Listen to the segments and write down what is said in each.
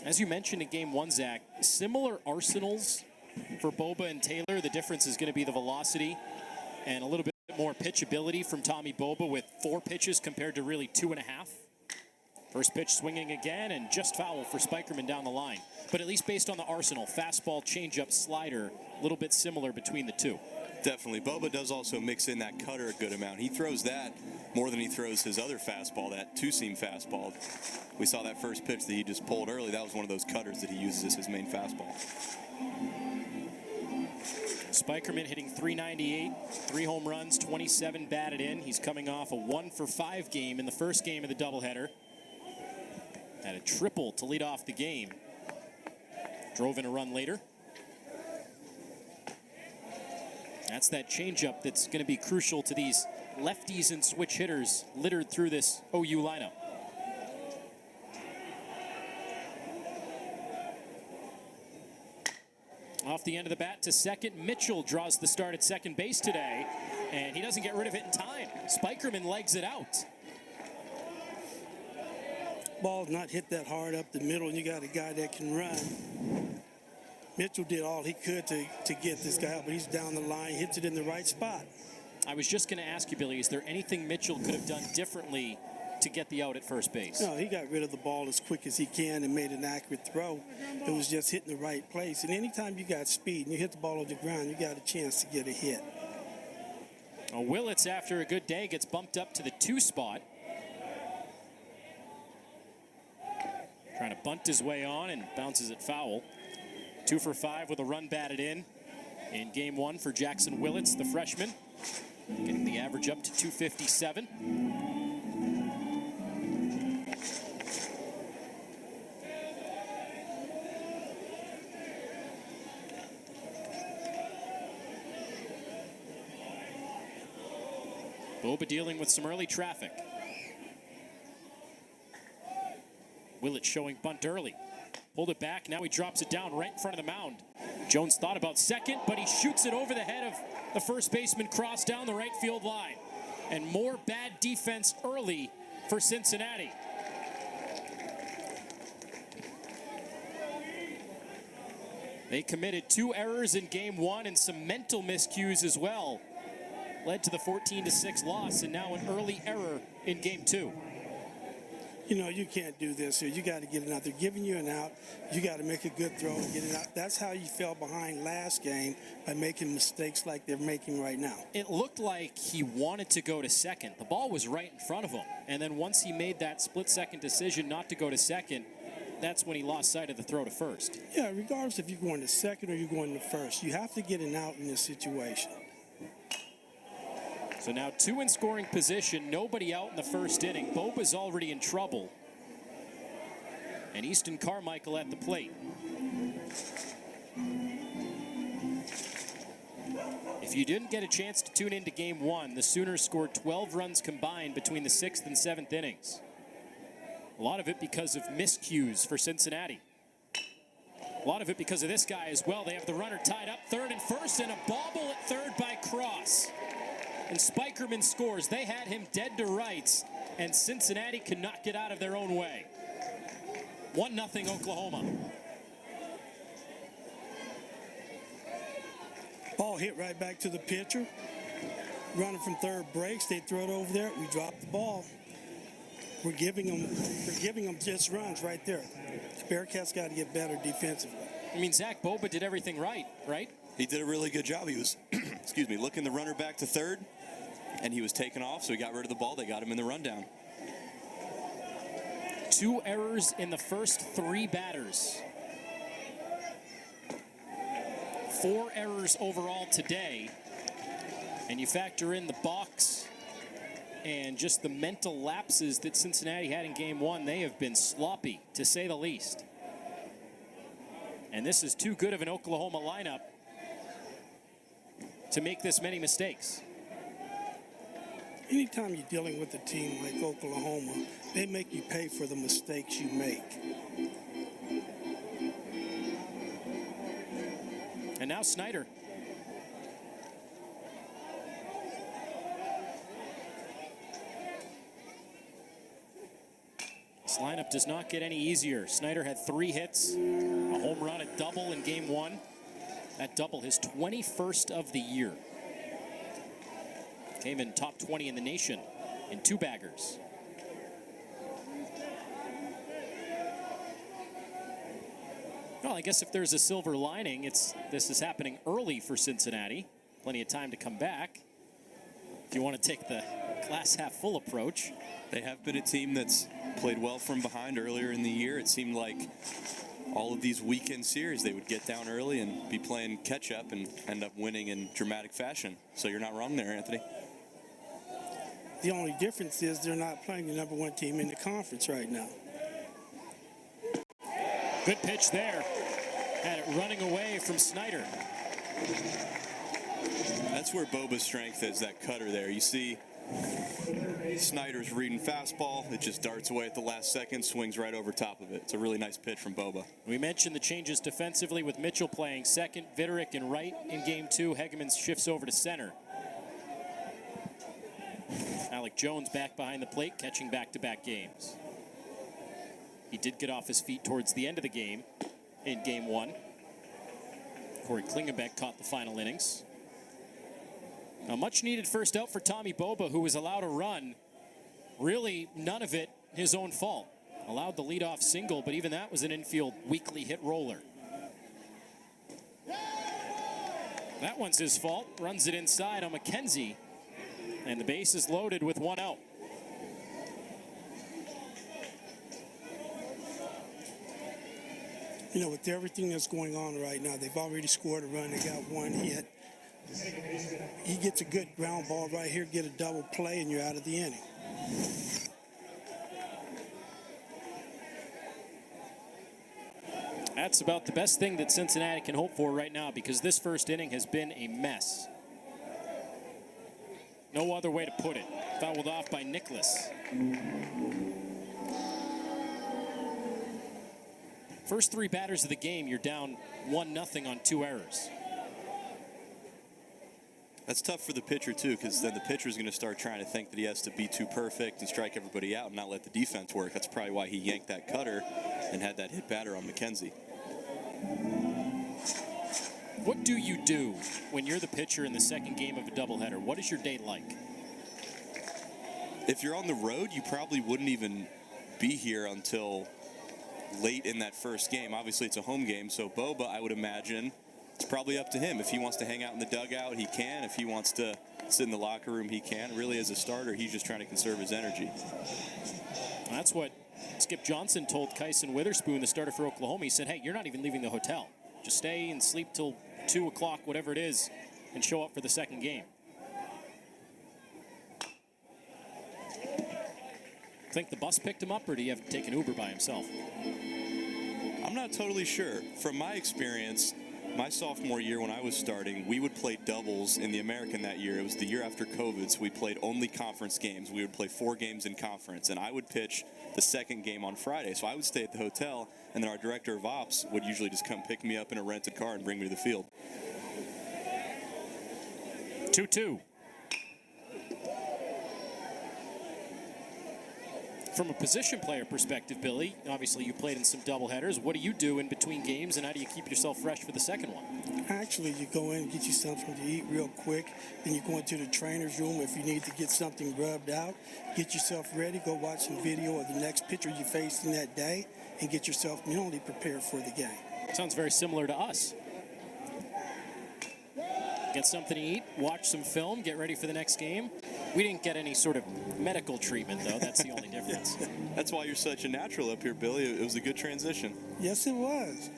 As you mentioned in game one, Zach, similar arsenals for Boba and Taylor. The difference is going to be the velocity and a little bit more pitchability from Tommy Boba with 4 pitches compared to really 2.5. First pitch swinging again and just foul for Spikerman down the line. But at least based on the arsenal, fastball, changeup, slider, a little bit similar between the two. Definitely. Boba does also mix in that cutter a good amount. He throws that more than he throws his other fastball, that two-seam fastball. We saw that first pitch that he just pulled early. That was one of those cutters that he uses as his main fastball. Spikerman hitting .398, 3 home runs, 27 batted in. He's coming off a 1-for-5 game in the first game of the doubleheader. Had a triple to lead off the game. Drove in a run later. That's that changeup that's going to be crucial to these lefties and switch hitters littered through this OU lineup. Off the end of the bat to second. Mitchell draws the start at second base today, and he doesn't get rid of it in time. Spikerman legs it out. Ball's not hit that hard up the middle, and you got a guy that can run. Mitchell did all he could to get this guy out, but he's down the line, hits it in the right spot. I was just going to ask you, Billy, is there anything Mitchell could have done differently to get the out at first base? No, he got rid of the ball as quick as he can and made an accurate throw. It was just hitting the right place. And anytime you got speed and you hit the ball on the ground, you got a chance to get a hit. Well, Willits, after a good day, gets bumped up to the 2 spot. Trying to bunt his way on and bounces it foul. 2 for 5 with a run batted in game 1 for Jackson Willits, the freshman. Getting the average up to 257. Boba dealing with some early traffic. Willits showing bunt early. Pulled it back, now he drops it down right in front of the mound. Jones thought about second, but he shoots it over the head of the first baseman, cross down the right field line. And more bad defense early for Cincinnati. They committed 2 errors in game 1 and some mental miscues as well. Led to the 14-6 loss, and now an early error in game 2. You know, you can't do this here. You got to get it out. They're giving you an out. You got to make a good throw and get it out. That's how you fell behind last game, by making mistakes like they're making right now. It looked like he wanted to go to second. The ball was right in front of him. And then once he made that split-second decision not to go to second, that's when he lost sight of the throw to first. Yeah, regardless if you're going to second or you're going to first, you have to get an out in this situation. So now 2 in scoring position, nobody out in the first inning. Boba's already in trouble. And Easton Carmichael at the plate. If you didn't get a chance to tune into game 1, the Sooners scored 12 runs combined between the 6th and 7th innings. A lot of it because of miscues for Cincinnati. A lot of it because of this guy as well. They have the runner tied up third and first, and a bobble at third by Cross. And Spikerman scores. They had him dead to rights, and Cincinnati cannot get out of their own way. 1-0 Oklahoma. Ball hit right back to the pitcher. Running from third breaks. They throw it over there. We drop the ball. They're giving them just runs right there. The Bearcats got to get better defensively. I mean, Zach, Boba did everything right? He did a really good job. He was, excuse me, looking the runner back to third, and he was taken off, so he got rid of the ball. They got him in the rundown. 2 errors in the first 3 batters. 4 errors overall today. And you factor in the box and just the mental lapses that Cincinnati had in game 1, they have been sloppy, to say the least. And this is too good of an Oklahoma lineup to make this many mistakes. Anytime you're dealing with a team like Oklahoma, they make you pay for the mistakes you make. And now Snyder. This lineup does not get any easier. Snyder had 3 hits, a home run, a double in game 1. That double, his 21st of the year. Came in top 20 in the nation in 2 baggers. Well, I guess if there's a silver lining, this is happening early for Cincinnati. Plenty of time to come back. If you want to take the glass half full approach. They have been a team that's played well from behind earlier in the year. It seemed like all of these weekend series, they would get down early and be playing catch up and end up winning in dramatic fashion. So you're not wrong there, Anthony. The only difference is they're not playing the #1 team in the conference right now. Good pitch there. Had it running away from Snyder. That's where Boba's strength is, that cutter there. You see Snyder's reading fastball. It just darts away at the last second, swings right over top of it. It's a really nice pitch from Boba. We mentioned the changes defensively with Mitchell playing second, Vitterick in right in game 2. Hegemans shifts over to center. Alec Jones back behind the plate, catching back-to-back games. He did get off his feet towards the end of the game in game 1. Corey Klingenbeck caught the final innings. A much-needed first out for Tommy Boba, who was allowed a run. Really, none of it his own fault. Allowed the leadoff single, but even that was an infield weakly hit roller. That one's his fault. Runs it inside on McKenzie. And the base is loaded with 1 out. You know, with everything that's going on right now, they've already scored a run. They got 1 hit. He gets a good ground ball right here, get a double play, and you're out of the inning. That's about the best thing that Cincinnati can hope for right now, because this first inning has been a mess. No other way to put it. Fouled off by Nicholas. First 3 batters of the game, you're down 1-0 on 2 errors. That's tough for the pitcher, too, because then the pitcher's going to start trying to think that he has to be too perfect and strike everybody out and not let the defense work. That's probably why he yanked that cutter and had that hit batter on McKenzie. What do you do when you're the pitcher in the second game of a doubleheader? What is your day like? If you're on the road, you probably wouldn't even be here until late in that first game. Obviously, it's a home game, so Boba, I would imagine, it's probably up to him. If he wants to hang out in the dugout, he can. If he wants to sit in the locker room, he can. Really, as a starter, he's just trying to conserve his energy. That's what Skip Johnson told Kyson Witherspoon, the starter for Oklahoma. He said, hey, you're not even leaving the hotel. Just stay and sleep till 2 o'clock, whatever it is, and show up for the second game. Think the bus picked him up, or do you have to take an Uber by himself? I'm not totally sure. From my experience, my sophomore year when I was starting, we would play doubles in the American that year. It was the year after COVID, so we played only conference games. We would play 4 games in conference, and I would pitch the second game on Friday. So I would stay at the hotel, and then our director of ops would usually just come pick me up in a rented car and bring me to the field. 2-2. From a position player perspective, Billy, obviously you played in some doubleheaders. What do you do in between games, and how do you keep yourself fresh for the second one? Actually, you go in and get you something to eat real quick. Then you go into the trainer's room if you need to get something rubbed out. Get yourself ready. Go watch some video of the next pitcher you faced in that day and get yourself mentally prepared for the game. Sounds very similar to us. Get something to eat, watch some film, get ready for the next game. We didn't get any sort of medical treatment, though. That's the only difference. That's why you're such a natural up here, Billy. It was a good transition. Yes, it was.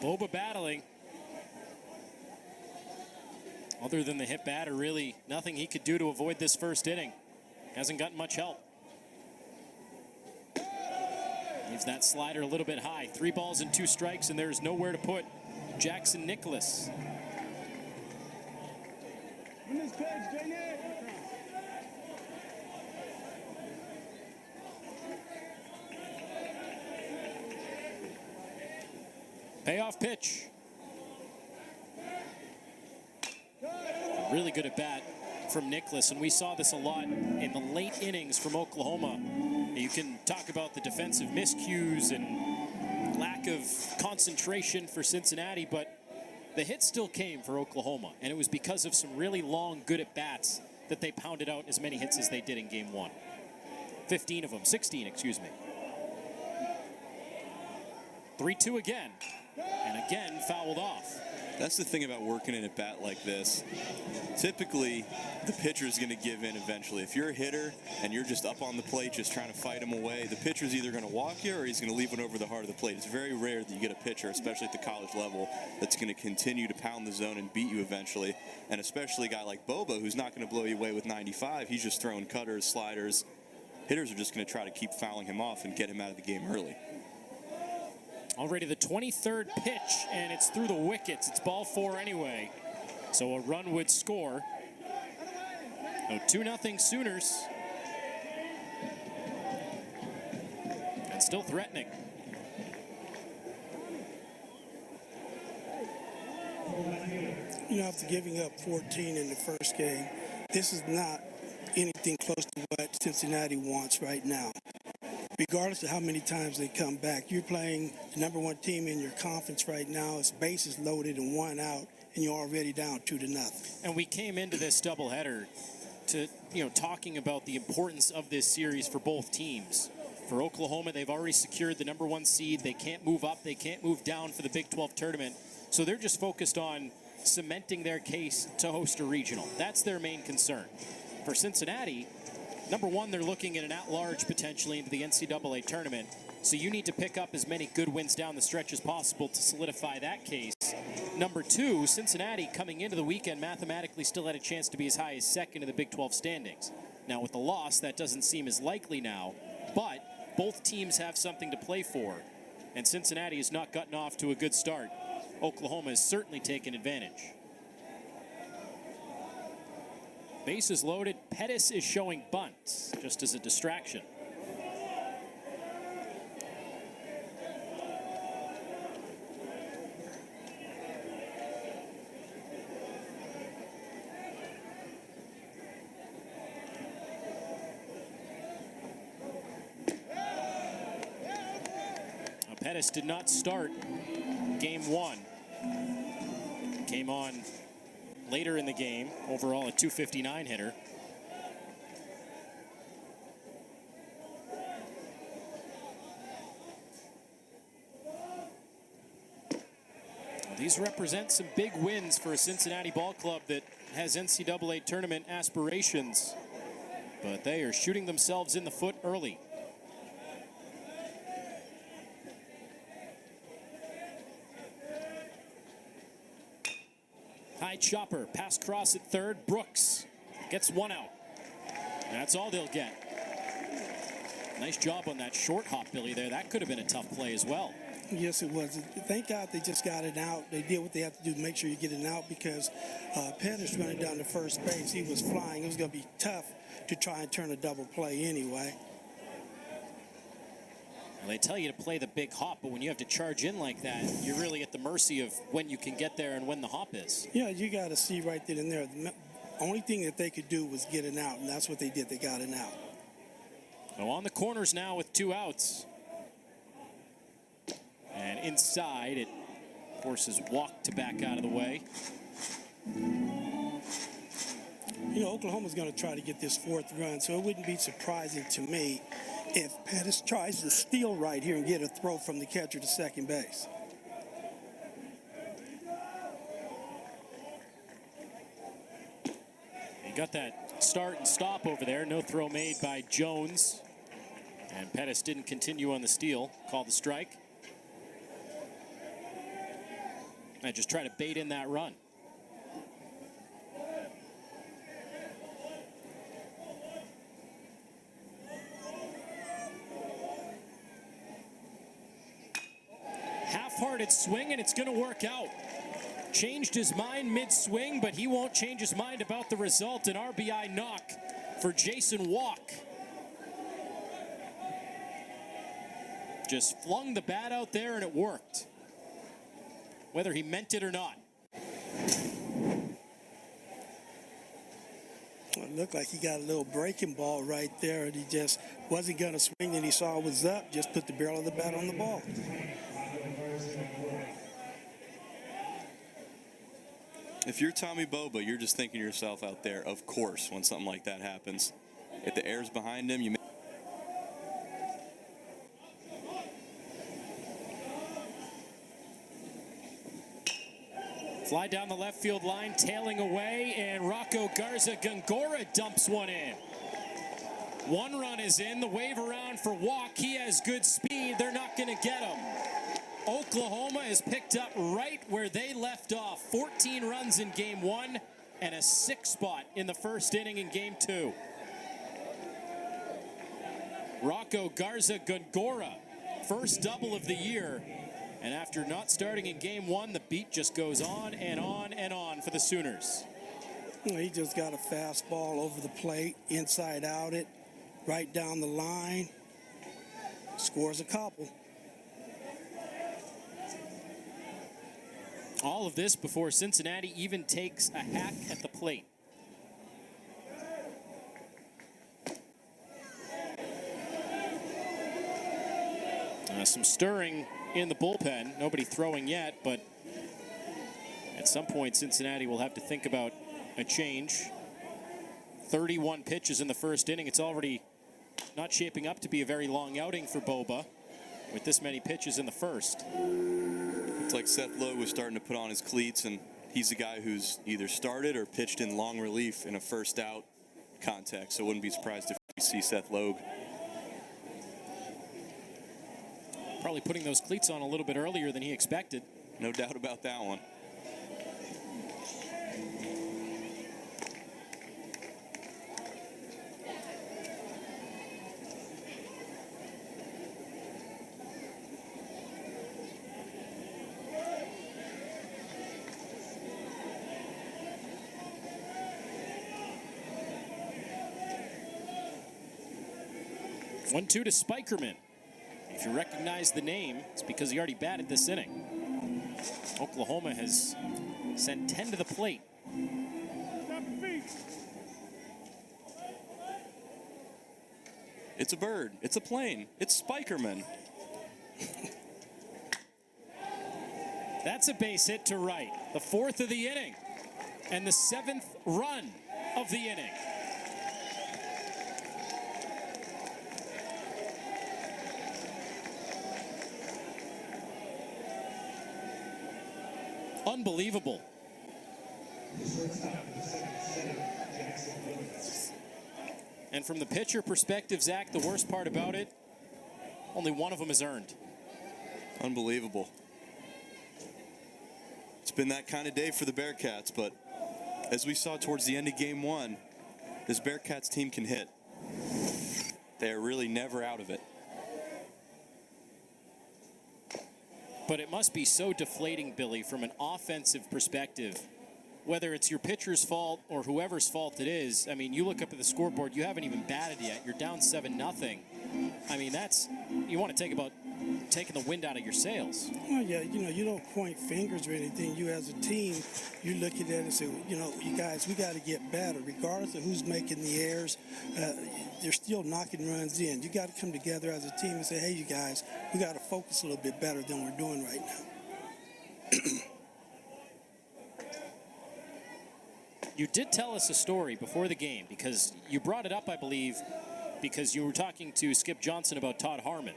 Boba battling. Other than the hit batter, really nothing he could do to avoid this first inning. Hasn't gotten much help. Leaves that slider a little bit high. 3 balls and 2 strikes, and there's nowhere to put Jackson Nicholas. Payoff pitch. Really good at bat from Nicholas, and we saw this a lot in the late innings from Oklahoma. You can talk about the defensive miscues and lack of concentration for Cincinnati, but the hit still came for Oklahoma, and it was because of some really long, good at bats that they pounded out as many hits as they did in game one. 15 of them, 16, excuse me. 3-2 again, and again fouled off. That's the thing about working in a bat like this. Typically, the pitcher's going to give in eventually. If you're a hitter and you're just up on the plate just trying to fight him away, the pitcher's either going to walk you or he's going to leave it over the heart of the plate. It's very rare that you get a pitcher, especially at the college level, that's going to continue to pound the zone and beat you eventually. And especially a guy like Boba, who's not going to blow you away with 95. He's just throwing cutters, sliders. Hitters are just going to try to keep fouling him off and get him out of the game early. Already the 23rd pitch, and it's through the wickets. It's ball 4 anyway, so a run would score. So 2-0 Sooners. And still threatening. You know, after giving up 14 in the first game, this is not anything close to what Cincinnati wants right now. Regardless of how many times they come back, you're playing the #1 team in your conference right now. It's bases loaded and 1 out, and you're already down 2-0. And we came into this doubleheader to, talking about the importance of this series for both teams. For Oklahoma, they've already secured the #1 seed. They can't move up. They can't move down for the Big 12 tournament. So they're just focused on cementing their case to host a regional. That's their main concern. For Cincinnati, #1, they're looking at an at-large potentially into the NCAA tournament. So you need to pick up as many good wins down the stretch as possible to solidify that case. #2, Cincinnati coming into the weekend mathematically still had a chance to be as high as second in the Big 12 standings. Now with the loss, that doesn't seem as likely now, but both teams have something to play for. And Cincinnati has not gotten off to a good start. Oklahoma has certainly taken advantage. Bases loaded. Pettis is showing bunts just as a distraction. Now, Pettis did not start game one. Came on later in the game, overall a .259 hitter. These represent some big wins for a Cincinnati ball club that has NCAA tournament aspirations, but they are shooting themselves in the foot early. High chopper, pass cross at third. Brooks gets 1 out. That's all they'll get. Nice job on that short hop, Billy, there. That could have been a tough play as well. Yes, it was. Thank God they just got it out. They did what they have to do to make sure you get it out because Pettis running down to first base. He was flying. It was going to be tough to try and turn a double play anyway. Well, they tell you to play the big hop, but when you have to charge in like that, you're really at the mercy of when you can get there and when the hop is. Yeah, you got to see right then and there. The only thing that they could do was get it out, and that's what they did. They got it out. So on the corners now with 2 outs. And inside, it forces Walk to back out of the way. You know, Oklahoma's going to try to get this 4th run, so it wouldn't be surprising to me if Pettis tries to steal right here and get a throw from the catcher to second base. He got that start and stop over there. No throw made by Jones. And Pettis didn't continue on the steal. Called the strike. And just try to bait in that run. Half-hearted swing, and it's going to work out. Changed his mind mid-swing, but he won't change his mind about the result. An RBI knock for Jason Walk. Just flung the bat out there, and it worked. Whether he meant it or not. looked like he got a little breaking ball right there, and he just wasn't going to swing, and he saw it was up, just put the barrel of the bat on the ball. If you're Tommy Boba, you're just thinking to yourself out there, of course, when something like that happens. If the air's behind him, you may. Fly down the left field line, tailing away, and Rocco Garza-Gongora dumps one in. One run is in, the wave around for walk. He has good speed. They're not going to get him. Oklahoma is picked up right where they left off. 14 runs in game one and a 6 spot in the first inning in game two. Rocco Garza-Gongora, first double of the year. And after not starting in game one, the beat just goes on and on and on for the Sooners. He just got a fastball over the plate, inside out it, right down the line, scores a couple. All of this before Cincinnati even takes a hack at the plate. Some stirring in the bullpen. Nobody throwing yet, but at some point Cincinnati will have to think about a change. 31 pitches in the first inning. It's already not shaping up to be a very long outing for Boba with this many pitches in the first. It's like Seth Logue was starting to put on his cleats, and he's the guy who's either started or pitched in long relief in a first out context. So I wouldn't be surprised if we see Seth Logue. Probably putting those cleats on a little bit earlier than he expected. No doubt about that one. One-two to Spikerman. If you recognize the name, it's because he already batted this inning. Oklahoma has sent 10 to the plate. It's a bird. It's a plane. It's Spikerman. That's a base hit to right. The 4th of the inning. And the 7th run of the inning. Unbelievable. And from the pitcher perspective, Zach, the worst part about it, only one of them is earned. Unbelievable. It's been that kind of day for the Bearcats, but as we saw towards the end of game one, this Bearcats team can hit. They are really never out of it. But it must be so deflating, Billy, from an offensive perspective. Whether it's your pitcher's fault or whoever's fault it is, I mean, you look up at the scoreboard, you haven't even batted yet. You're down 7-0. I mean, that's, you want to take about taking the wind out of your sails. Well, yeah, you don't point fingers or anything. You as a team, you look at it and say, you guys, we got to get better. Regardless of who's making the errors, they're still knocking runs in. You got to come together as a team and say, hey, you guys, we got to focus a little bit better than we're doing right now. You did tell us a story before the game, because you brought it up, I believe, because you were talking to Skip Johnson about Todd Harmon,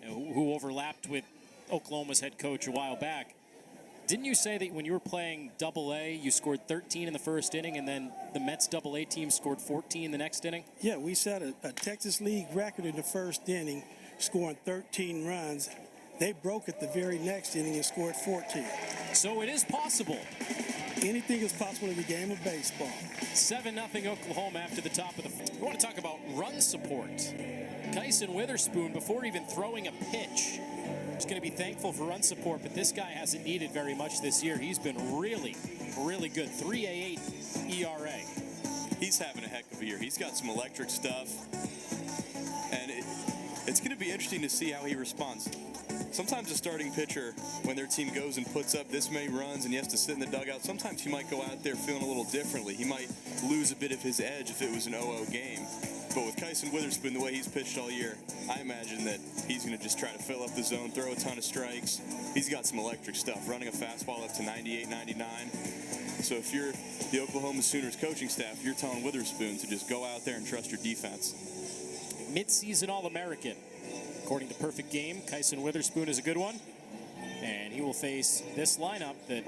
who overlapped with Oklahoma's head coach a while back. Didn't you say that when you were playing Double-A, you scored 13 in the first inning, and then the Mets Double-A team scored 14 the next inning? Yeah, we set a Texas League record in the first inning, scoring 13 runs. They broke it the very next inning and scored 14. So it is possible. Anything is possible in the game of baseball. 7-0 Oklahoma after the top of the... We want to talk about run support. Kyson Witherspoon, before even throwing a pitch, is going to be thankful for run support, but this guy hasn't needed very much this year. He's been really, really good. 3.88 ERA. He's having a heck of a year. He's got some electric stuff, and it's going to be interesting to see how he responds. sometimes a starting pitcher, when their team goes and puts up this many runs and he has to sit in the dugout, sometimes he might go out there feeling a little differently. He might lose a bit of his edge if it was an 0-0 game. But with Kyson Witherspoon, the way he's pitched all year, I imagine that he's going to just try to fill up the zone, throw a ton of strikes. He's got some electric stuff, running a fastball up to 98, 99. So if you're the Oklahoma Sooners coaching staff, you're telling Witherspoon to just go out there and trust your defense. Mid-season All-American. According to Perfect Game, Kyson Witherspoon is a good one. And he will face this lineup that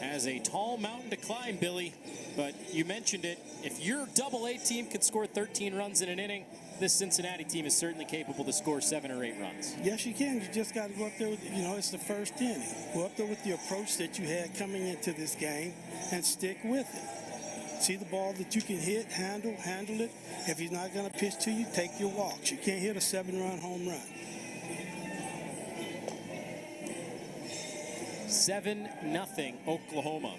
has a tall mountain to climb, Billy. But you mentioned it. If your Double-A team can score 13 runs in an inning, this Cincinnati team is certainly capable to score 7 or 8 runs. Yes, you can. You just got to go up there with, it's the first inning. Go up there with the approach that you had coming into this game and stick with it. See the ball that you can hit, handle it. If he's not going to pitch to you, take your walks. You can't hit a 7-run home run. 7-0 Oklahoma.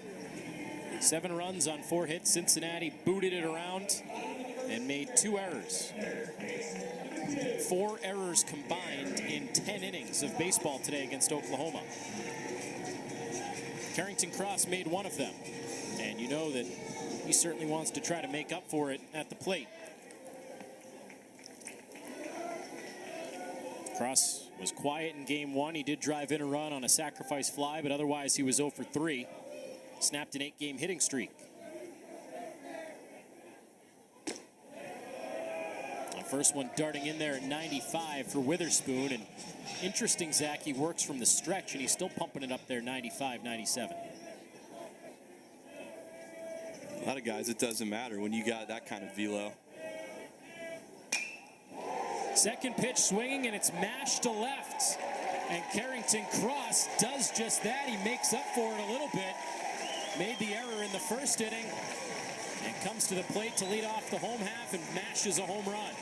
7 runs on 4 hits. Cincinnati booted it around and made 2 errors. 4 errors combined in 10 innings of baseball today against Oklahoma. Carrington Cross made 1 of them. And you know that he certainly wants to try to make up for it at the plate. Cross was quiet in game 1. He did drive in a run on a sacrifice fly, but otherwise he was 0 for 3. Snapped an 8-game hitting streak. The first one darting in there at 95 for Witherspoon. And interesting, Zach, he works from the stretch and he's still pumping it up there 95, 97. A lot of guys, it doesn't matter when you got that kind of velo. Second pitch swinging, and it's mashed to left. And Carrington Cross does just that. He makes up for it a little bit. Made the error in the first inning and comes to the plate to lead off the home half and mashes a home run.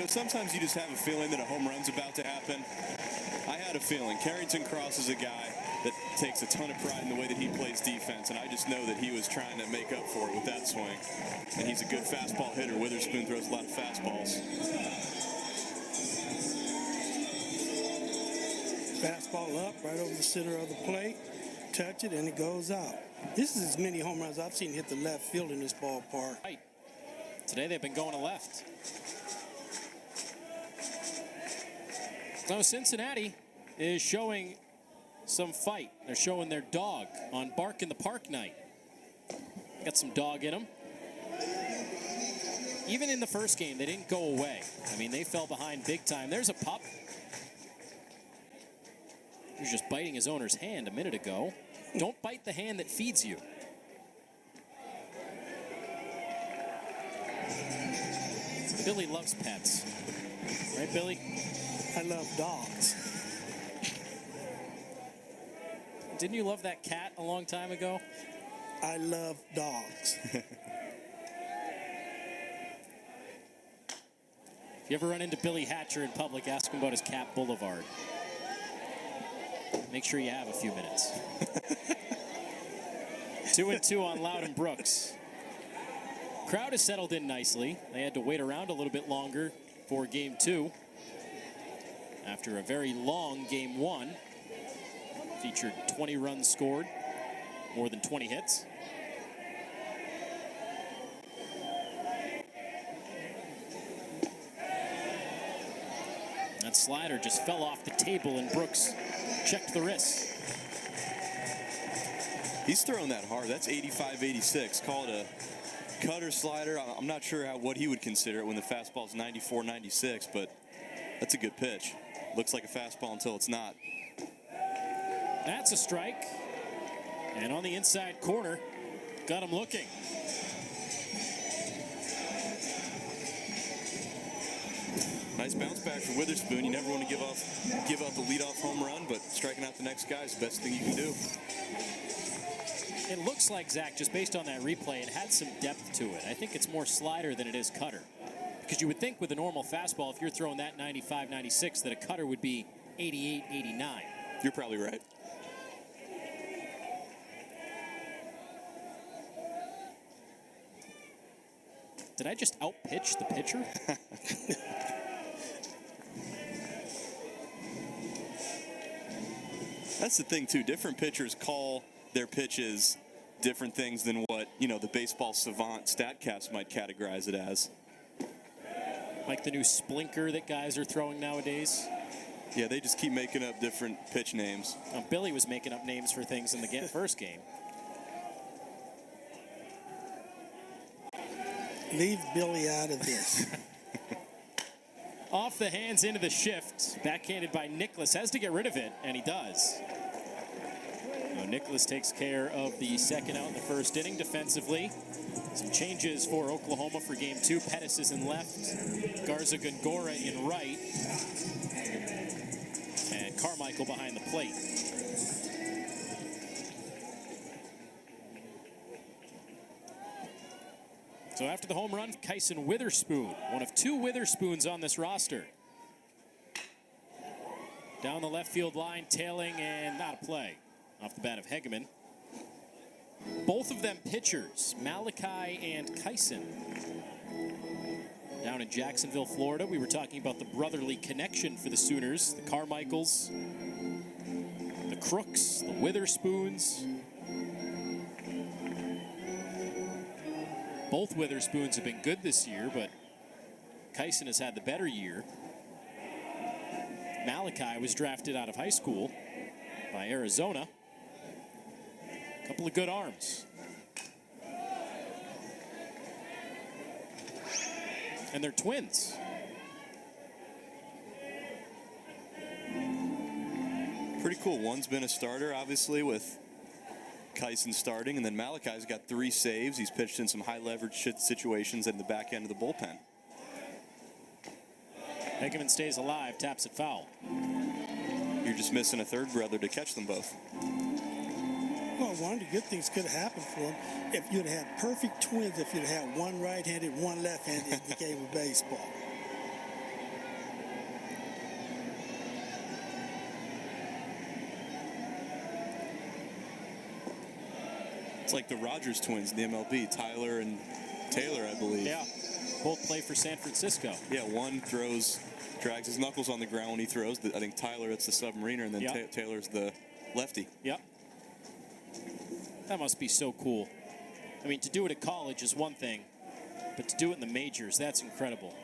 Sometimes you just have a feeling that a home run's about to happen. I had a feeling. Carrington Cross is a guy that takes a ton of pride in the way that he plays defense, and I just know that he was trying to make up for it with that swing. And he's a good fastball hitter. Witherspoon throws a lot of fastballs. Fastball up right over the center of the plate. Touch it, and it goes out. This is as many home runs I've seen hit the left field in this ballpark. Right. Today they've been going to left. So Cincinnati is showing some fight. They're showing their dog on Bark in the Park night. Got some dog in them. Even in the first game, they didn't go away. I mean, they fell behind big time. There's a pup. He was just biting his owner's hand a minute ago. Don't bite the hand that feeds you. Billy loves pets. Right, Billy? I love dogs. Didn't you love that cat a long time ago? I love dogs. If you ever run into Billy Hatcher in public, ask him about his Cat Boulevard. Make sure you have a few minutes. 2-2 on Loudon Brooks. Crowd has settled in nicely. They had to wait around a little bit longer for game 2. After a very long game 1. Featured 20 runs scored, more than 20 hits. That slider just fell off the table and Brooks checked the wrist. He's throwing that hard. That's 85, 86. Call it a cutter slider. I'm not sure what he would consider it when the fastball's 94, 96, but that's a good pitch. Looks like a fastball until it's not. That's a strike. And on the inside corner, got him looking. Nice bounce back for Witherspoon. You never want to give up a leadoff home run, but striking out the next guy is the best thing you can do. It looks like, Zach, just based on that replay, it had some depth to it. I think it's more slider than it is cutter. Because you would think with a normal fastball, if you're throwing that 95, 96, that a cutter would be 88, 89. You're probably right. Did I just outpitch the pitcher? That's the thing, too. Different pitchers call their pitches different things than what, the baseball savant StatCast might categorize it as. Like the new splinker that guys are throwing nowadays. Yeah, they just keep making up different pitch names. Billy was making up names for things in the first game. Leave Billy out of this. Off the hands into the shift. Backhanded by Nicholas. Has to get rid of it, and he does. Now Nicholas takes care of the second out in the first inning defensively. Some changes for Oklahoma for game 2. Pettis is in left. Garza Gongora in right. And Carmichael behind the plate. So after the home run, Kyson Witherspoon, one of 2 Witherspoons on this roster. Down the left field line, tailing, and not a play. Off the bat of Hegeman. Both of them pitchers, Malachi and Kyson. Down in Jacksonville, Florida, we were talking about the brotherly connection for the Sooners. The Carmichaels, the Crooks, the Witherspoons. Both Witherspoons have been good this year, but Kyson has had the better year. Malachi was drafted out of high school by Arizona. A couple of good arms. And they're twins. Pretty cool. One's been a starter, obviously, with Kyson starting, and then Malachi's got 3 saves. He's pitched in some high leverage situations in the back end of the bullpen. Hegeman stays alive, taps it foul. You're just missing a third brother to catch them both. Well, one of the good things could have happened for him if you'd had perfect twins, if you'd had one right-handed, one left-handed in the game of baseball. It's like the Rogers twins in the MLB, Tyler and Taylor, I believe. Yeah, both play for San Francisco. Yeah, one drags his knuckles on the ground when he throws. I think Tyler, it's the submariner, and then Yep. Taylor's the lefty. Yep. That must be so cool. I mean, to do it at college is one thing, but to do it in the majors, that's incredible.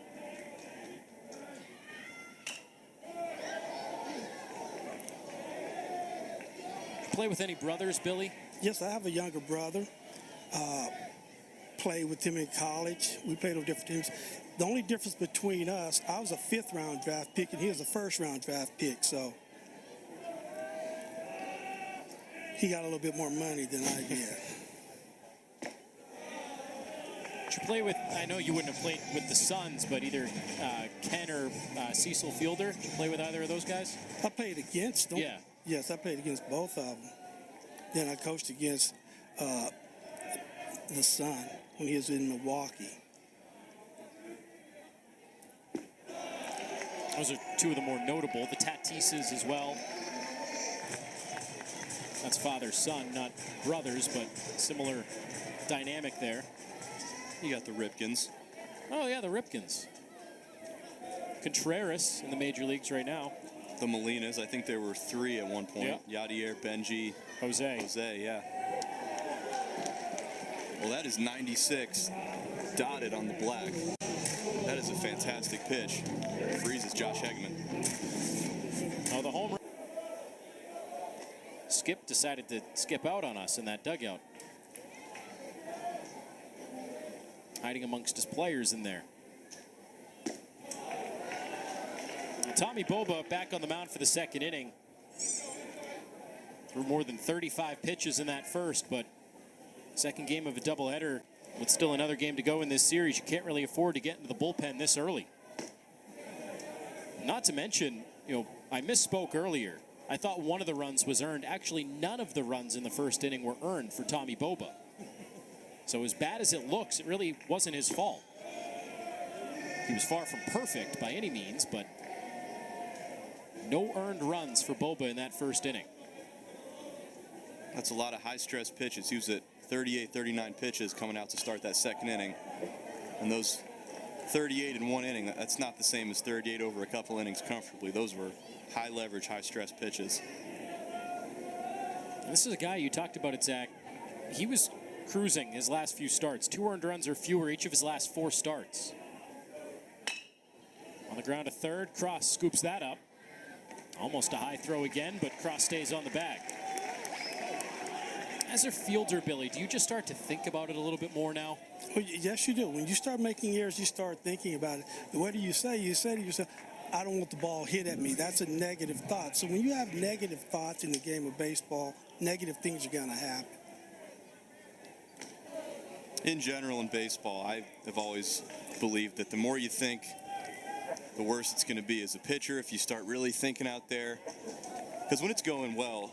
Play with any brothers, Billy? Yes, I have a younger brother. Played with him in college. We played on different teams. The only difference between us, I was a 5th-round draft pick, and he was a 1st-round draft pick, so he got a little bit more money than I did. Did you play with, I know you wouldn't have played with the Suns, but either Ken or Cecil Fielder? Did you play with either of those guys? I played against them. Yeah. Yes, I played against both of them. Then I coached against the Sun when he was in Milwaukee. Those are 2 of the more notable. The Tatises as well. That's father-son, not brothers, but similar dynamic there. You got the Ripkins. Oh, yeah, the Ripkins. Contreras in the major leagues right now. The Molinas, I think there were 3 at one point. Yeah. Yadier, Benji, Jose, yeah. Well, that is 96 dotted on the black. That is a fantastic pitch. Freezes Josh Hegeman. Oh, the home run. Skip decided to skip out on us in that dugout. Hiding amongst his players in there. Tommy Boba back on the mound for the second inning. Threw more than 35 pitches in that first, but second game of a doubleheader with still another game to go in this series. You can't really afford to get into the bullpen this early. Not to mention, I misspoke earlier. I thought one of the runs was earned. Actually, none of the runs in the first inning were earned for Tommy Boba. So as bad as it looks, it really wasn't his fault. He was far from perfect by any means, but no earned runs for Boba in that first inning. That's a lot of high-stress pitches. He was at 38, 39 pitches coming out to start that second inning. And those 38 in one inning, that's not the same as 38 over a couple innings comfortably. Those were high-leverage, high-stress pitches. And this is a guy you talked about it, Zach. He was cruising his last few starts. 2 earned runs or fewer each of his last 4 starts. On the ground to third, Cross scoops that up. Almost a high throw again, but Cross stays on the bag. As a fielder, Billy, do you just start to think about it a little bit more now? Well, yes, you do. When you start making errors, you start thinking about it. And what do you say? You say to yourself, I don't want the ball hit at me. That's a negative thought. So when you have negative thoughts in the game of baseball, negative things are going to happen. In general, in baseball, I have always believed that the more you think, the worse it's going to be as a pitcher if you start really thinking out there. Because when it's going well,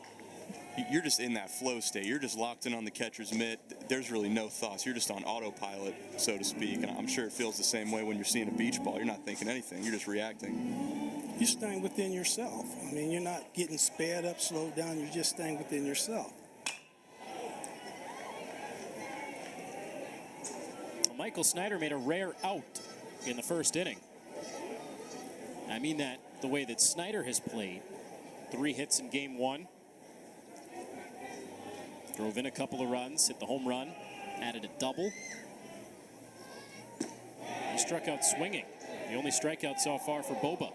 you're just in that flow state. You're just locked in on the catcher's mitt. There's really no thoughts. You're just on autopilot, so to speak. And I'm sure it feels the same way when you're seeing a beach ball. You're not thinking anything. You're just reacting. You're staying within yourself. I mean, you're not getting sped up, slowed down. You're just staying within yourself. Michael Snyder made a rare out in the first inning. I mean that the way that Snyder has played. 3 hits in game 1. Drove in a couple of runs, hit the home run, added a double. He struck out swinging. The only strikeout so far for Boba.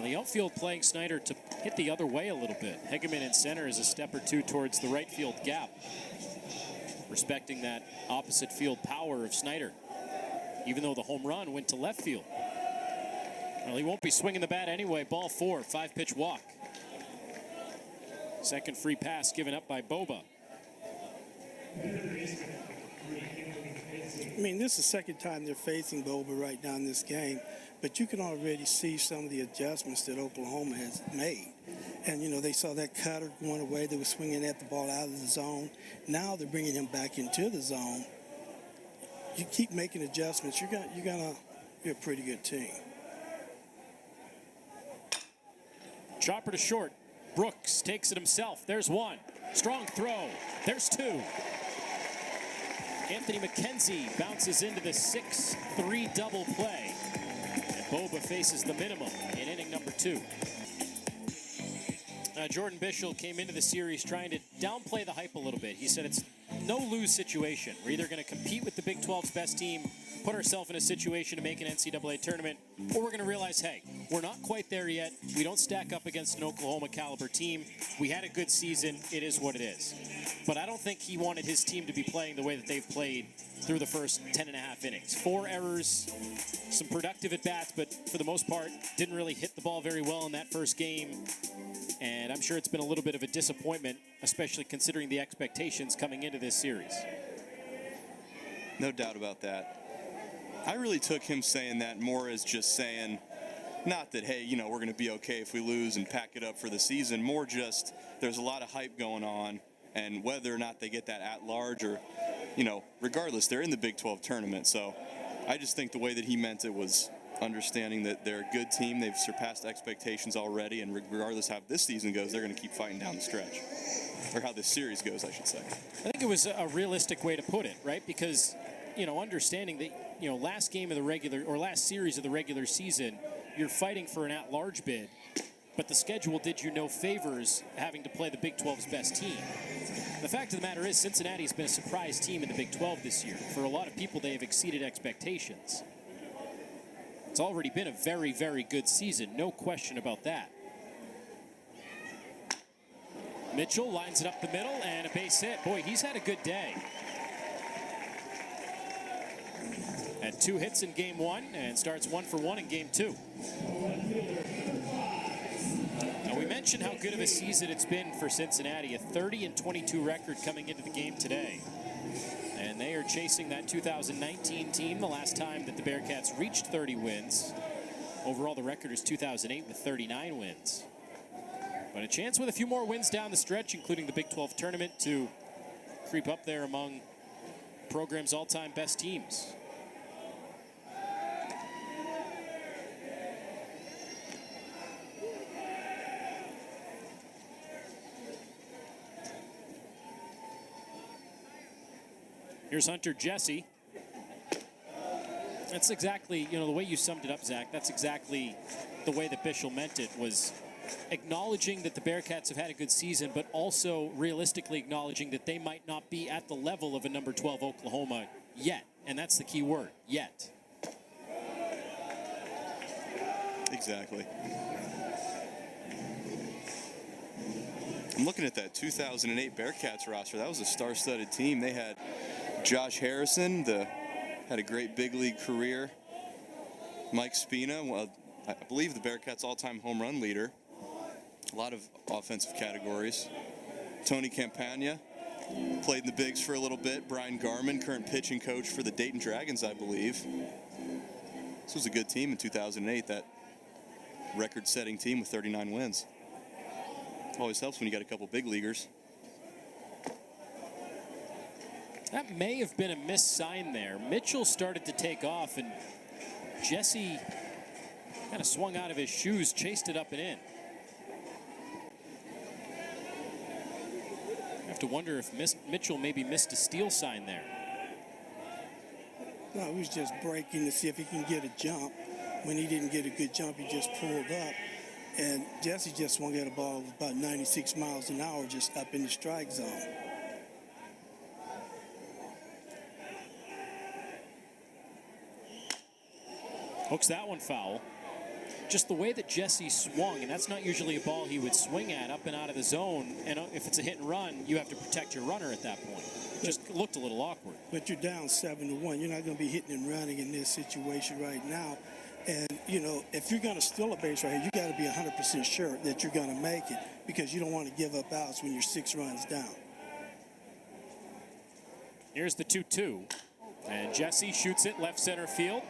The outfield playing Snyder to hit the other way a little bit. Hegeman in center is a step or 2 towards the right field gap, respecting that opposite field power of Snyder, even though the home run went to left field. Well, he won't be swinging the bat anyway. Ball 4, 5-pitch walk. Second free pass given up by Boba. I mean, this is the second time they're facing Boba right now in this game, but you can already see some of the adjustments that Oklahoma has made. And, you know, they saw that cutter going away. They were swinging at the ball out of the zone. Now they're bringing him back into the zone. You keep making adjustments, you're gonna be a pretty good team. Chopper to short. Brooks takes it himself. There's 1. Strong throw. There's 2. Anthony McKenzie bounces into the 6-3 double play. And Boba faces the minimum in inning number 2. Jordan Bischel came into the series trying to downplay the hype a little bit. He said it's no-lose situation. We're either going to compete with the Big 12's best team, put ourselves in a situation to make an NCAA tournament, or we're going to realize, hey, we're not quite there yet. We don't stack up against an Oklahoma caliber team. We had a good season. It is what it is. But I don't think he wanted his team to be playing the way that they've played through the first 10.5 innings. 4 errors, some productive at-bats, but for the most part, didn't really hit the ball very well in that first game. And I'm sure it's been a little bit of a disappointment, especially considering the expectations coming into this series. No doubt about that. I really took him saying that more as just saying, not that, hey, you know, we're going to be okay if we lose and pack it up for the season. More just there's a lot of hype going on, and whether or not they get that at large or, you know, regardless, they're in the Big 12 tournament. So I just think the way that he meant it was understanding that they're a good team. They've surpassed expectations already, and regardless how this season goes, they're going to keep fighting down the stretch. Or how this series goes, I should say. I think it was a realistic way to put it, right? Because, you know, understanding that, you know, last series of the regular season, you're fighting for an at-large bid, but the schedule did you no favors having to play the Big 12's best team. The fact of the matter is Cincinnati's been a surprise team in the Big 12 this year. For a lot of people, they have exceeded expectations. It's already been a very, very good season, no question about that. Mitchell lines it up the middle and a base hit. Boy, he's had a good day. Had 2 hits in game 1 and starts 1 for 1 in game 2. Now, we mentioned how good of a season it's been for Cincinnati, a 30-22 record coming into the game today. And they are chasing that 2019 team, the last time that the Bearcats reached 30 wins. Overall, the record is 2008 with 39 wins. But a chance with a few more wins down the stretch, including the Big 12 tournament, to creep up there among the program's all-time best teams. Here's Hunter Jesse. That's exactly, the way you summed it up, Zach, that's exactly the way that Bischel meant it, was acknowledging that the Bearcats have had a good season, but also realistically acknowledging that they might not be at the level of a number 12 Oklahoma yet. And that's the key word, yet. Exactly. I'm looking at that 2008 Bearcats roster. That was a star-studded team. They had Josh Harrison, had a great big league career. Mike Spina, well, I believe the Bearcats' all-time home run leader. A lot of offensive categories. Tony Campagna played in the bigs for a little bit. Brian Garman, current pitching coach for the Dayton Dragons, I believe. This was a good team in 2008, that record-setting team with 39 wins. Always helps when you got a couple big leaguers. That may have been a missed sign there. Mitchell started to take off, and Jesse kind of swung out of his shoes, chased it up and in. I have to wonder if Mitchell maybe missed a steal sign there. No, he was just breaking to see if he can get a jump. When he didn't get a good jump, he just pulled up. And Jesse just swung at a ball about 96 miles an hour just up in the strike zone. Hooks that one foul. Just the way that Jesse swung, and that's not usually a ball he would swing at up and out of the zone. And if it's a hit and run, you have to protect your runner at that point. Just looked a little awkward. But you're down 7-1. You're not going to be hitting and running in this situation right now. And, if you're going to steal a base right here, you got to be 100% sure that you're going to make it, because you don't want to give up outs when you're 6 runs down. Here's the 2-2. And Jesse shoots it left center field,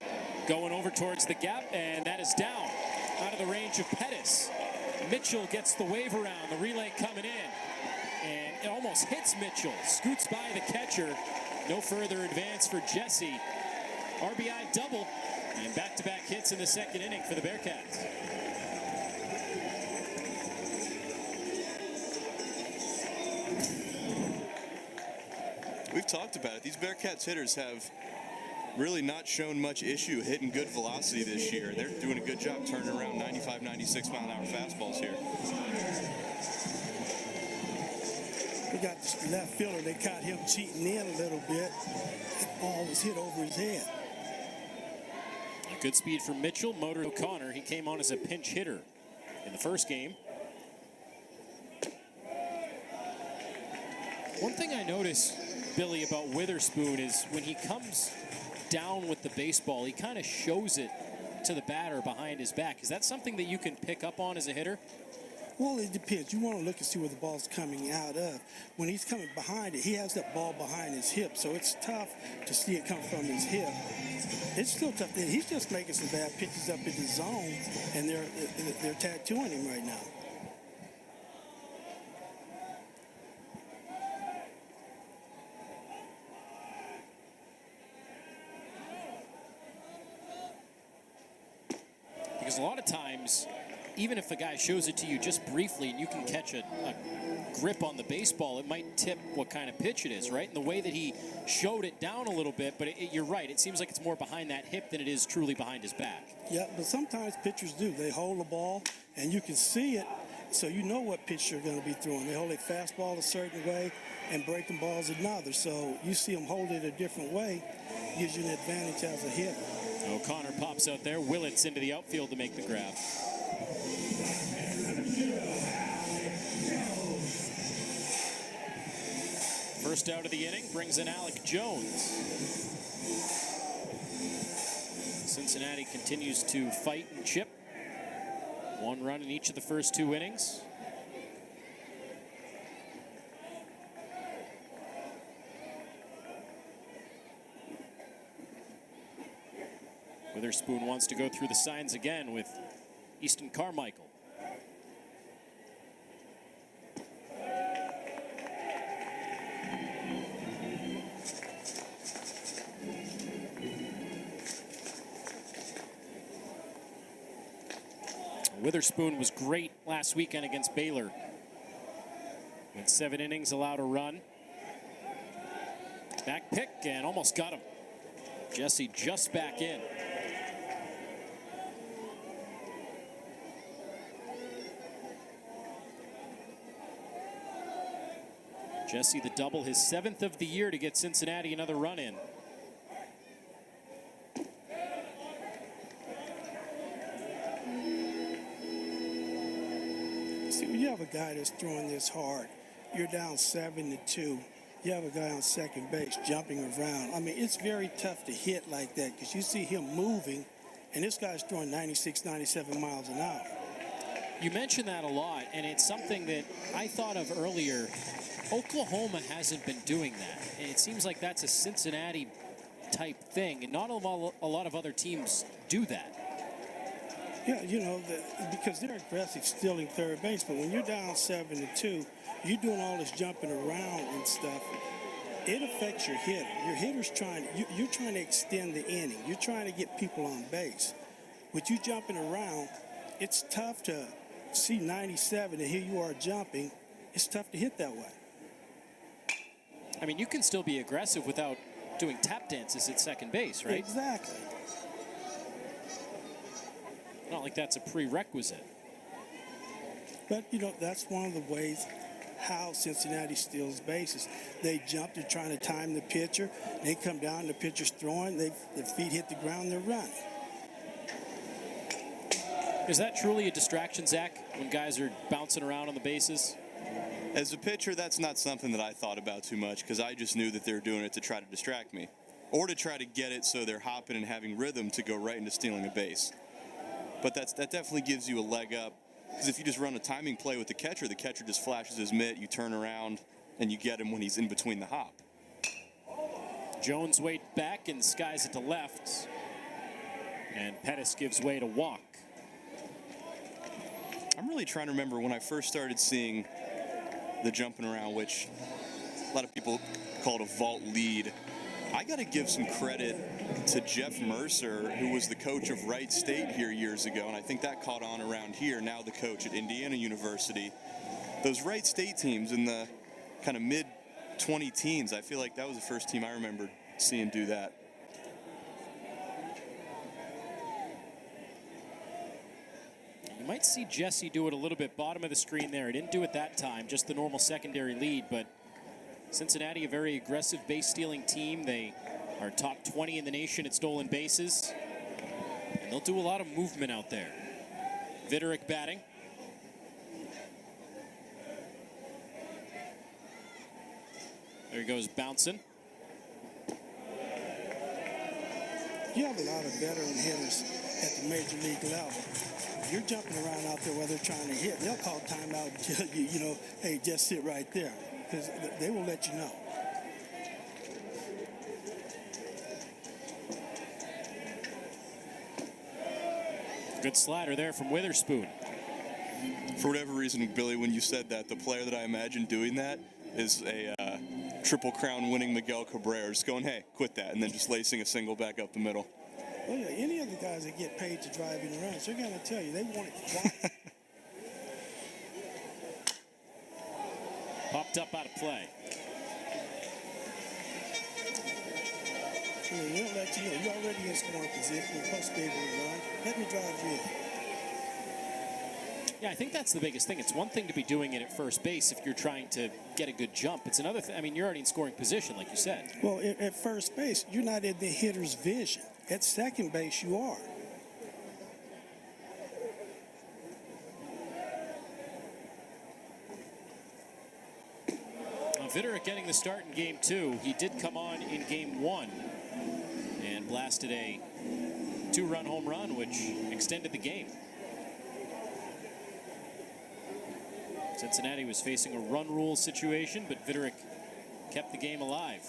going over towards the gap, and that is down out of the range of Pettis. Mitchell gets the wave around, the relay coming in, and it almost hits Mitchell. Scoots by the catcher. No further advance for Jesse. RBI double. And back-to-back hits in the second inning for the Bearcats. We've talked about it. These Bearcats hitters have really not shown much issue hitting good velocity this year. They're doing a good job turning around 95, 96 mile an hour fastballs here. We got the left fielder. They caught him cheating in a little bit. The ball was hit over his head. Good speed from Mitchell. Motor O'Connor. He came on as a pinch hitter in the first game. One thing I notice, Billy, about Witherspoon is when he comes down with the baseball, he kind of shows it to the batter behind his back. Is that something that you can pick up on as a hitter? Well, it depends. You want to look and see where the ball's coming out of. When he's coming behind it, he has that ball behind his hip, so it's tough to see it come from his hip. It's still tough. He's just making some bad pitches up in the zone, and they're tattooing him right now. Because a lot of times, even if a guy shows it to you just briefly and you can catch a grip on the baseball, it might tip what kind of pitch it is, right? And the way that he showed it down a little bit, but you're right, it seems like it's more behind that hip than it is truly behind his back. Yeah, but sometimes pitchers do. They hold the ball, and you can see it, so you know what pitch you're going to be throwing. They hold a fastball a certain way and breaking balls another. So you see them hold it a different way, gives you an advantage as a hitter. O'Connor pops out there. Willits into the outfield to make the grab. First out of the inning brings in Alec Jones. Cincinnati continues to fight and chip. 1 run in each of the first 2 innings. Witherspoon wants to go through the signs again with Easton Carmichael. Witherspoon was great last weekend against Baylor. Went 7 innings, allowed a run. Back pick and almost got him. Jesse just back in. Jesse the double, his 7th of the year to get Cincinnati another run in. See, when you have a guy that's throwing this hard, you're down 7-2. You have a guy on second base jumping around. I mean, it's very tough to hit like that because you see him moving, and this guy's throwing 96, 97 miles an hour. You mentioned that a lot, and it's something that I thought of earlier. Oklahoma hasn't been doing that. And it seems like that's a Cincinnati type thing, and not a lot of other teams do that. Yeah, you know, because they're aggressive stealing third base, but when you're down 7-2, you're doing all this jumping around and stuff. It affects your hitter. Your hitter's you're trying to extend the inning. You're trying to get people on base. With you jumping around, it's tough to see 97 and here you are jumping. It's tough to hit that way. I mean, you can still be aggressive without doing tap dances at second base, right? Exactly. Not like that's a prerequisite. But, you know, that's one of the ways how Cincinnati steals bases. They jump, they're trying to time the pitcher. They come down, the pitcher's throwing, their feet hit the ground, they're running. Is that truly a distraction, Zach, when guys are bouncing around on the bases? As a pitcher, that's not something that I thought about too much because I just knew that they were doing it to try to distract me or to try to get it so they're hopping and having rhythm to go right into stealing a base. But that definitely gives you a leg up because if you just run a timing play with the catcher just flashes his mitt, you turn around, and you get him when he's in between the hop. Jones way back and skies it to left. And Pettis gives way to walk. I'm really trying to remember when I first started seeing the jumping around, which a lot of people call it a vault lead. I got to give some credit to Jeff Mercer, who was the coach of Wright State here years ago, and I think that caught on around here, now the coach at Indiana University. Those Wright State teams in the kind of mid-20 teens, I feel like that was the first team I remember seeing do that. You might see Jesse do it a little bit bottom of the screen there. He didn't do it that time, just the normal secondary lead, but Cincinnati, a very aggressive base-stealing team. They are top 20 in the nation at stolen bases, and they'll do a lot of movement out there. Viderick batting. There he goes, bouncing. You have a lot of veteran hitters at the major league level. You're jumping around out there while they're trying to hit. They'll call timeout and tell you, you know, hey, just sit right there, because they will let you know. Good slider there from Witherspoon. For whatever reason, Billy, when you said that, the player that I imagined doing that is a Triple Crown winning Miguel Cabrera, just going, hey, quit that, and then just lacing a single back up the middle. Oh, yeah, any of the guys that get paid to drive in runs, they're going to tell you they want it quiet. Popped up out of play. I mean, they'll let you know you're already in scoring position. You're supposed to be able to run. Let me drive you in. Yeah, I think that's the biggest thing. It's one thing to be doing it at first base if you're trying to get a good jump. It's another thing. I mean, you're already in scoring position, like you said. Well, at first base, you're not in the hitter's vision. At second base, you are. Viderick getting the start in game 2. He did come on in game 1 and blasted a 2-run home run, which extended the game. Cincinnati was facing a run rule situation, but Viderick kept the game alive.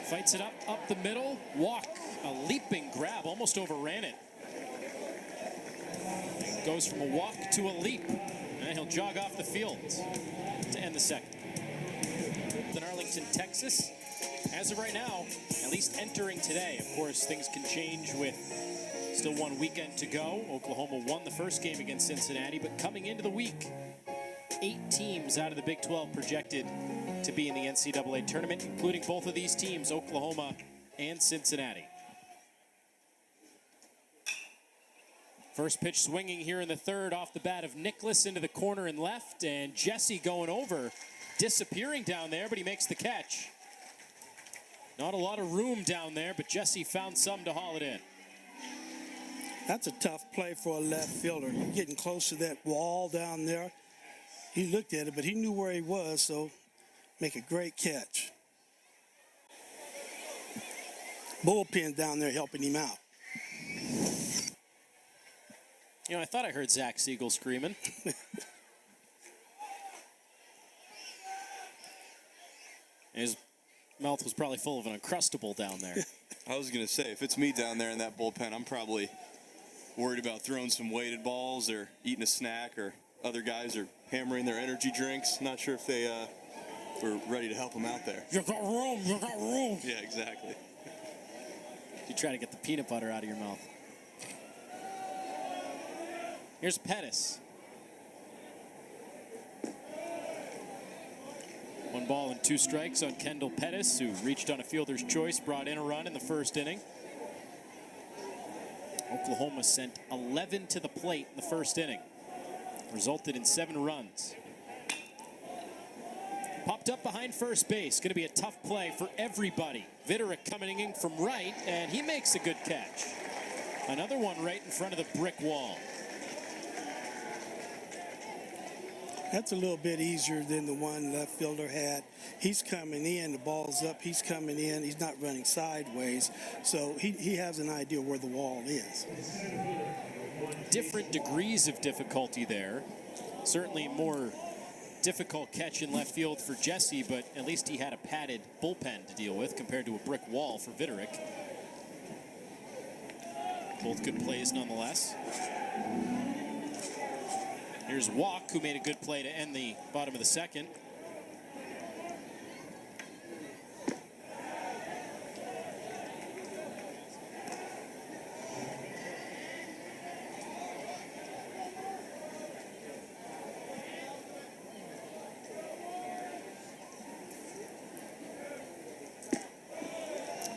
Fights it up the middle, walk, a leaping grab, almost overran it. Goes from a walk to a leap, and he'll jog off the field to end the second. In Arlington, Texas, as of right now, at least entering today. Of course, things can change with still one weekend to go. Oklahoma won the first game against Cincinnati, but coming into the week, 8 teams out of the Big 12 projected to be in the NCAA tournament, including both of these teams, Oklahoma and Cincinnati. First pitch swinging here in the third off the bat of Nicholas into the corner and left, and Jesse going over, disappearing down there, but he makes the catch. Not a lot of room down there, but Jesse found some to haul it in. That's a tough play for a left fielder. Getting close to that wall down there. He looked at it, but he knew where he was, so make a great catch. Bullpen down there helping him out. You know, I thought I heard Zach Siegel screaming. His mouth was probably full of an Uncrustable down there. I was going to say, if it's me down there in that bullpen, I'm probably worried about throwing some weighted balls or eating a snack, or other guys are hammering their energy drinks. Not sure if they were ready to help him out there. You got room, you got room. Yeah, exactly. You try to get the peanut butter out of your mouth. Here's Pettis. 1 ball and 2 strikes on Kendall Pettis, who reached on a fielder's choice, brought in a run in the first inning. Oklahoma sent 11 to the plate in the first inning. Resulted in 7 runs. Popped up behind first base. Going to be a tough play for everybody. Vitterick coming in from right, and he makes a good catch. Another one right in front of the brick wall. That's a little bit easier than the one left fielder had. He's coming in, the ball's up, he's coming in, he's not running sideways, so he has an idea where the wall is. Different degrees of difficulty there. Certainly more difficult catch in left field for Jesse, but at least he had a padded bullpen to deal with compared to a brick wall for Vitterick. Both good plays nonetheless. Here's Walk, who made a good play to end the bottom of the second.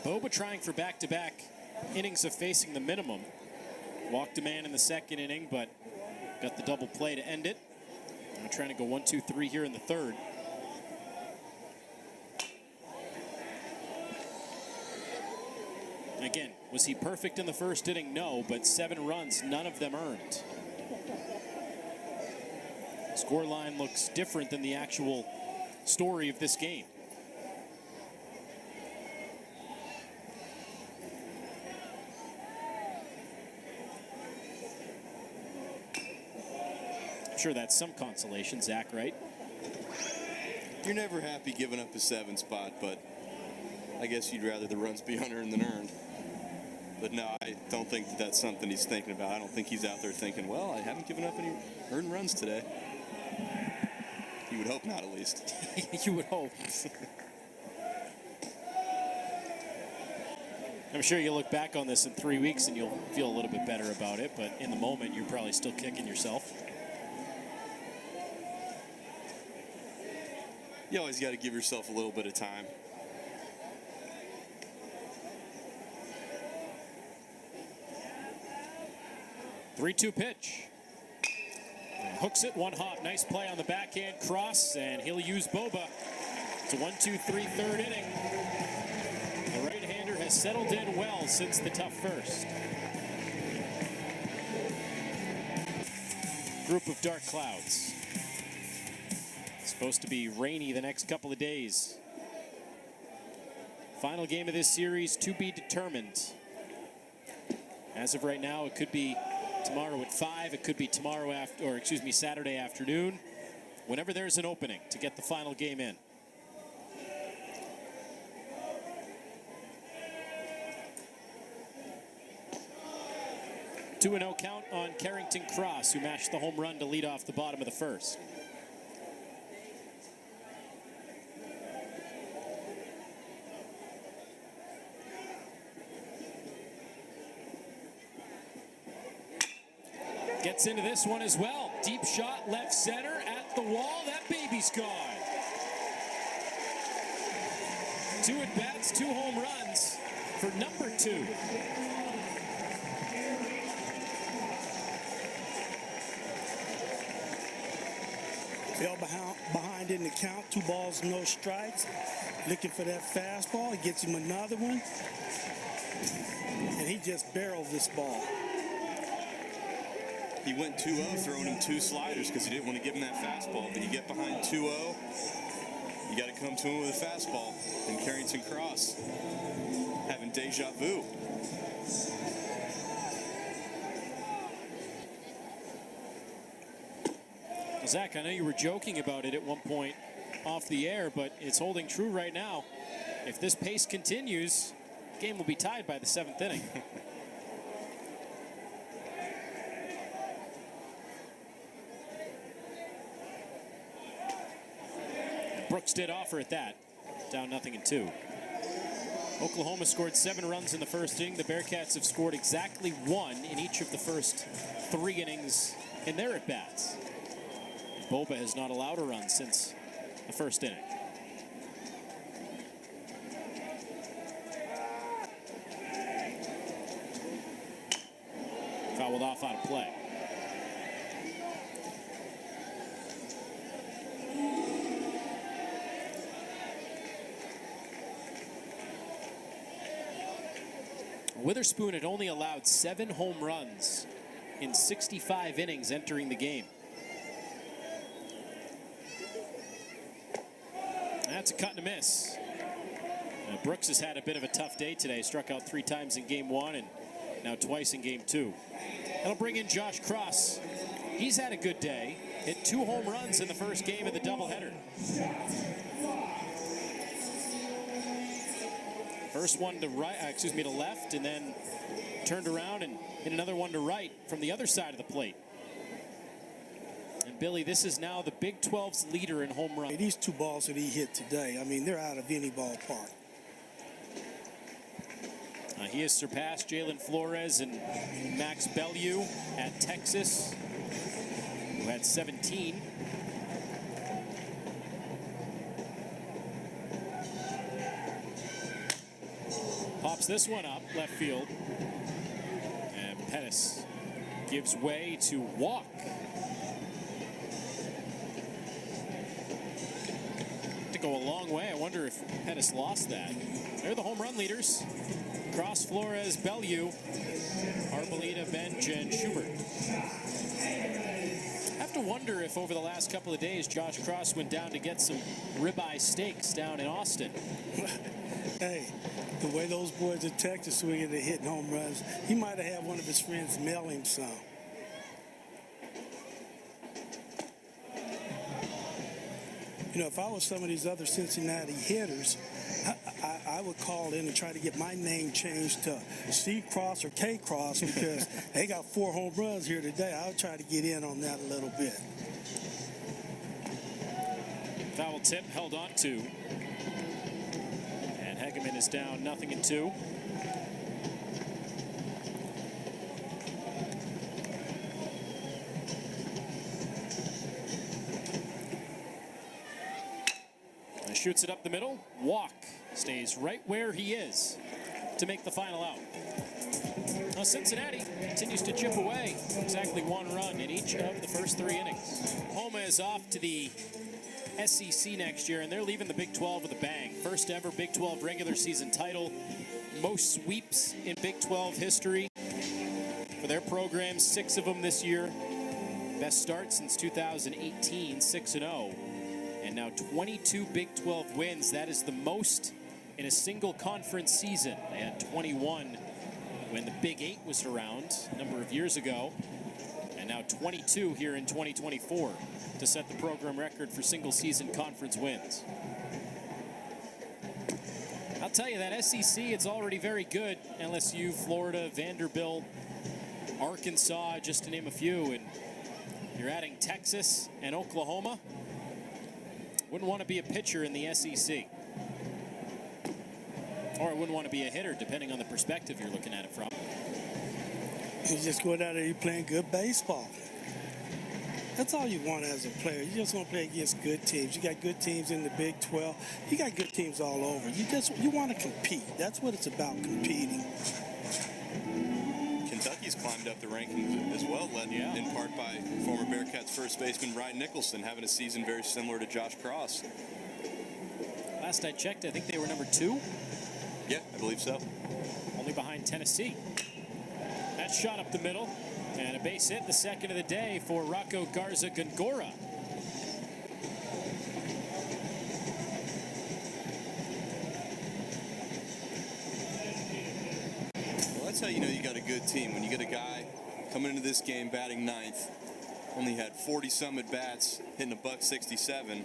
Boba trying for back-to-back innings of facing the minimum. Walked a man in the second inning, but got the double play to end it. I'm trying to go 1, 2, 3 here in the third. Again, was he perfect in the first inning? No, but 7 runs, none of them earned. Scoreline looks different than the actual story of this game. Sure, that's some consolation, Zach, right? You're never happy giving up a 7 spot, but I guess you'd rather the runs be unearned than earned. But no, I don't think that's something he's thinking about. I don't think he's out there thinking, well, I haven't given up any earned runs today. You would hope not, at least. You would hope. I'm sure you'll look back on this in 3 weeks and you'll feel a little bit better about it, but in the moment, you're probably still kicking yourself. You always got to give yourself a little bit of time. Three-two pitch. And hooks it, 1 hop. Nice play on the backhand cross, and he'll use Boba. It's a 1, 2, 3 third inning. The right-hander has settled in well since the tough first. Group of dark clouds. Supposed to be rainy the next couple of days. Final game of this series to be determined. As of right now, it could be tomorrow at 5. It could be tomorrow after, or excuse me, Saturday afternoon. Whenever there's an opening to get the final game in. Two 2-0 count on Carrington Cross, who mashed the home run to lead off the bottom of the first. Gets into this one as well. Deep shot left center at the wall. That baby's gone. 2 at-bats, 2 home runs for number 2. Fell behind in the count, 2 balls, no strikes. Looking for that fastball. He gets him another one. And he just barreled this ball. He went 2-0, throwing him 2 sliders because he didn't want to give him that fastball. But you get behind 2-0, you got to come to him with a fastball. And Carrington Cross having deja vu. Zach, I know you were joking about it at one point off the air, but it's holding true right now. If this pace continues, the game will be tied by the 7th inning. Brooks did offer at that. Down 0-2. Oklahoma scored 7 runs in the first inning. The Bearcats have scored exactly 1 in each of the first 3 innings in their at-bats. Boba has not allowed a run since the first inning. Fouled off out of play. Witherspoon had only allowed 7 home runs in 65 innings entering the game. That's a cut and a miss. Brooks has had a bit of a tough day today. Struck out 3 times in game 1 and now twice in game 2. That'll bring in Josh Cross. He's had a good day. Hit 2 home runs in the first game of the doubleheader. First one to right, to left, and then turned around and hit another one to right from the other side of the plate. And Billy, this is now the Big 12's leader in home runs. These 2 balls that he hit today, I mean, they're out of any ballpark. He has surpassed Jalen Flores and Max Bellew at Texas, who had 17. Pops this one up left field, and Pettis gives way to walk. To go a long way. I wonder if Pettis lost that. They're the home run leaders. Cross, Flores, Bellew, Arboleda, Bench, and Schubert. I have to wonder if over the last couple of days Josh Cross went down to get some ribeye steaks down in Austin. Hey, the way those boys at Texas swinging and hitting home runs, he might have had one of his friends mail him some. You know, if I was some of these other Cincinnati hitters, I would call in and try to get my name changed to C Cross or K Cross because they got 4 home runs here today. I would try to get in on that a little bit. Foul tip held on to. And Hegeman is down 0-2. Shoots it up the middle. Walk. Stays right where he is to make the final out. Now Cincinnati continues to chip away. Exactly 1 run in each of the first 3 innings. Homa is off to the SEC next year, and they're leaving the Big 12 with a bang. First ever Big 12 regular season title. Most sweeps in Big 12 history for their program. 6 of them this year. Best start since 2018, 6-0. And now 22 Big 12 wins. That is the most in a single conference season. They had 21 when the Big 8 was around a number of years ago. And now 22 here in 2024 to set the program record for single season conference wins. I'll tell you, that SEC, it's already very good. LSU, Florida, Vanderbilt, Arkansas, just to name a few. And you're adding Texas and Oklahoma. Wouldn't want to be a pitcher in the SEC. Or I wouldn't want to be a hitter, depending on the perspective you're looking at it from. He's just going out there, you're playing good baseball. That's all you want as a player. You just want to play against good teams. You got good teams in the Big 12. You got good teams all over. You want to compete. That's what it's about, competing. Kentucky's climbed up the rankings as well, led in part by former Bearcats first baseman Brian Nicholson, having a season very similar to Josh Cross. Last I checked, I think they were number 2. Yeah, I believe so. Only behind Tennessee. That shot up the middle. And a base hit, the second of the day for Rocco Garza Gongora. Well, that's how you know you got a good team. When you get a guy coming into this game batting 9th, only had 40-some at-bats, hitting a .167,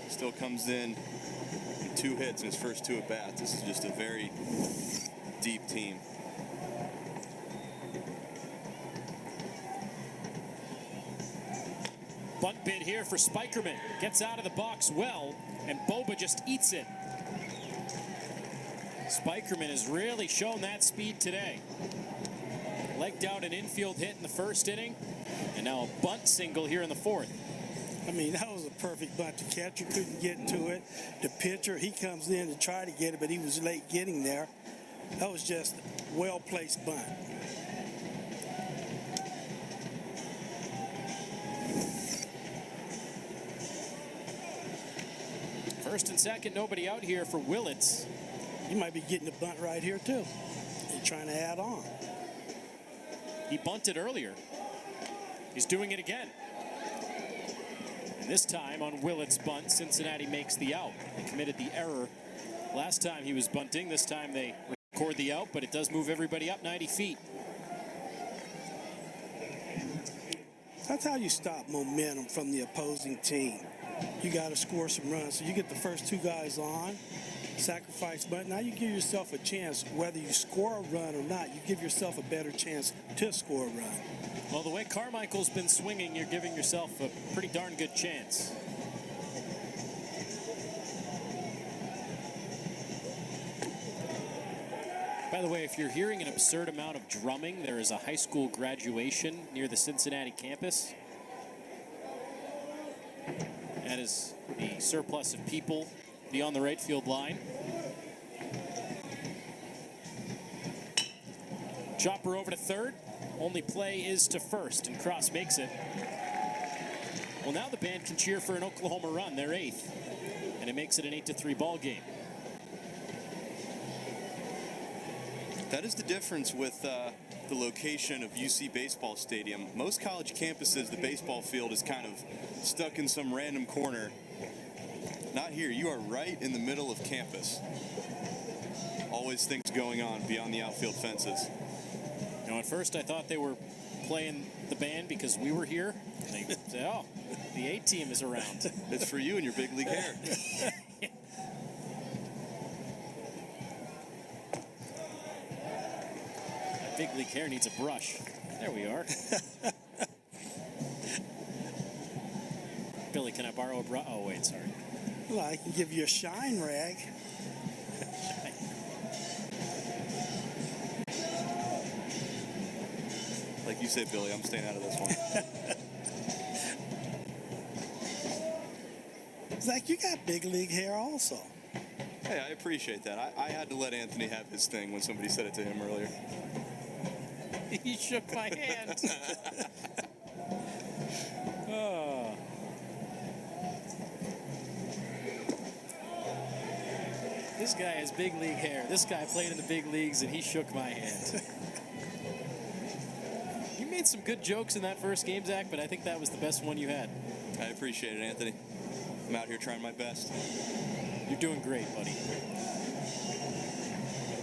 still comes in with 2 hits in his first 2 at-bats. This is just a very deep team. Bunt bid here for Spikerman. Gets out of the box well, and Boba just eats it. Spikerman has really shown that speed today. Legged out an infield hit in the first inning, and now a bunt single here in the 4th. I mean, that was a perfect bunt. The catcher couldn't get to it. The pitcher, he comes in to try to get it, but he was late getting there. That was just a well-placed bunt. First and second, nobody out here for Willits. You might be getting a bunt right here, too. They're trying to add on. He bunted earlier. He's doing it again. And this time on Willits' bunt, Cincinnati makes the out. They committed the error last time he was bunting. This time they record the out, but it does move everybody up 90 feet. That's how you stop momentum from the opposing team. You got to score some runs. So you get the first 2 guys on, sacrifice bunt. Now you give yourself a chance, whether you score a run or not, you give yourself a better chance to score a run. Well, the way Carmichael's been swinging, you're giving yourself a pretty darn good chance. By the way, if you're hearing an absurd amount of drumming, there is a high school graduation near the Cincinnati campus. That is the surplus of people beyond the right field line. Chopper over to third. Only play is to first, and Cross makes it. Well, now the band can cheer for an Oklahoma run. They're 8th, and it makes it an 8-3 ball game. That is the difference with the location of UC Baseball Stadium. Most college campuses, the baseball field is kind of stuck in some random corner. Not here. You are right in the middle of campus. Always things going on beyond the outfield fences. You know, at first I thought they were playing the band because we were here. And they said, oh, the A team is around. It's for you and your big league hair. That big league hair needs a brush. There we are. Billy, can I borrow a brush? Oh, wait, sorry. Well, I can give you a shine rag. Like you said, Billy, I'm staying out of this one. Zach, you got big league hair also. Hey, I appreciate that. I had to let Anthony have his thing when somebody said it to him earlier. He shook my hand. Oh. This guy has big league hair. This guy played in the big leagues, and he shook my hand. You made some good jokes in that first game, Zach, but I think that was the best one you had. I appreciate it, Anthony. I'm out here trying my best. You're doing great, buddy.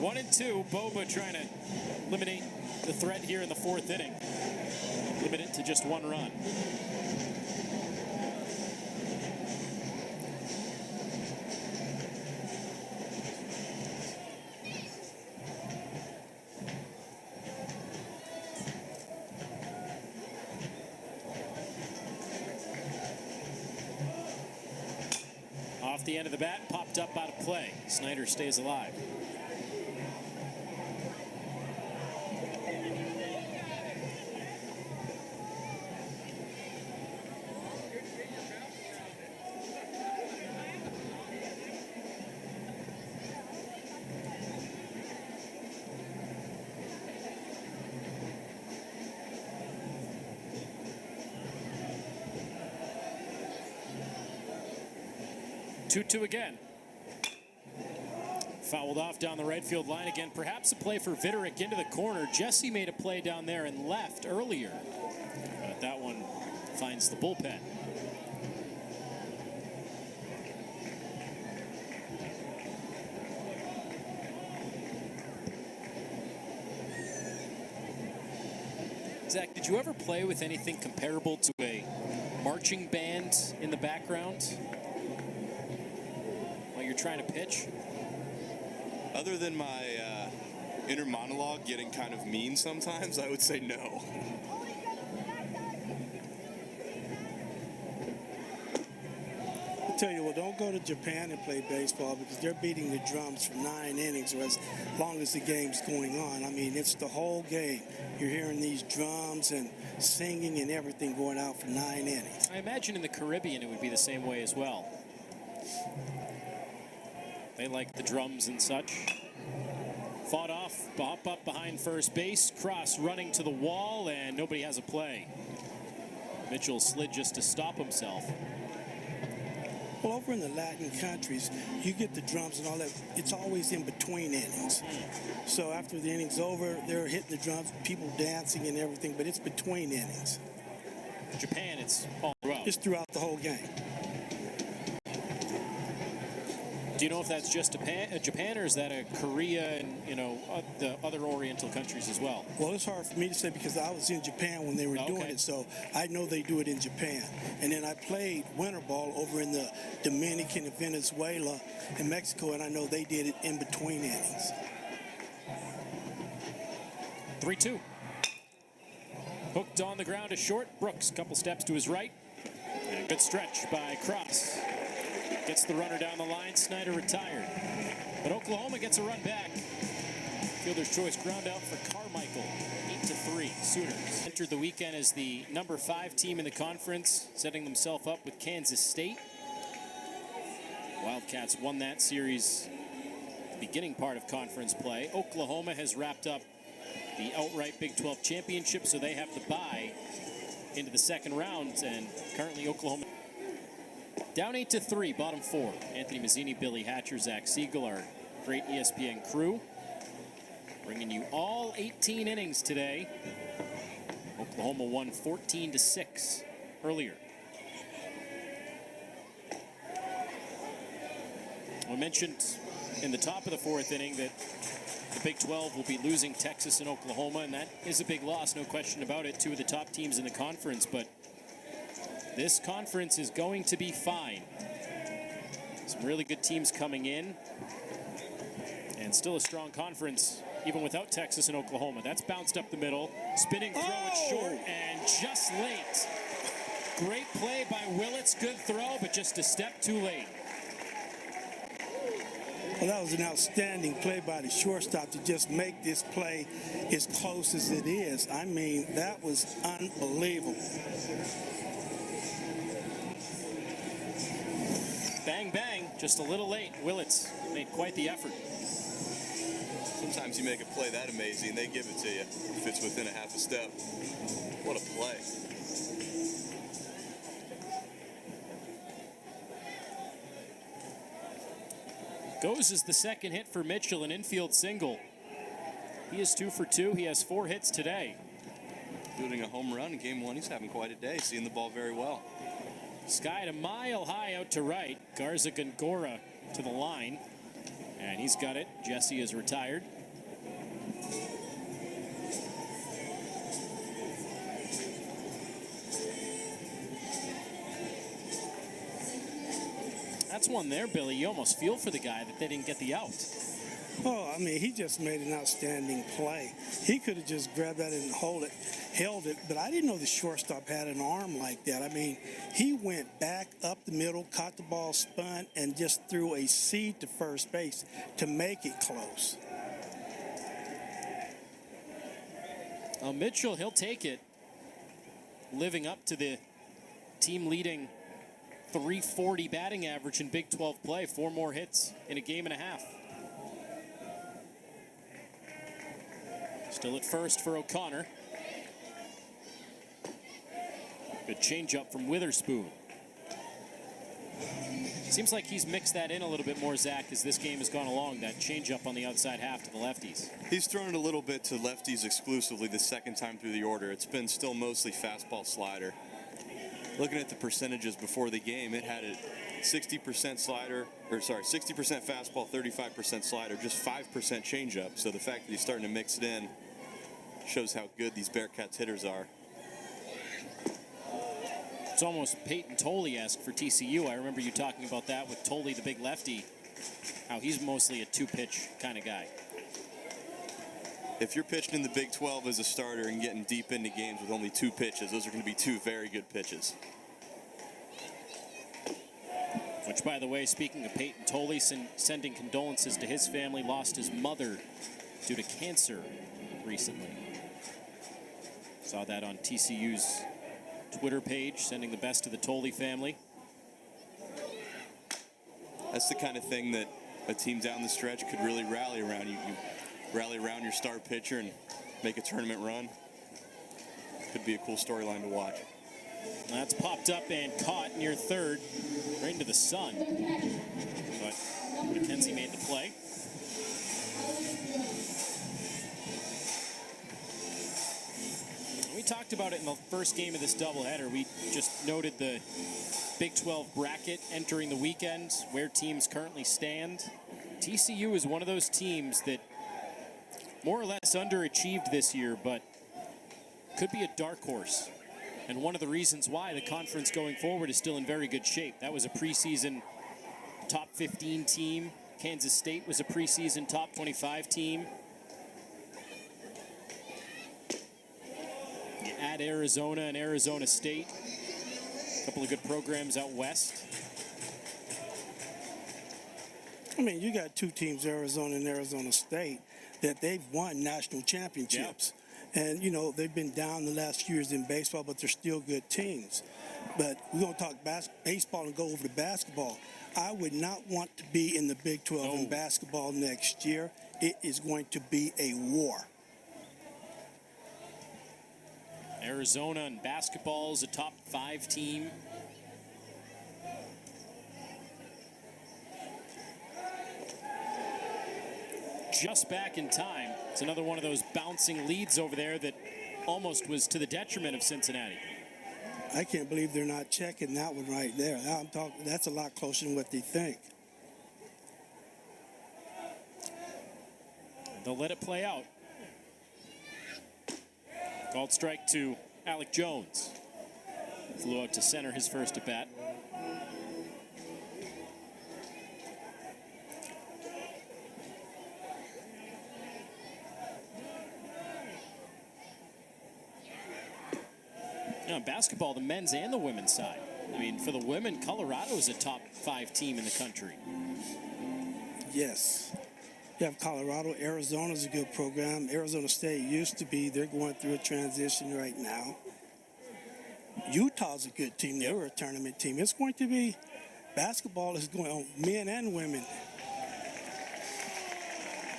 1-2, Boba trying to eliminate the threat here in the 4th inning. Limit it to just 1 run. Off the end of the bat, popped up out of play. Snyder stays alive. 2-2 again. Fouled off down the right field line again. Perhaps a play for Vitterick into the corner. Jesse made a play down there and left earlier. But that one finds the bullpen. Zach, did you ever play with anything comparable to a marching band in the background while you're trying to pitch? Other than my inner monologue getting kind of mean sometimes, I would say no. I tell you what, don't go to Japan and play baseball because they're beating the drums for 9 innings or as long as the game's going on. I mean, it's the whole game. You're hearing these drums and singing and everything going out for 9 innings. I imagine in the Caribbean it would be the same way as well. They like the drums and such. Fought off, bop up behind first base, cross running to the wall, and nobody has a play. Mitchell slid just to stop himself. Well, over in the Latin countries, you get the drums and all that. It's always in between innings. So after the inning's over, they're hitting the drums, people dancing and everything, but it's between innings. Japan, it's all throughout. It's throughout the whole game. Do you know if that's just Japan or is that a Korea and, the other Oriental countries as well? Well, it's hard for me to say because I was in Japan when they were doing it, so I know they do it in Japan. And then I played winter ball over in the Dominican and Venezuela and Mexico, and I know they did it in between innings. 3-2. Hooked on the ground to short. Brooks, couple steps to his right. And a good stretch by Cross. Gets the runner down the line. Snyder retired. But Oklahoma gets a run back. Fielder's choice ground out for Carmichael. 8-3 Sooners. Entered the weekend as the number 5 team in the conference, setting themselves up with Kansas State. Wildcats won that series the beginning part of conference play. Oklahoma has wrapped up the outright Big 12 championship, so they have the bye into the second round, and currently Oklahoma down 8-3, bottom 4. Anthony Mazzini, Billy Hatcher, Zach Siegel, our great ESPN crew, bringing you all 18 innings today. Oklahoma won 14-6 earlier. I mentioned in the top of the 4th inning that the Big 12 will be losing Texas and Oklahoma, and that is a big loss, no question about it. 2 of the top teams in the conference, but this conference is going to be fine. Some really good teams coming in, and still a strong conference even without Texas and Oklahoma. That's bounced up the middle. Spinning throw, it's short and just late. Great play by Willits. Good throw, but just a step too late. Well, that was an outstanding play by the shortstop to just make this play as close as it is. I mean, that was unbelievable. Bang, bang, just a little late. Willits made quite the effort. Sometimes you make a play that amazing, they give it to you if it's within a half a step. What a play. Goes as the second hit for Mitchell, an infield single. He is 2 for 2. He has 4 hits today. Including a home run in game 1. He's having quite a day, seeing the ball very well. Skied a mile high out to right. Garza Gongora to the line. And he's got it. Jesse is retired. That's one there, Billy. You almost feel for the guy that they didn't get the out. Oh, I mean, he just made an outstanding play. He could have just grabbed that and held it, but I didn't know the shortstop had an arm like that. I mean, he went back up the middle, caught the ball, spun, and just threw a seed to first base to make it close. Mitchell, he'll take it. Living up to the team-leading .340 batting average in Big 12 play. 4 more hits in a game and a half. Still at first for O'Connor. Good changeup from Witherspoon. Seems like he's mixed that in a little bit more, Zach, as this game has gone along, that changeup on the outside half to the lefties. He's thrown it a little bit to lefties exclusively the second time through the order. It's been still mostly fastball slider. Looking at the percentages before the game, it had a 60% slider, or sorry, 60% fastball, 35% slider, just 5% changeup. So the fact that he's starting to mix it in shows how good these Bearcats hitters are. It's almost Peyton Tolley-esque for TCU. I remember you talking about that with Tolley, the big lefty, how he's mostly a two-pitch kind of guy. If you're pitching in the Big 12 as a starter and getting deep into games with only 2 pitches, those are going to be 2 very good pitches. Which, by the way, speaking of Peyton Tolley, sending condolences to his family, lost his mother due to cancer recently. Saw that on TCU's Twitter page, sending the best to the Tolley family. That's the kind of thing that a team down the stretch could really rally around. You rally around your star pitcher and make a tournament run. Could be a cool storyline to watch. That's popped up and caught near third, right into the sun. But McKenzie made the play. We talked about it in the first game of this doubleheader. We just noted the Big 12 bracket entering the weekend, where teams currently stand. TCU is one of those teams that more or less underachieved this year, but could be a dark horse. And one of the reasons why the conference going forward is still in very good shape. That was a preseason top 15 team. Kansas State was a preseason top 25 team. You add Arizona and Arizona State. A couple of good programs out west. I mean, you got 2 teams, Arizona and Arizona State, that they've won national championships. Yeah. And, you know, they've been down the last few years in baseball, but they're still good teams. But we're going to talk baseball and go over to basketball. I would not want to be in the Big 12 in basketball next year. It is going to be a war. Arizona in basketball is a top 5 team. Just back in time. It's another one of those bouncing leads over there that almost was to the detriment of Cincinnati. I can't believe they're not checking that one right there. That's a lot closer than what they think. They'll let it play out. Called strike to Alec Jones. Flew out to center his first at bat. In basketball, the men's and the women's side. I mean, for the women, Colorado is a top 5 team in the country. Yes. You have Colorado. Arizona's a good program. Arizona State used to be. They're going through a transition right now. Utah's a good team. They were a tournament team. It's going to be, basketball is going on, men and women.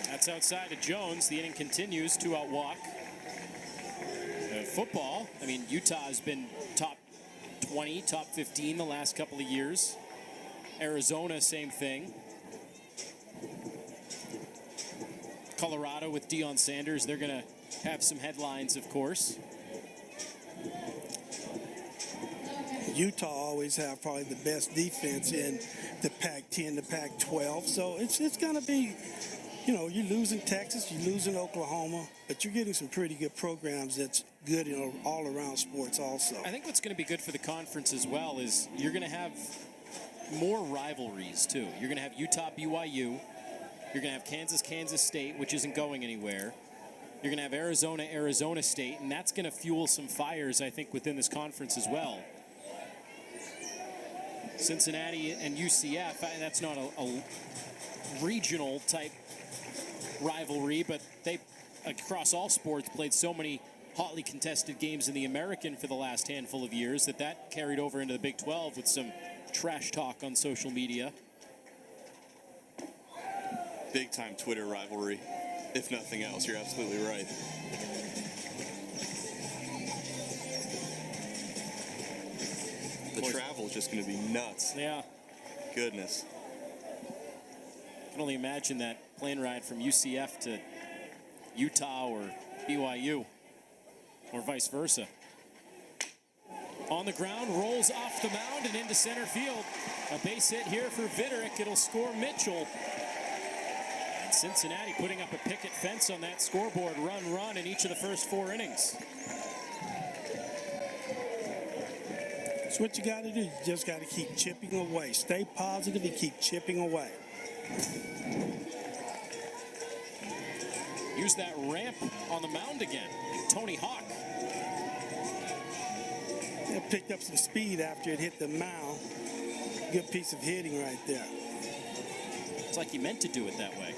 That's outside of Jones. The inning continues, 2-out walk. Football, I mean, Utah has been top 20, top 15 the last couple of years. Arizona, same thing. Colorado with Deion Sanders, they're going to have some headlines, of course. Utah always have probably the best defense in the Pac-10, the Pac-12. So it's going to be, you know, you're losing Texas, you're losing Oklahoma, but you're getting some pretty good programs that's good in all-around sports also. I think what's going to be good for the conference as well is you're going to have more rivalries, too. You're going to have Utah-BYU. You're going to have Kansas State, which isn't going anywhere. You're going to have Arizona State, and that's going to fuel some fires, I think, within this conference as well. Cincinnati and UCF, that's not a regional type rivalry, but they, across all sports, played so many hotly contested games in the American for the last handful of years that carried over into the Big 12 with some trash talk on social media. Big time Twitter rivalry, if nothing else. You're absolutely right. The travel is just going to be nuts. Yeah. goodness. I can only imagine that plane ride from UCF to Utah or BYU or vice versa. On the ground, rolls off the mound and into center field. A base hit here for Vitterick. It'll score Mitchell. And Cincinnati putting up a picket fence on that scoreboard. Run in each of the first 4 innings. That's what you got to do. You just got to keep chipping away. Stay positive and keep chipping away. Use that ramp on the mound again. Tony Hawk. It picked up some speed after it hit the mound. Good piece of hitting right there. It's like he meant to do it that way.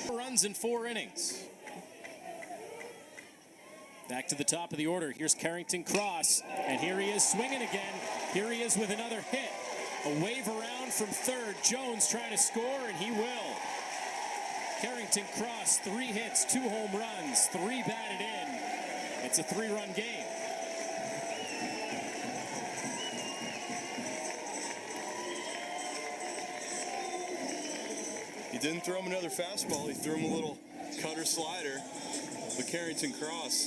4 runs in 4 innings. Back to the top of the order. Here's Carrington Cross. And here he is swinging again. Here he is with another hit. A wave around from third. Jones trying to score, and he will. Carrington Cross, 3 hits, 2 home runs, 3 batted in. It's a 3-run game. He didn't throw him another fastball. He threw him a little cutter slider. But Carrington Cross,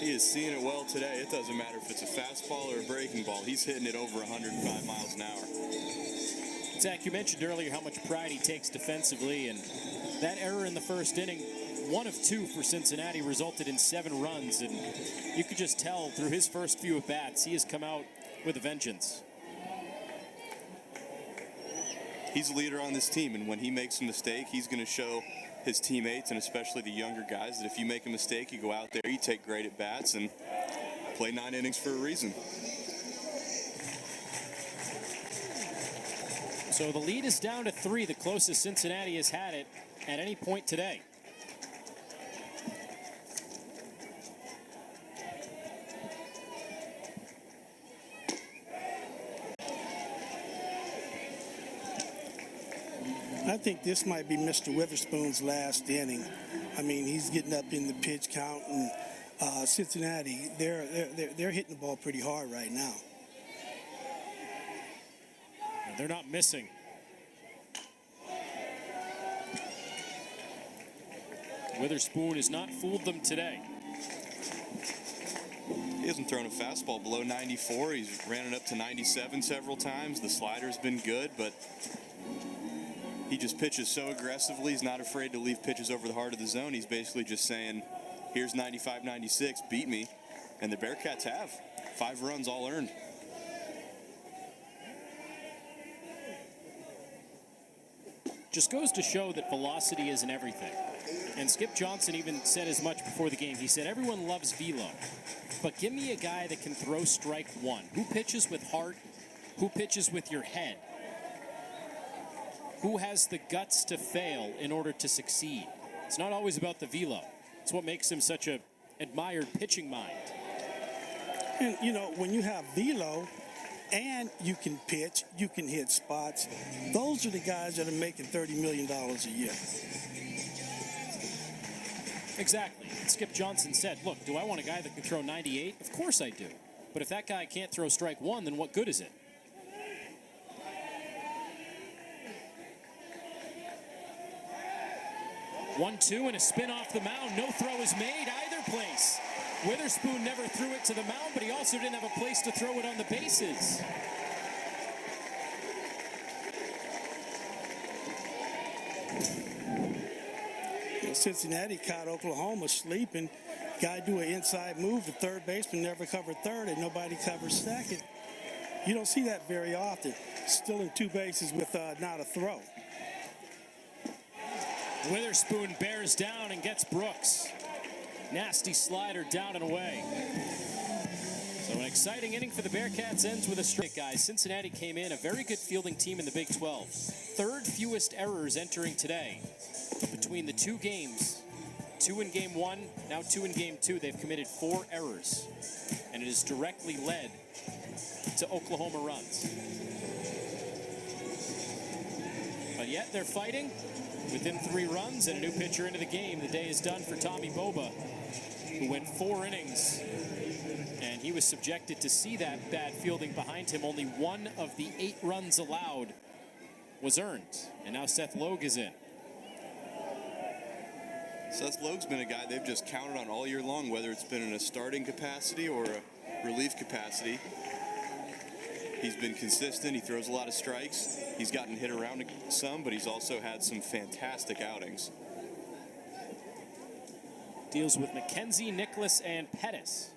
he is seeing it well today. It doesn't matter if it's a fastball or a breaking ball. He's hitting it over 105 miles an hour. Zach, you mentioned earlier how much pride he takes defensively, and that error in the first inning, 1 of 2 for Cincinnati, resulted in 7 runs, and you could just tell through his first few at bats, he has come out with a vengeance. He's a leader on this team, and when he makes a mistake, he's going to show his teammates, and especially the younger guys, that if you make a mistake, you go out there, you take great at bats, and play 9 innings for a reason. So the lead is down to 3, the closest Cincinnati has had it at any point today. I think this might be Mr. Witherspoon's last inning. I mean, he's getting up in the pitch count, and Cincinnati, they're hitting the ball pretty hard right now. They're not missing. Witherspoon has not fooled them today. He hasn't thrown a fastball below 94. He's ran it up to 97 several times. The slider's been good, but he just pitches so aggressively. He's not afraid to leave pitches over the heart of the zone. He's basically just saying, here's 95, 96, beat me. And the Bearcats have 5 runs all earned. Just goes to show that velocity isn't everything. And Skip Johnson even said as much before the game. He said, everyone loves velo, but give me a guy that can throw strike 1. Who pitches with heart? Who pitches with your head? Who has the guts to fail in order to succeed? It's not always about the velo. It's what makes him such a admired pitching mind. And, you know, when you have velo and you can pitch, you can hit spots, those are the guys that are making $30 million a year. Exactly. Skip Johnson said, look, do I want a guy that can throw 98? Of course I do. But if that guy can't throw strike 1, then what good is it? One-two and a spin off the mound. No throw is made either place. Witherspoon never threw it to the mound, but he also didn't have a place to throw it on the bases. Cincinnati caught Oklahoma sleeping. Guy do an inside move. The third baseman never covered third, and nobody covers second. You don't see that very often. Still in 2 bases with not a throw. Witherspoon bears down and gets Brooks. Nasty slider down and away. So an exciting inning for the Bearcats ends with a strike, guys. Cincinnati came in a very good fielding team in the Big 12. 3rd fewest errors entering today. But between the 2 games, 2 in game 1, now 2 in game 2, they've committed 4 errors. And it has directly led to Oklahoma runs. But yet they're fighting. Within 3 runs and a new pitcher into the game, the day is done for Tommy Boba. who went 4 innings, and he was subjected to see that bad fielding behind him. Only 1 of the 8 runs allowed was earned, and now Seth Logue is in. Seth Logue's been a guy they've just counted on all year long, whether it's been in a starting capacity or a relief capacity. He's been consistent. He throws a lot of strikes. He's gotten hit around some, but he's also had some fantastic outings. Deals with McKenzie, Nicholas, and Pettis.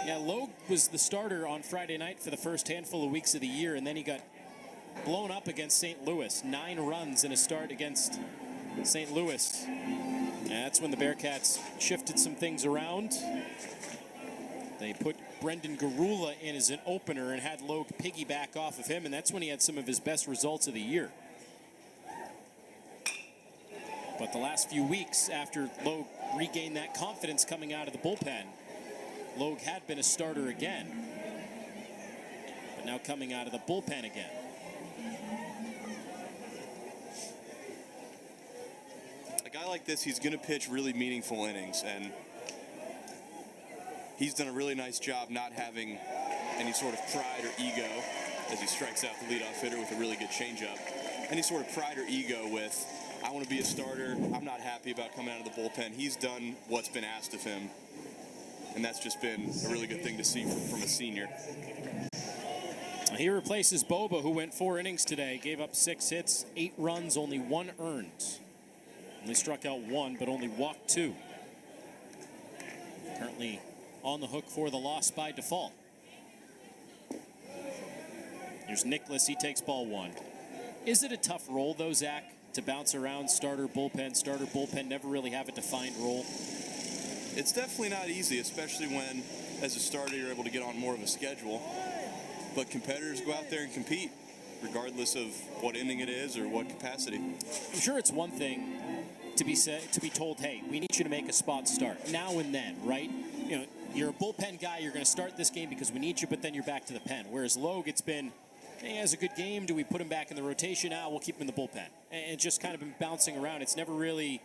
Yeah, Logue was the starter on Friday night for the first handful of weeks of the year, and then he got blown up against St. Louis. 9 runs in a start against St. Louis. And that's when the Bearcats shifted some things around. They put Brendan Garula in as an opener and had Logue piggyback off of him, and that's when he had some of his best results of the year. But the last few weeks after Logue regained that confidence coming out of the bullpen, Logue had been a starter again, but now coming out of the bullpen again. A guy like this, he's going to pitch really meaningful innings, and he's done a really nice job not having any sort of pride or ego as he strikes out the leadoff hitter with a really good changeup. Any sort of pride or ego with, I want to be a starter, I'm not happy about coming out of the bullpen. He's done what's been asked of him, and that's just been a really good thing to see from a senior. He replaces Boba, who went 4 innings today, gave up 6 hits, 8 runs, only 1 earned. Only struck out 1, but only walked 2. Currently on the hook for the loss by default. Here's Nicholas, he takes ball 1. Is it a tough role though, Zach, to bounce around starter, bullpen, never really have a defined role? It's definitely not easy, especially when, as a starter, you're able to get on more of a schedule. But competitors go out there and compete, regardless of what inning it is or what capacity. I'm sure it's one thing to be told, hey, we need you to make a spot start now and then, right? You know, you're a bullpen guy, you're going to start this game because we need you, but then you're back to the pen. Whereas Logue, it's been, hey, he has a good game. Do we put him back in the rotation? We'll keep him in the bullpen. And it's just kind of been bouncing around. It's never really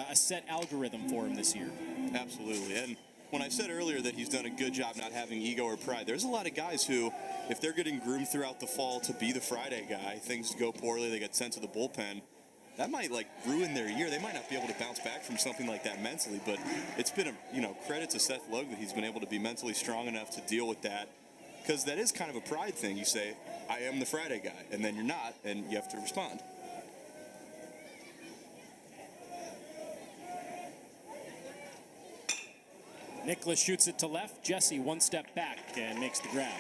a set algorithm for him this year. Absolutely. And when I said earlier that he's done a good job not having ego or pride, there's a lot of guys who, if they're getting groomed throughout the fall to be the Friday guy, things go poorly, they get sent to the bullpen, that might ruin their year. They might not be able to bounce back from something like that mentally, but it's been a credit to Seth Logue that he's been able to be mentally strong enough to deal with that, because that is kind of a pride thing. You say, I am the Friday guy, and then you're not, and you have to respond. Nicholas shoots it to left. Jesse 1 step back and makes the grab.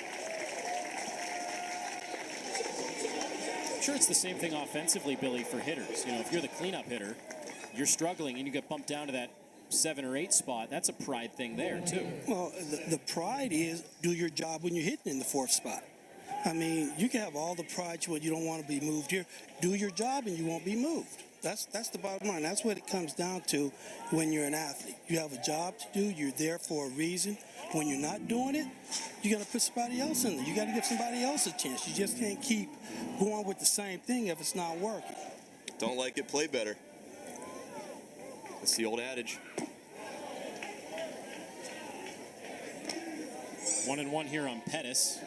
I'm sure it's the same thing offensively, Billy, for hitters. You know, if you're the cleanup hitter, you're struggling and you get bumped down to that 7 or 8 spot. That's a pride thing there, too. Well, the pride is do your job when you're hitting in the 4th spot. I mean, you can have all the pride when you don't want to be moved here. Do your job and you won't be moved. That's the bottom line. That's what it comes down to when you're an athlete. You have a job to do. You're there for a reason. When you're not doing it, you got to put somebody else in there. You got to give somebody else a chance. You just can't keep going with the same thing if it's not working. Don't like it, play better. That's the old adage. 1-1 here on Pettis.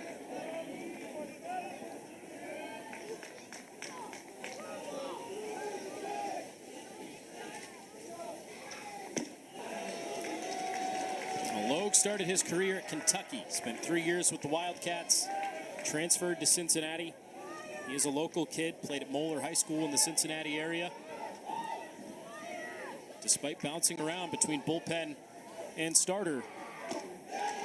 Logue started his career at Kentucky, spent 3 years with the Wildcats, transferred to Cincinnati. He is a local kid, played at Moeller High School in the Cincinnati area. Despite bouncing around between bullpen and starter,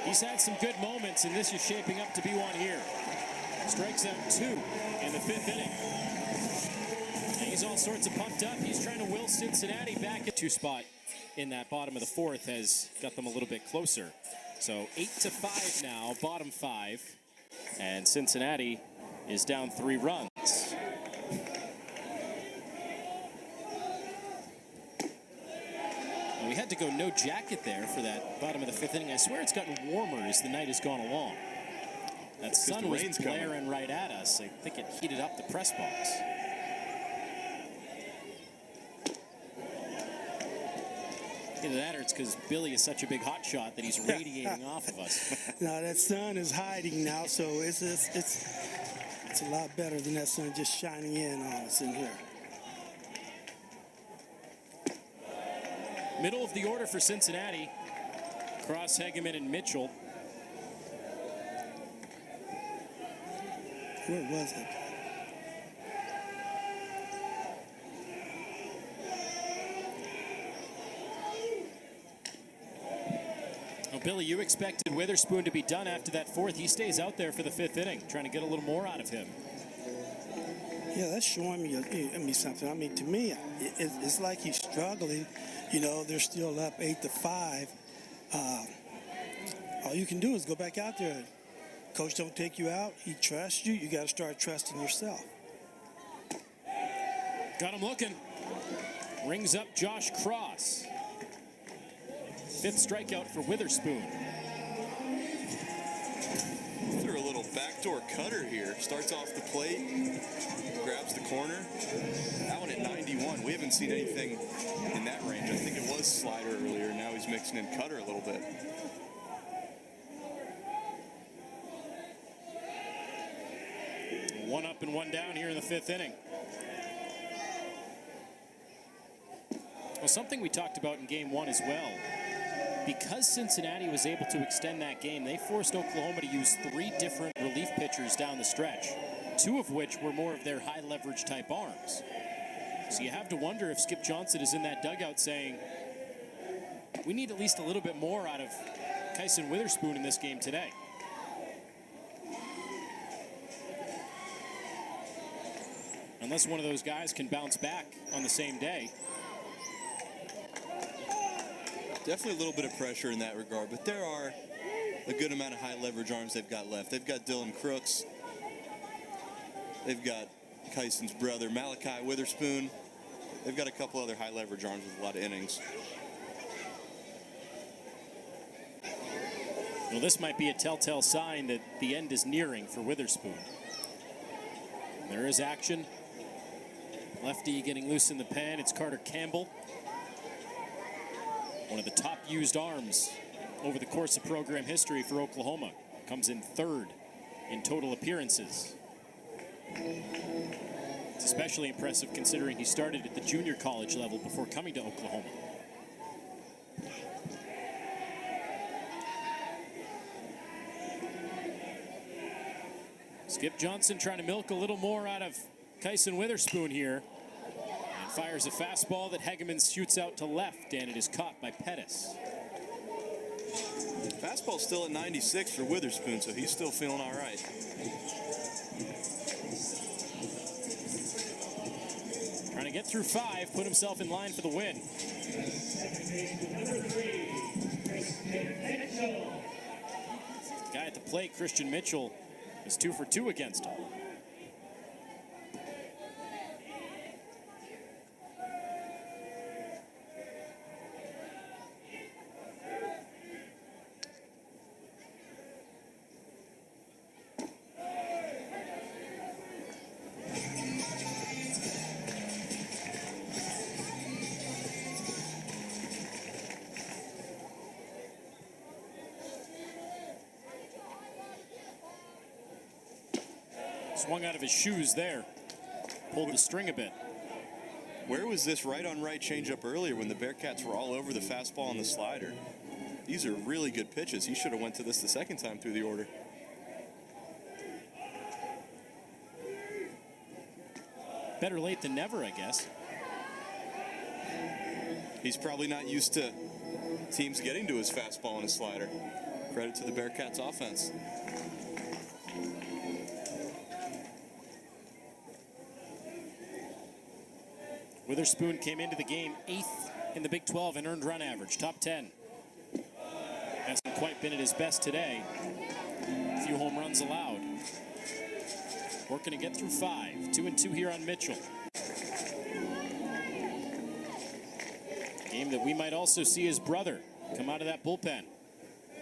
he's had some good moments, and this is shaping up to be one here. Strikes out 2 in the 5th inning. And he's all sorts of pumped up. He's trying to will Cincinnati back at 2 spot in that bottom of the 4th has got them a little bit closer. So 8-5 now, bottom 5. And Cincinnati is down 3 runs. And we had to go no jacket there for that bottom of the 5th inning. I swear it's gotten warmer as the night has gone along. That sun was glaring right at us. I think it heated up the press box. Either that or it's because Billy is such a big hot shot that he's radiating off of us. Now that sun is hiding now, so it's a lot better than that sun just shining in on us in here. Middle of the order for Cincinnati. Cross, Hegeman, and Mitchell. Where was it? Well, Billy, you expected Witherspoon to be done after that fourth. He stays out there for the fifth inning, trying to get a little more out of him. Yeah, that's showing me something. I mean, to me, it's like he's struggling. You know, they're still up 8-5. All you can do is go back out there. Coach don't take you out. He trusts you. You got to start trusting yourself. Got him looking. Rings up Josh Cross. Fifth strikeout for Witherspoon. Threw a little backdoor cutter here. Starts off the plate, grabs the corner. That one at 91. We haven't seen anything in that range. I think it was slider earlier. Now he's mixing in cutter a little bit. One up and one down here in the fifth inning. Well, something we talked about in game one as well. Because Cincinnati was able to extend that game, they forced Oklahoma to use 3 different relief pitchers down the stretch, 2 of which were more of their high leverage type arms. So you have to wonder if Skip Johnson is in that dugout saying, we need at least a little bit more out of Kyson Witherspoon in this game today. Unless one of those guys can bounce back on the same day. Definitely a little bit of pressure in that regard, but there are a good amount of high leverage arms they've got left. They've got Dylan Crooks. They've got Kyson's brother, Malachi Witherspoon. They've got a couple other high leverage arms with a lot of innings. Well, this might be a telltale sign that the end is nearing for Witherspoon. There is action. Lefty getting loose in the pen. It's Carter Campbell. One of the top used arms over the course of program history for Oklahoma. Comes in 3rd in total appearances. It's especially impressive considering he started at the junior college level before coming to Oklahoma. Skip Johnson trying to milk a little more out of Kyson Witherspoon here. And fires a fastball that Hegeman shoots out to left, and it is caught by Pettis. Fastball's still at 96 for Witherspoon, so he's still feeling all right. Trying to get through 5, put himself in line for the win. The guy at the plate, Christian Mitchell, is 2 for 2 against him. Swung out of his shoes there. Pulled the string a bit. Where was this right-on-right changeup earlier when the Bearcats were all over the fastball and the slider? These are really good pitches. He should have went to this the second time through the order. Better late than never, I guess. He's probably not used to teams getting to his fastball and his slider. Credit to the Bearcats offense. Witherspoon came into the game 8th in the Big 12 in earned run average, top 10. Hasn't quite been at his best today. A few home runs allowed. Working to get through 5. 2-2 here on Mitchell. Game that we might also see his brother come out of that bullpen,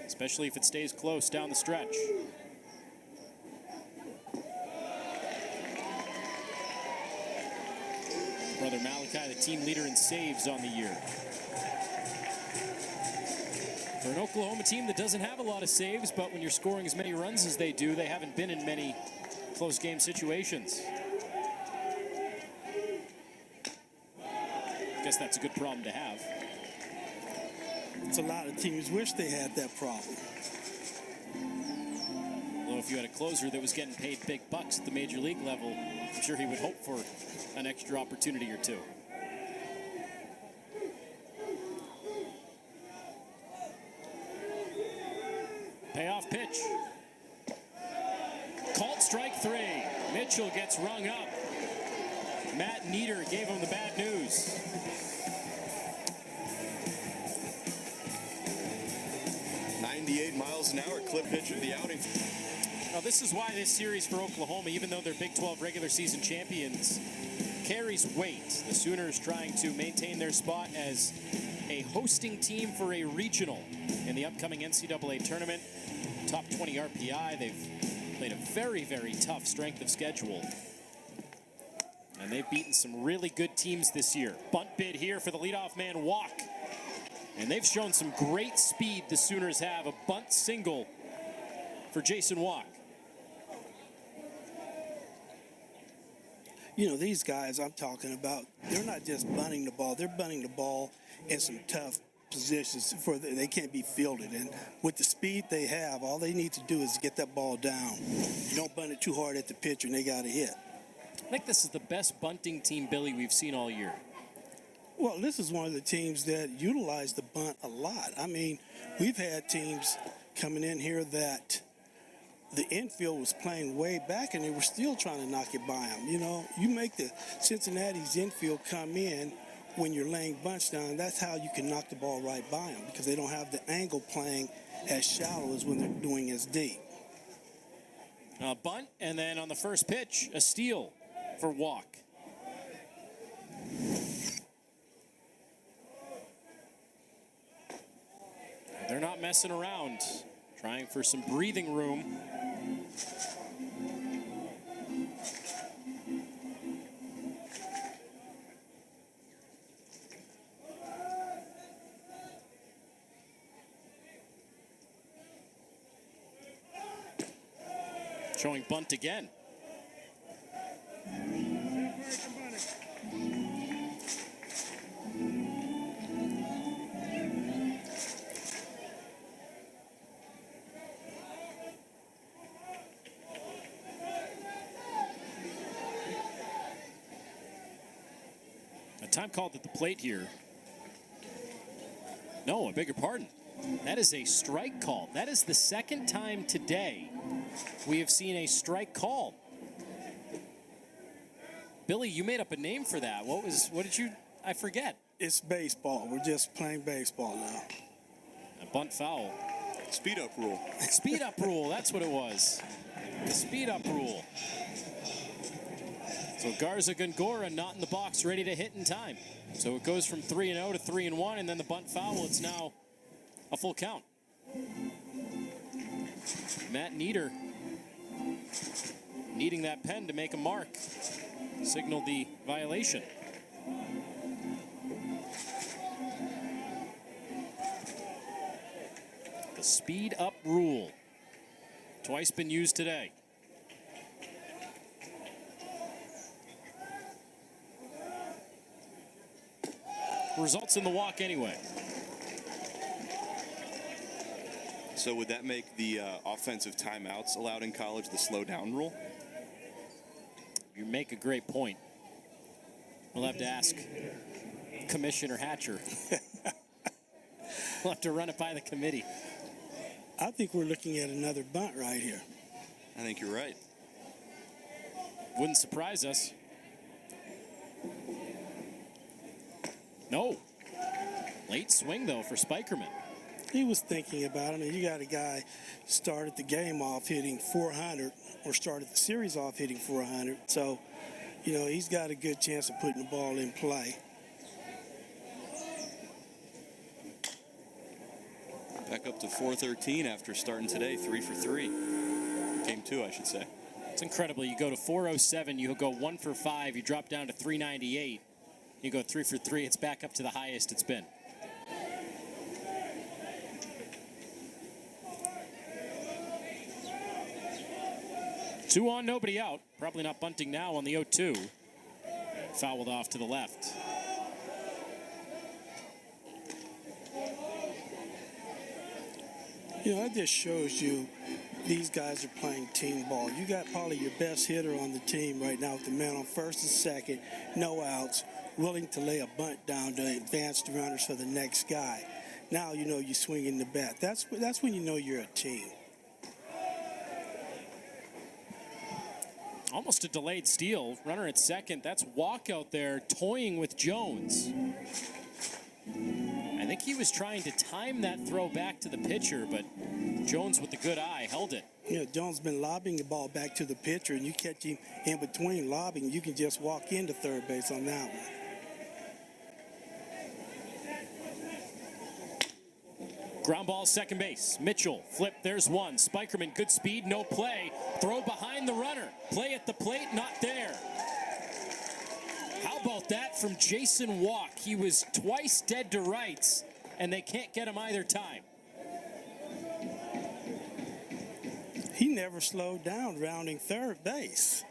especially if it stays close down the stretch. Brother Malachi, the team leader in saves on the year. For an Oklahoma team that doesn't have a lot of saves, but when you're scoring as many runs as they do, they haven't been in many close game situations. I guess that's a good problem to have. It's a lot of teams wish they had that problem. Although if you had a closer that was getting paid big bucks at the major league level, I'm sure he would hope for an extra opportunity or two. Payoff pitch. Called strike 3. Mitchell gets rung up. Matt Nieder gave him the bad news. mph clip pitch of the outing. Now, this is why this series for Oklahoma, even though they're Big 12 regular season champions, carries weight. The Sooners trying to maintain their spot as a hosting team for a regional in the upcoming NCAA tournament. Top 20 RPI. They've played a very, very tough strength of schedule. And they've beaten some really good teams this year. Bunt bid here for the leadoff man, Walk. And they've shown some great speed, the Sooners have. A bunt single for Jason Walk. You know, these guys I'm talking about, they're not just bunting the ball. They're bunting the ball in some tough positions for they can't be fielded. And with the speed they have, all they need to do is get that ball down. You don't bunt it too hard at the pitcher, and they got to hit. I think this is the best bunting team, Billy, we've seen all year. Well, this is one of the teams that utilize the bunt a lot. I mean, we've had teams coming in here that the infield was playing way back, and they were still trying to knock it by them. You know, you make the Cincinnati's infield come in when you're laying bunts down. That's how you can knock the ball right by them, because they don't have the angle playing as shallow as when they're doing as deep. A bunt, and then on the first pitch, a steal for Walk. They're not messing around, trying for some breathing room. Showing bunt again. Time called at the plate here. No, I beg your pardon. That is a strike call. That is the second time today we have seen a strike call. Billy, you made up a name for that. What did you, I forget. It's baseball. We're just playing baseball now. A bunt foul. Speed up rule. Speed up rule, that's what it was. The speed up rule. So Garza Gongora not in the box, ready to hit in time. So it goes from 3-0 to 3-1, and then the bunt foul, it's now a full count. Matt Nieder needing that pen to make a mark. Signaled the violation. The speed up rule. Twice been used today. Results in the walk anyway. So would that make the offensive timeouts allowed in college the slow down rule? You make a great point. We'll have to ask Commissioner Hatcher. We'll have to run it by the committee. I think we're looking at another bunt right here. I think you're right. Wouldn't surprise us. No. Late swing, though, for Spikerman. He was thinking about it. I mean, you got a guy started the game off hitting 400, or started the series off hitting 400. So, you know, he's got a good chance of putting the ball in play. Back up to 413 after starting today, 3 for 3. Game 2, I should say. It's incredible. You go to 407, you go 1 for 5, you drop down to 398. You go 3 for 3, it's back up to the highest it's been. 2 on, nobody out. Probably not bunting now on the 0-2. Fouled off to the left. You know, that just shows you these guys are playing team ball. You got probably your best hitter on the team right now with the man on first and second, no outs, willing to lay a bunt down to advance the runners for the next guy. Now you know you're swinging the bat. That's when you know you're a team. Almost a delayed steal. Runner at second. That's Walk out there toying with Jones. I think he was trying to time that throw back to the pitcher, but Jones with the good eye held it. You know, Jones been lobbing the ball back to the pitcher, and you catch him in between lobbing, you can just walk into third base on that one. Ground ball, second base. Mitchell, flip, there's one. Spikerman, good speed, no play. Throw behind the runner. Play at the plate, not there. How about that from Jason Walk? He was twice dead to rights, and they can't get him either time. He never slowed down rounding third base.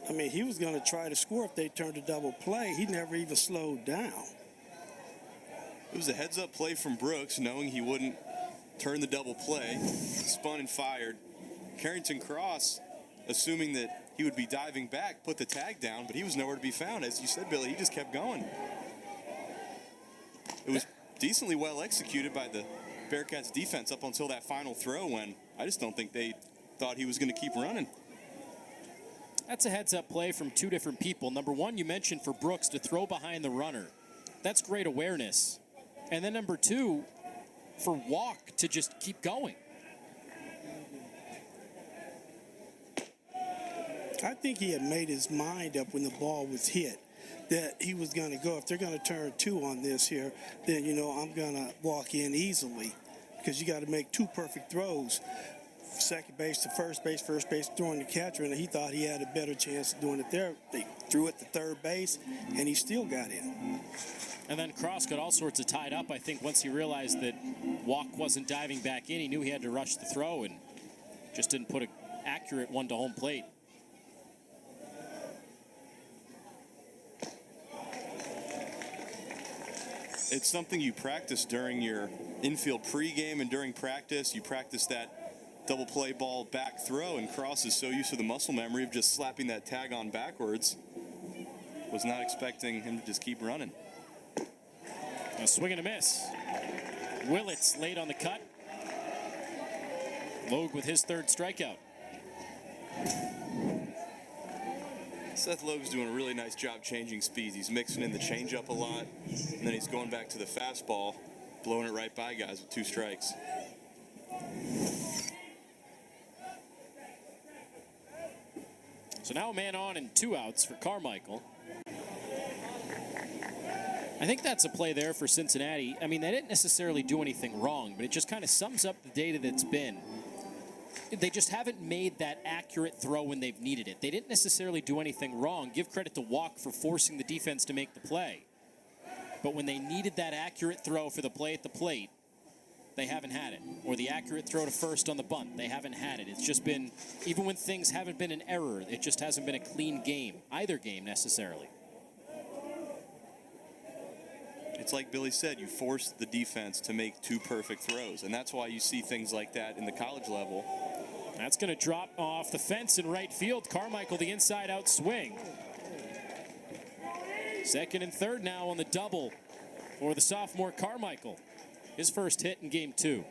I mean, he was going to try to score if they turned a double play. He never even slowed down. It was a heads-up play from Brooks, knowing he wouldn't turn the double play. Spun and fired. Carrington Cross, assuming that he would be diving back, put the tag down, but he was nowhere to be found. As you said, Billy, he just kept going. It was decently well executed by the Bearcats defense up until that final throw, when I just don't think they thought he was going to keep running. That's a heads-up play from 2 different people. Number one, you mentioned for Brooks to throw behind the runner. That's great awareness. And then number 2, for Walk to just keep going. I think he had made his mind up when the ball was hit that he was going to go. If they're going to turn 2 on this here, then, you know, I'm going to walk in easily, because you got to make 2 perfect throws. Second base to first base throwing the catcher, and he thought he had a better chance of doing it there. They threw it to third base, and he still got in. And then Cross got all sorts of tied up, I think, once he realized that Walk wasn't diving back in. He knew he had to rush the throw and just didn't put an accurate one to home plate. It's something you practice during your infield pregame and during practice. You practice that double play ball back throw, and Cross is so used to the muscle memory of just slapping that tag on backwards. Was not expecting him to just keep running. A swing and a miss. Willits late on the cut. Logue with his 3rd strikeout. Seth Logue's doing a really nice job changing speeds. He's mixing in the changeup a lot, and then he's going back to the fastball, blowing it right by guys with 2 strikes. So now a man on and 2 outs for Carmichael. I think that's a play there for Cincinnati. I mean, they didn't necessarily do anything wrong, but it just kind of sums up the data that's been. They just haven't made that accurate throw when they've needed it. They didn't necessarily do anything wrong. Give credit to Walk for forcing the defense to make the play. But when they needed that accurate throw for the play at the plate, they haven't had it. Or the accurate throw to first on the bunt, they haven't had it. It's just been, even when things haven't been an error, it just hasn't been a clean game, either game necessarily. It's like Billy said, you force the defense to make 2 perfect throws, and that's why you see things like that in the college level. That's going to drop off the fence in right field. Carmichael, the inside-out swing. Second and third now on the double for the sophomore Carmichael. His first hit in game 2.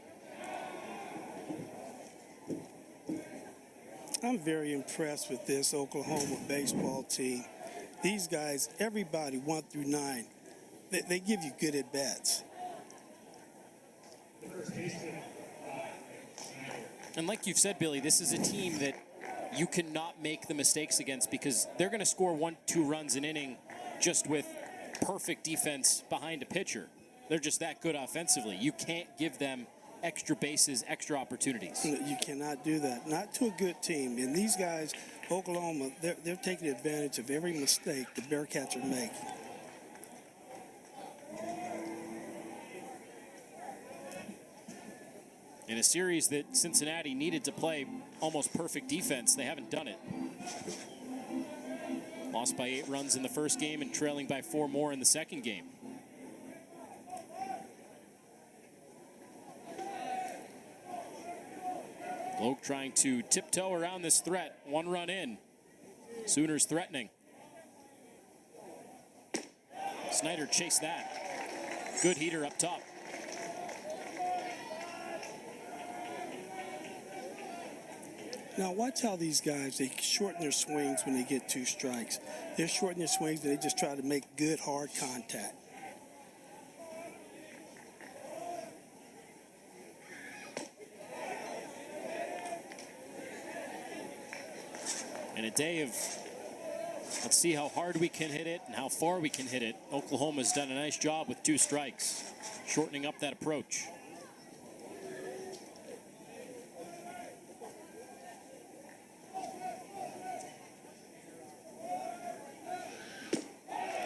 I'm very impressed with this Oklahoma baseball team. These guys, everybody 1 through 9, they give you good at-bats. And like you've said, Billy, this is a team that you cannot make the mistakes against, because they're going to score 1-2 runs an inning just with perfect defense behind a pitcher. They're just that good offensively. You can't give them extra bases, extra opportunities. You cannot do that. Not to a good team. And these guys, Oklahoma, they're taking advantage of every mistake the Bearcats are making. In a series that Cincinnati needed to play almost perfect defense, they haven't done it. Lost by 8 runs in the first game and trailing by 4 more in the second game. Logue trying to tiptoe around this threat. 1 run in. Sooners threatening. Snyder chased that. Good heater up top. Now watch how these guys, they shorten their swings when they get 2 strikes. They're shortening their swings and they just try to make good hard contact. In a day of, let's see how hard we can hit it and how far we can hit it, Oklahoma's done a nice job with 2 strikes, shortening up that approach.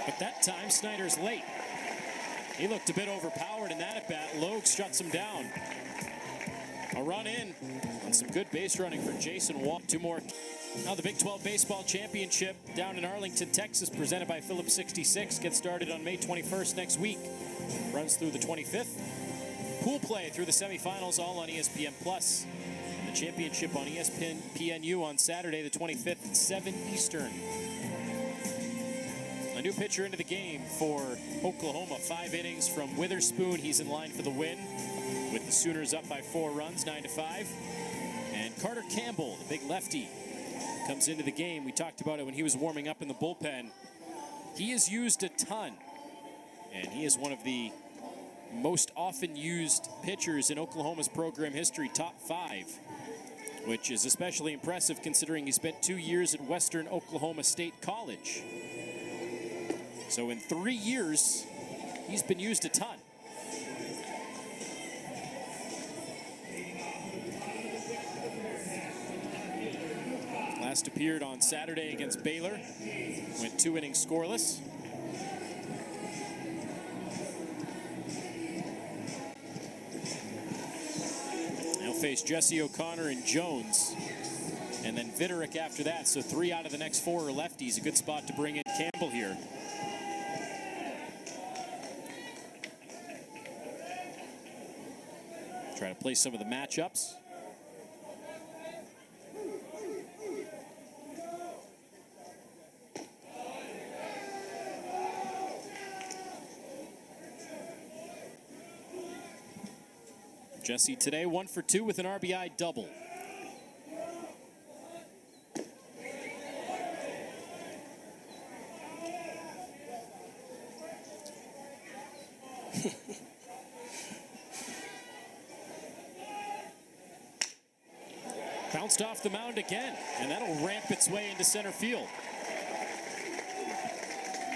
But that time, Snyder's late. He looked a bit overpowered in that at-bat. Logue shuts him down. A run in and some good base running for Jason Wall. 2 more. Now the Big 12 Baseball Championship down in Arlington, Texas, presented by Phillips 66, gets started on May 21st next week. Runs through the 25th. Pool play through the semifinals, all on ESPN+. And the championship on ESPNU on Saturday, the 25th at 7 Eastern. A new pitcher into the game for Oklahoma. 5 innings from Witherspoon. He's in line for the win, with the Sooners up by 4 runs, 9-5. And Carter Campbell, the big lefty, comes into the game. We talked about it when he was warming up in the bullpen. He is used a ton, and he is one of the most often used pitchers in Oklahoma's program history, top 5, which is especially impressive considering he spent 2 years at Western Oklahoma State College. So in 3 years, he's been used a ton. Last appeared on Saturday against Baylor. Went 2 innings scoreless. He'll face Jesse O'Connor and Jones. And then Vitterick after that. So 3 out of the next 4 are lefties. A good spot to bring in Campbell here. Try to play some of the matchups. Jesse today 1 for 2 with an RBI double. Bounced off the mound again, and that'll ramp its way into center field.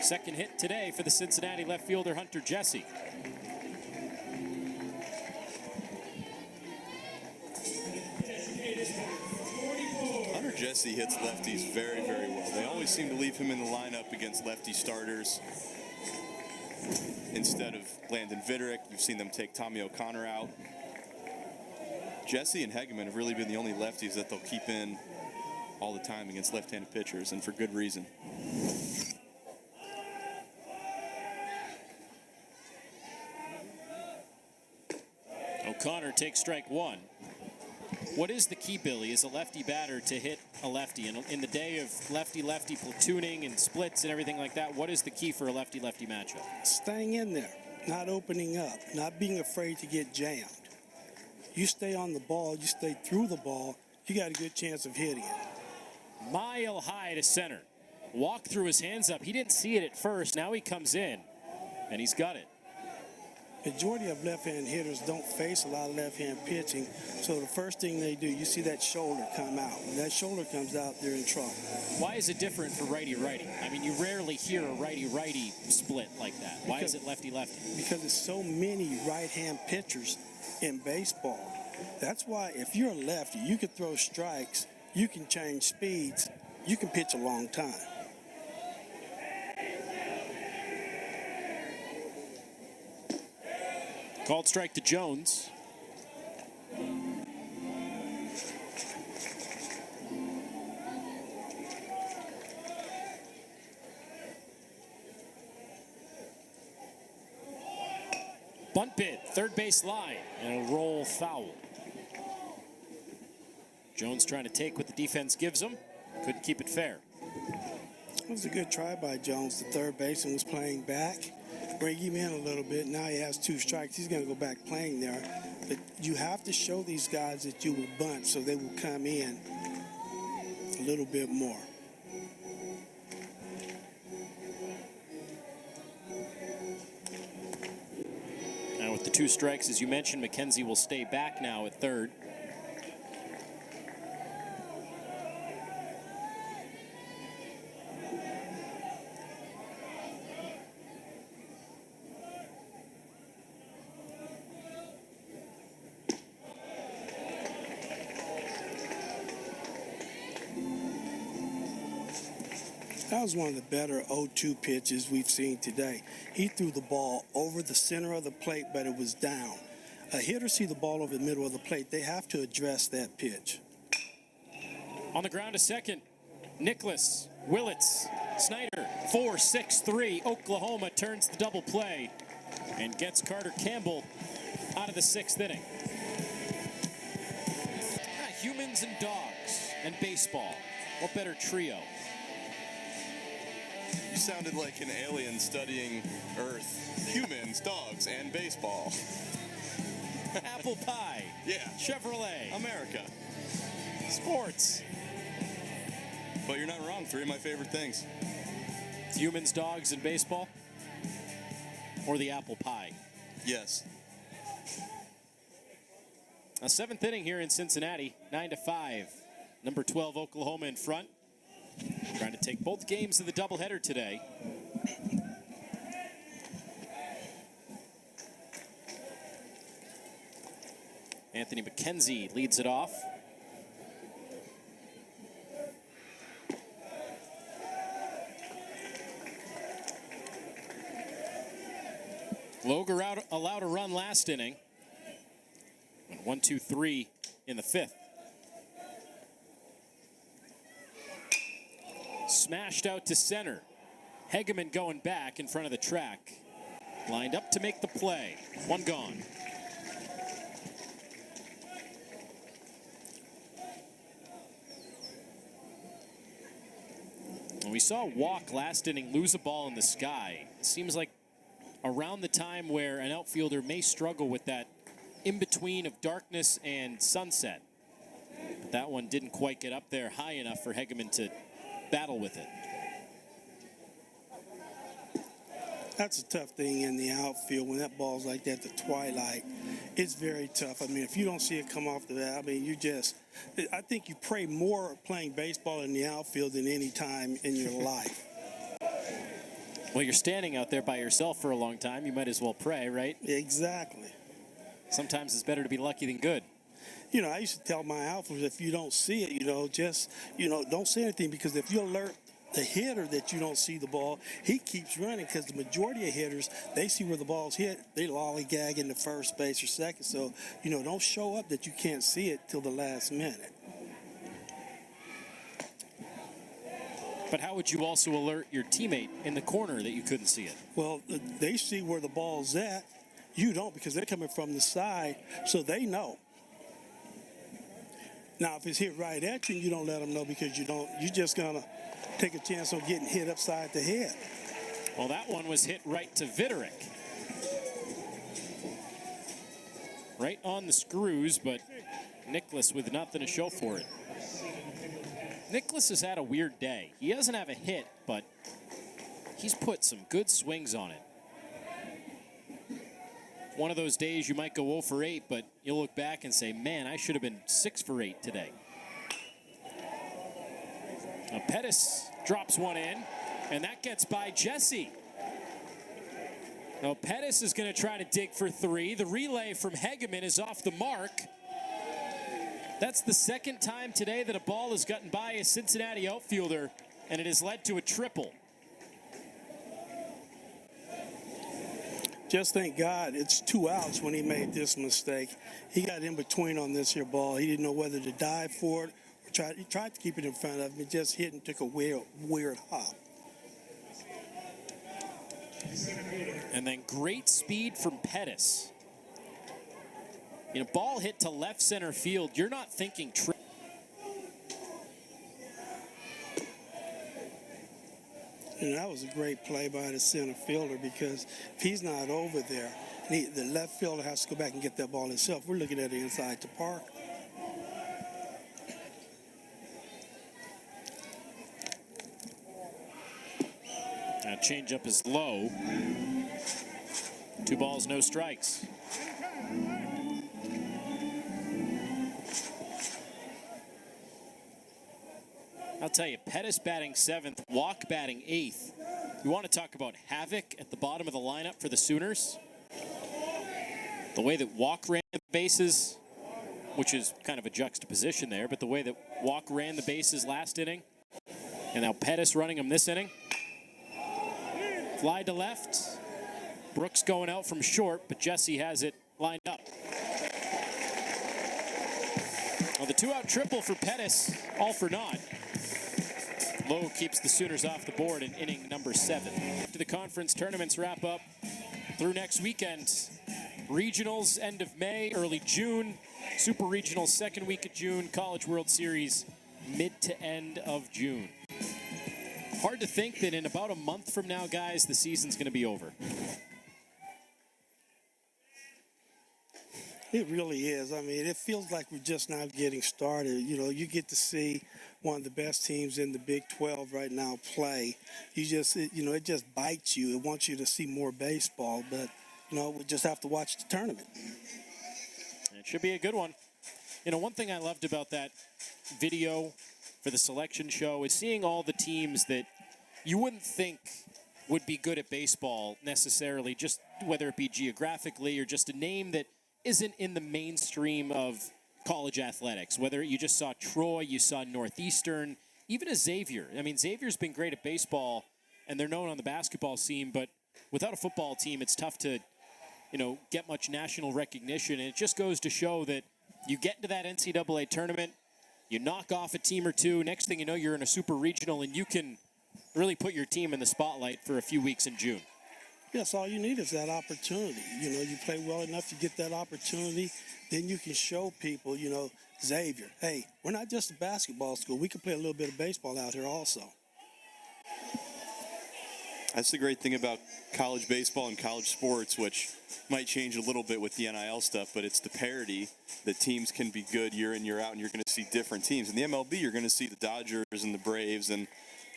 Second hit today for the Cincinnati left fielder Hunter Jesse. Jesse hits lefties very, very well. They always seem to leave him in the lineup against lefty starters. Instead of Landon Vitterick, you've seen them take Tommy O'Connor out. Jesse and Hegeman have really been the only lefties that they'll keep in all the time against left-handed pitchers, and for good reason. O'Connor takes strike 1. What is the key, Billy, as a lefty batter to hit a lefty? And in the day of lefty-lefty platooning and splits and everything like that, what is the key for a lefty-lefty matchup? Staying in there, not opening up, not being afraid to get jammed. You stay on the ball, you stay through the ball, you got a good chance of hitting it. Mile high to center. Walk through his hands up. He didn't see it at first. Now he comes in, and he's got it. Majority of left-hand hitters don't face a lot of left-hand pitching, so the first thing they do, you see that shoulder come out. When that shoulder comes out, they're in trouble. Why is it different for righty-righty? I mean, you rarely hear a righty-righty split like that. Why is it lefty-lefty? Because there's so many right-hand pitchers in baseball. That's why if you're a lefty, you can throw strikes, you can change speeds, you can pitch a long time. Called strike to Jones. Bunt bid, third base line, and a roll foul. Jones trying to take what the defense gives him. Couldn't keep it fair. It was a good try by Jones. The third baseman was playing back. Bring him in a little bit. Now he has 2 strikes. He's going to go back playing there. But you have to show these guys that you will bunt so they will come in a little bit more. Now with the 2 strikes, as you mentioned, McKenzie will stay back now at third. That was one of the better 0-2 pitches we've seen today. He threw the ball over the center of the plate, but it was down. A hitter see the ball over the middle of the plate, they have to address that pitch. On the ground to second, Nicholas, Willits, Snyder, 4-6-3. Oklahoma turns the double play and gets Carter Campbell out of the 6th inning. Humans and dogs and baseball. What better trio? You sounded like an alien studying Earth. Humans, dogs, and baseball. Apple pie. Yeah. Chevrolet. America. Sports. But you're not wrong. 3 of my favorite things. Humans, dogs, and baseball? Or the apple pie? Yes. A 7th inning here in Cincinnati, 9-5. Number 12, Oklahoma in front. Trying to take both games of the doubleheader today. Anthony McKenzie leads it off. Loger allowed a run last inning. 1-2-3 in the 5th. Smashed out to center. Hegeman going back in front of the track. Lined up to make the play. 1 gone. And we saw Walk last inning lose a ball in the sky. It seems like around the time where an outfielder may struggle with that in-between of darkness and sunset. But that one didn't quite get up there high enough for Hegeman to battle with it. That's a tough thing in the outfield when that ball's like that, the twilight. It's very tough. I mean, if you don't see it come off the bat, I mean, I think you pray more playing baseball in the outfield than any time in your life. Well, you're standing out there by yourself for a long time. You might as well pray, right? Exactly. Sometimes it's better to be lucky than good. You know, I used to tell my outfielders, if you don't see it, don't say anything, because if you alert the hitter that you don't see the ball, he keeps running, because the majority of hitters, they see where the ball's hit, they lollygag into first base or second. So, don't show up that you can't see it till the last minute. But how would you also alert your teammate in the corner that you couldn't see it? Well, they see where the ball's at. You don't, because they're coming from the side, so they know. Now, if it's hit right at you, you don't let them know, because you're just going to take a chance on getting hit upside the head. Well, that one was hit right to Vitterick. Right on the screws, but Nicholas with nothing to show for it. Nicholas has had a weird day. He doesn't have a hit, but he's put some good swings on it. One of those days you might go 0 for 8, but you'll look back and say, man, I should have been 6 for 8 today. Now Pettis drops one in, and that gets by Jesse. Now Pettis is going to try to dig for 3. The relay from Hegeman is off the mark. That's the 2nd time today that a ball has gotten by a Cincinnati outfielder, and it has led to a triple. Just thank God it's 2 outs when he made this mistake. He got in between on this here ball. He didn't know whether to dive for it or he tried to keep it in front of him. It just hit and took a weird hop. And then great speed from Pettis. You know, ball hit to left center field. You're not thinking And that was a great play by the center fielder, because if he's not over there, the left fielder has to go back and get that ball himself. We're looking at it inside the park. That changeup is low. 2 balls, no strikes. I'll tell you, Pettis batting 7th, Walk batting 8th. You want to talk about havoc at the bottom of the lineup for the Sooners? The way that Walk ran the bases, which is kind of a juxtaposition there, but the way that Walk ran the bases last inning, and now Pettis running them this inning. Fly to left. Brooks going out from short, but Jesse has it lined up. Well, the 2-out triple for Pettis, all for naught. Lowe keeps the Sooners off the board in inning number 7. After the conference tournaments wrap up through next weekend, regionals end of May, early June, Super Regionals second week of June, College World Series mid to end of June. Hard to think that in about a month from now, guys, the season's going to be over. It really is. I mean, it feels like we're just now getting started. You know, you get to see one of the best teams in the Big 12 right now play. You just, it just bites you. It wants you to see more baseball, but, we just have to watch the tournament. It should be a good one. You know, one thing I loved about that video for the selection show is seeing all the teams that you wouldn't think would be good at baseball necessarily, just whether it be geographically or just a name that isn't in the mainstream of college athletics. Whether you just saw Troy, you saw Northeastern, even a Xavier. I mean, Xavier's been great at baseball, and they're known on the basketball scene, but without a football team, it's tough to, get much national recognition. And it just goes to show that you get into that NCAA tournament, you knock off a team or two, next thing you know, you're in a super regional, and you can really put your team in the spotlight for a few weeks in June. Yes, all you need is that opportunity. You play well enough, you get that opportunity, then you can show people, Xavier, hey, we're not just a basketball school. We can play a little bit of baseball out here also. That's the great thing about college baseball and college sports, which might change a little bit with the NIL stuff, but it's the parity that teams can be good year in, year out, and you're going to see different teams. In the MLB, you're going to see the Dodgers and the Braves and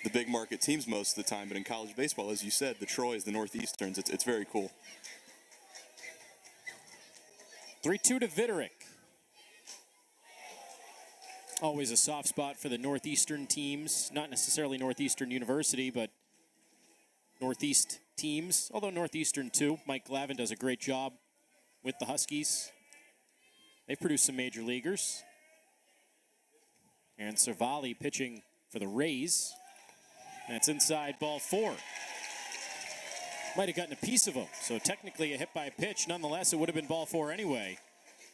the big market teams most of the time, but in college baseball, as you said, the Troys, the Northeasterns, it's very cool. 3-2 to Vitterick. Always a soft spot for the Northeastern teams, not necessarily Northeastern University, but Northeast teams, although Northeastern too. Mike Glavin does a great job with the Huskies. They produce some major leaguers. And Cervalli pitching for the Rays. That's inside ball 4. Might have gotten a piece of him, so technically a hit by pitch. Nonetheless, it would have been ball 4 anyway.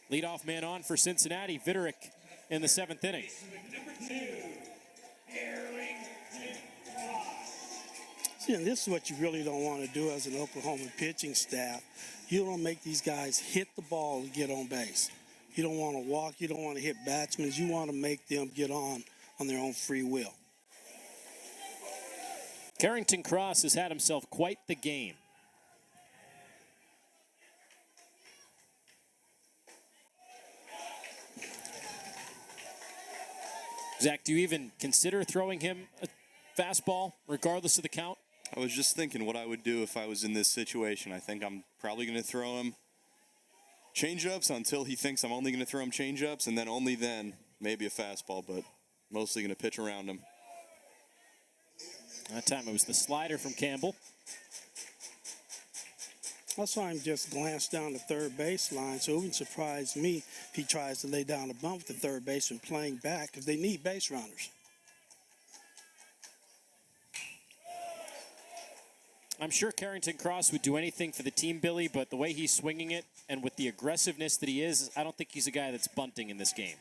Leadoff man on for Cincinnati, Vitterick in the 7th inning. See, and this is what you really don't want to do as an Oklahoma pitching staff. You don't make these guys hit the ball to get on base. You don't want to walk. You don't want to hit batsmen. You want to make them get on their own free will. Carrington Cross has had himself quite the game. Zach, do you even consider throwing him a fastball regardless of the count? I was just thinking what I would do if I was in this situation. I think I'm probably going to throw him change-ups until he thinks I'm only going to throw him change-ups, and then only then maybe a fastball, but mostly going to pitch around him. That time it was the slider from Campbell. I saw him just glance down the third baseline, so it wouldn't surprise me if he tries to lay down a bump with the third baseman playing back, because they need base runners. I'm sure Carrington Cross would do anything for the team, Billy, but the way he's swinging it and with the aggressiveness that he is, I don't think he's a guy that's bunting in this game.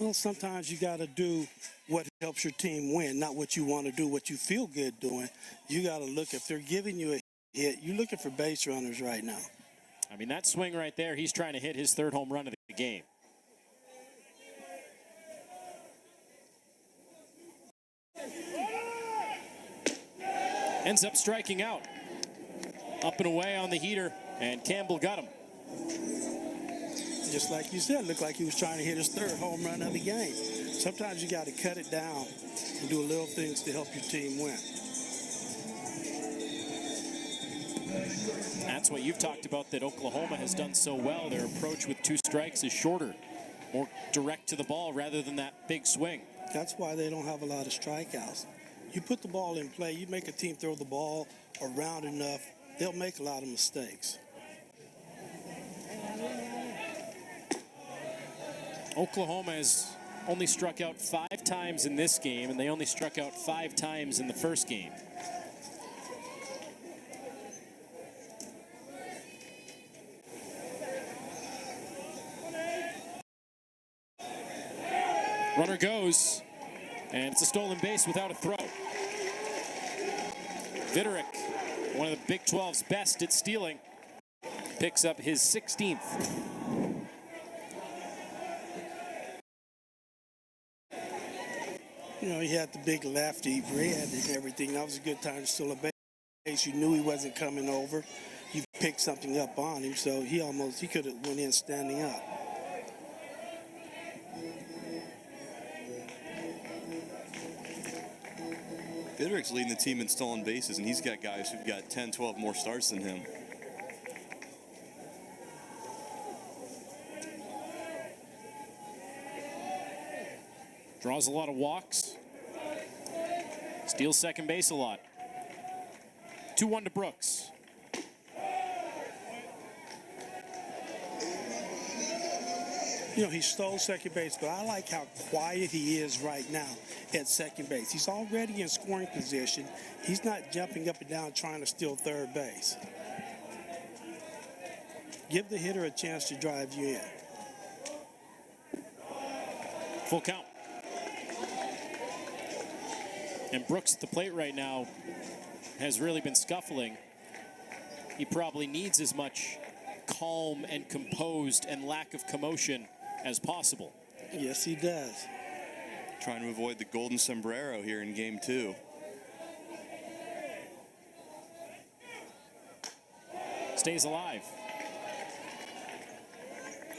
Well, sometimes you got to do what helps your team win, not what you want to do, what you feel good doing. You got to look, if they're giving you a hit, you're looking for base runners right now. I mean, that swing right there, he's trying to hit his third home run of the game. Ends up striking out. Up and away on the heater, and Campbell got him. Just like you said, looked like he was trying to hit his third home run of the game. Sometimes you got to cut it down and do little things to help your team win. That's what you've talked about, that Oklahoma has done so well. Their approach with 2 strikes is shorter, more direct to the ball rather than that big swing. That's why they don't have a lot of strikeouts. You put the ball in play, you make a team throw the ball around enough, they'll make a lot of mistakes. Oklahoma has only struck out 5 times in this game, and they only struck out 5 times in the first game. Runner goes, and it's a stolen base without a throw. Vitterick, one of the Big 12's best at stealing, picks up his 16th. You know, he had the big lefty, red and everything. That was a good time to steal a base. You knew he wasn't coming over. You picked something up on him, so he could have went in standing up. Vitterick's leading the team in stolen bases, and he's got guys who've got 10, 12 more starts than him. Draws a lot of walks. Steals second base a lot. 2-1 to Brooks. You know, he stole second base, but I like how quiet he is right now at second base. He's already in scoring position. He's not jumping up and down trying to steal third base. Give the hitter a chance to drive you in. Full count. And Brooks at the plate right now has really been scuffling. He probably needs as much calm and composed and lack of commotion as possible. Yes, he does. Trying to avoid the golden sombrero here in game 2. Stays alive.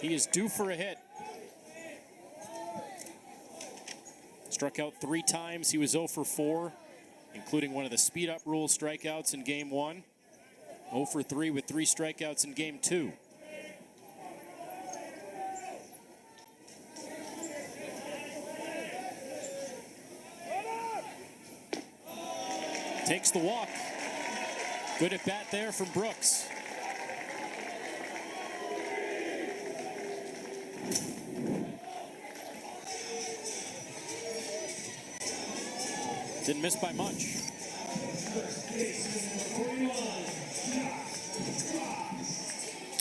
He is due for a hit. Struck out 3 times. He was 0 for 4, including one of the speed-up rule strikeouts in game 1. 0 for 3 with 3 strikeouts in game 2. Takes the walk. Good at bat there from Brooks. Didn't miss by much.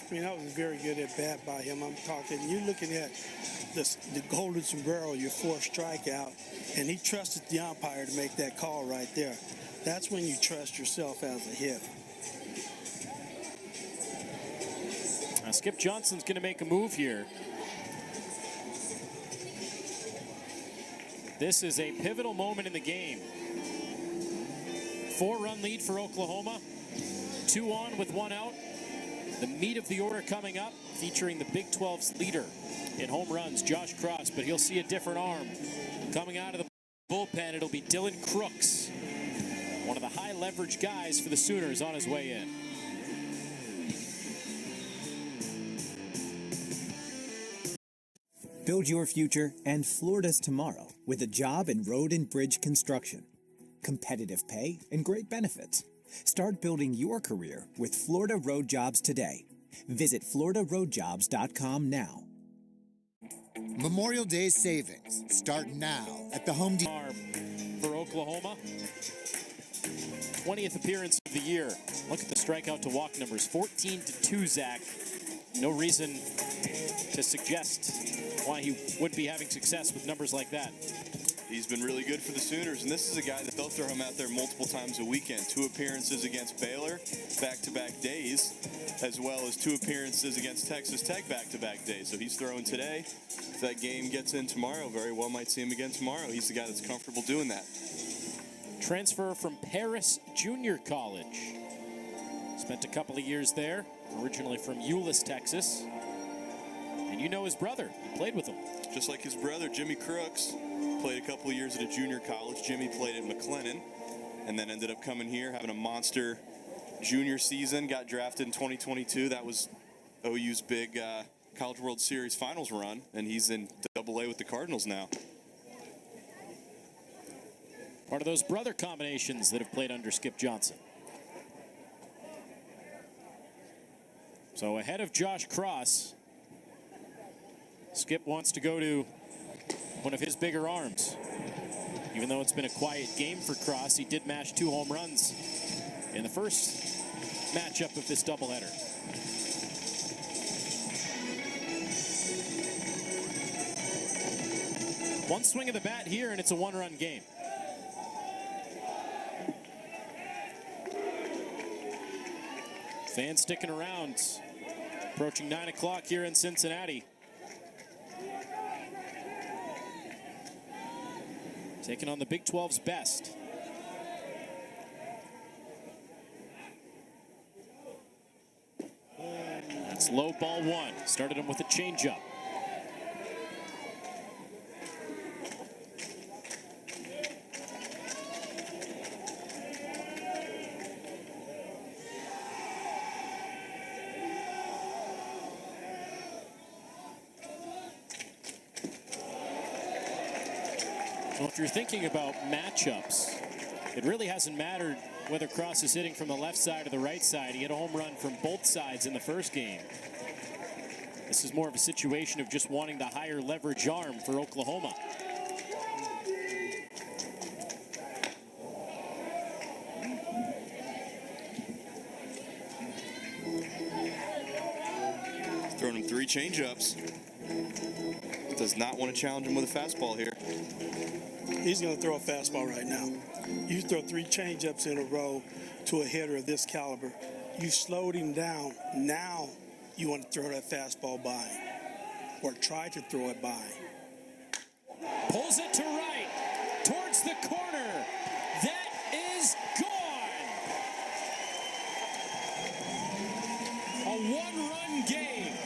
I mean, that was a very good at bat by him. I'm talking, you're looking at the golden sombrero, your 4th strikeout, and he trusted the umpire to make that call right there. That's when you trust yourself as a hitter. Now Skip Johnson's going to make a move here. This is a pivotal moment in the game. 4-run lead for Oklahoma. 2 on with 1 out. The meat of the order coming up, featuring the Big 12's leader in home runs, Josh Cross, but he'll see a different arm. Coming out of the bullpen, it'll be Dylan Crooks, one of the high leverage guys for the Sooners, on his way in. Build your future and Florida's tomorrow with a job in road and bridge construction. Competitive pay and great benefits. Start building your career with Florida Road Jobs today. Visit floridaroadjobs.com now. Memorial Day savings start now at the Home Depot. For Oklahoma, 20th appearance of the year. Look at the strikeout to walk numbers. 14-2, Zach. no reason to suggest why he wouldn't be having success with numbers like that. He's been really good for the Sooners, and this is a guy that they'll throw him out there multiple times a weekend. 2 appearances against Baylor, back-to-back days, as well as 2 appearances against Texas Tech, back-to-back days. So he's throwing today. If that game gets in tomorrow, very well might see him again tomorrow. He's the guy that's comfortable doing that. Transfer from Paris Junior College. Spent a couple of years there, originally from Euless, Texas. And you know his brother. You played with him. Just like his brother, Jimmy Crooks, played a couple of years at a junior college. Jimmy played at McLennan and then ended up coming here, having a monster junior season, got drafted in 2022. That was OU's big College World Series finals run, and he's in AA with the Cardinals now. Part of those brother combinations that have played under Skip Johnson. So ahead of Josh Cross, Skip wants to go to one of his bigger arms. Even though it's been a quiet game for Cross, he did mash 2 home runs in the first matchup of this doubleheader. One swing of the bat here, and it's a 1-run game. Fans sticking around. Approaching 9 o'clock here in Cincinnati. Taking on the Big 12's best. That's low, ball 1. Started him with a changeup. Well, if you're thinking about matchups, it really hasn't mattered whether Cross is hitting from the left side or the right side. He had a home run from both sides in the first game. This is more of a situation of just wanting the higher leverage arm for Oklahoma. Throwing him 3 changeups. Does not want to challenge him with a fastball here. He's going to throw a fastball right now. You throw 3 changeups in a row to a hitter of this caliber. You slowed him down. Now you want to throw that fastball by, or try to throw it by. Pulls it to right, towards the corner. That is gone. A 1-run game.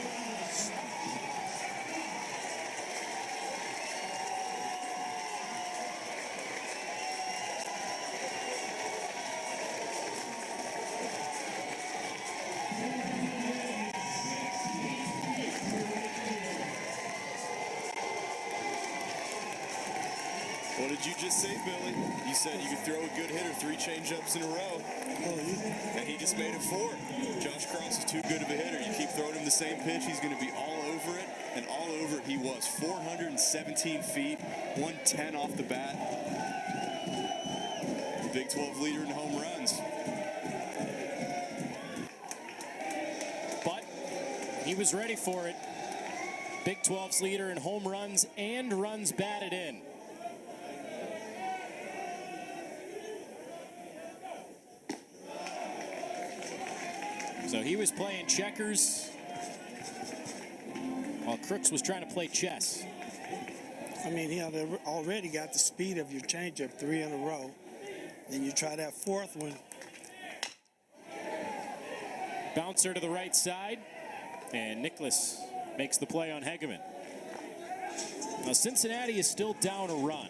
What did you just say, Billy? You said you could throw a good hitter 3 changeups in a row. And he just made it 4. Josh Cross is too good of a hitter. You keep throwing him the same pitch, he's going to be all over it. And all over it he was. 417 feet, 110 off the bat. The Big 12 leader in home runs. But he was ready for it. Big 12's leader in home runs and runs batted in. So he was playing checkers while Crooks was trying to play chess. I mean, he had already got the speed of your changeup 3 in a row. Then you try that 4th one. Bouncer to the right side, and Nicholas makes the play on Hegeman. Now Cincinnati is still down a run,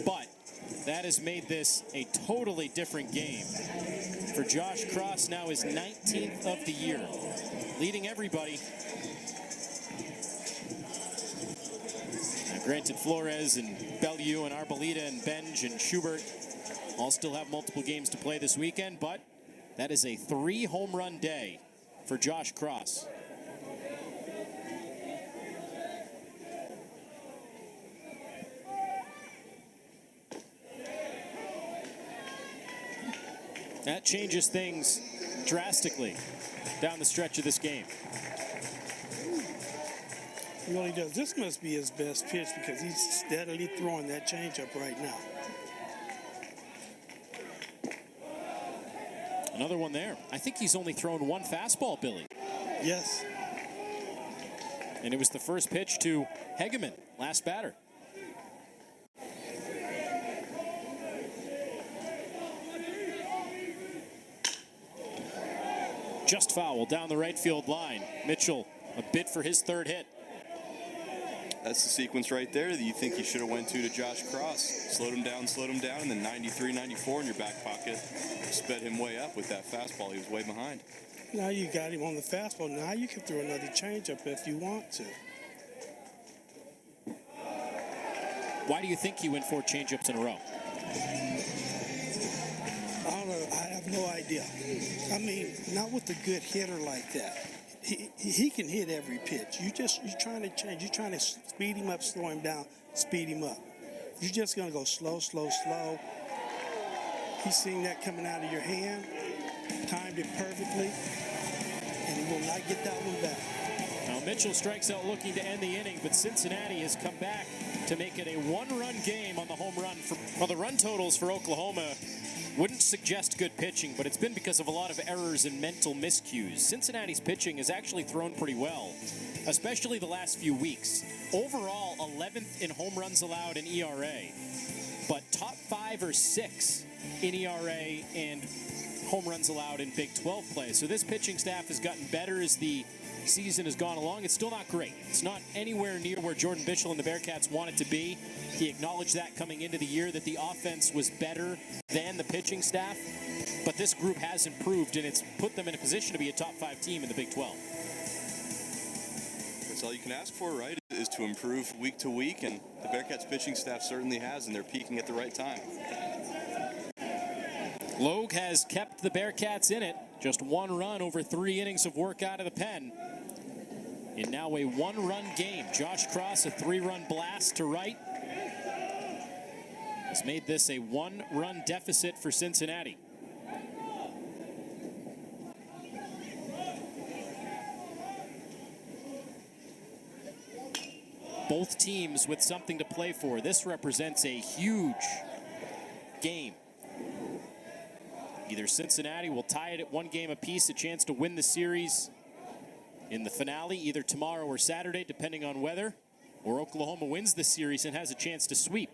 but that has made this a totally different game. For Josh Cross, now his 19th of the year, leading everybody. Now, granted, Flores and Bellew and Arboleda and Benj and Schubert all still have multiple games to play this weekend, but that is a 3 home run day for Josh Cross. That changes things drastically down the stretch of this game. He really does. This must be his best pitch because he's steadily throwing that changeup right now. Another one there. I think he's only thrown one fastball, Billy. Yes. And it was the first pitch to Hegeman, last batter. Just foul down the right field line. Mitchell, a bid for his third hit. That's the sequence right there that you think you should have went to Josh Cross. Slowed him down, and then 93, 94 in your back pocket. Sped him way up with that fastball. He was way behind. Now you got him on the fastball. Now you can throw another changeup if you want to. Why do you think he went 4 changeups in a row? I don't know. I have no idea. I mean, not with a good hitter like that. He can hit every pitch. You're trying to change. You're trying to speed him up, slow him down, speed him up. You're just going to go slow, slow, slow. He's seeing that coming out of your hand, timed it perfectly, and he will not get that one back. Now Mitchell strikes out looking to end the inning, but Cincinnati has come back to make it a 1-run game on the home run. Well, the run totals for Oklahoma wouldn't suggest good pitching, but it's been because of a lot of errors and mental miscues. Cincinnati's pitching has actually thrown pretty well, especially the last few weeks. Overall, 11th in home runs allowed in ERA, but top 5 or 6 in ERA and home runs allowed in Big 12 play. So this pitching staff has gotten better as the season has gone along. It's still not great. It's not anywhere near where Jordan Bischel and the Bearcats want it to be. He acknowledged that coming into the year, that the offense was better than the pitching staff. But this group has improved, and it's put them in a position to be a top 5 team in the Big 12. That's all you can ask for, right, is to improve week to week, and the Bearcats pitching staff certainly has, and they're peaking at the right time. Logue has kept the Bearcats in it. Just 1 run over 3 innings of work out of the pen. And now a 1-run game. Josh Cross, a 3-run blast to right, has made this a 1-run deficit for Cincinnati. Both teams with something to play for. This represents a huge game. Either Cincinnati will tie it at 1 game apiece, a chance to win the series in the finale, either tomorrow or Saturday, depending on weather, or Oklahoma wins the series and has a chance to sweep.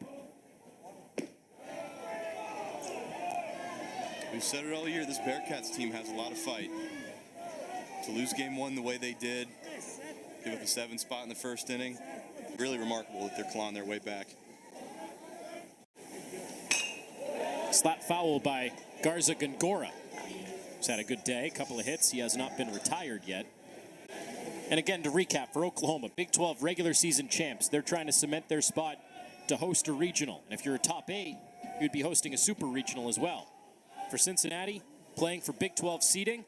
We've said it all year, this Bearcats team has a lot of fight. To lose game 1 the way they did, give up a 7 spot in the first inning, really remarkable that they're clawing their way back. Slap foul by Garza Gongora. He's had a good day, a couple of hits. He has not been retired yet. And again, to recap, for Oklahoma, Big 12 regular season champs. They're trying to cement their spot to host a regional. And if you're a top 8, you'd be hosting a super regional as well. For Cincinnati, playing for Big 12 seeding,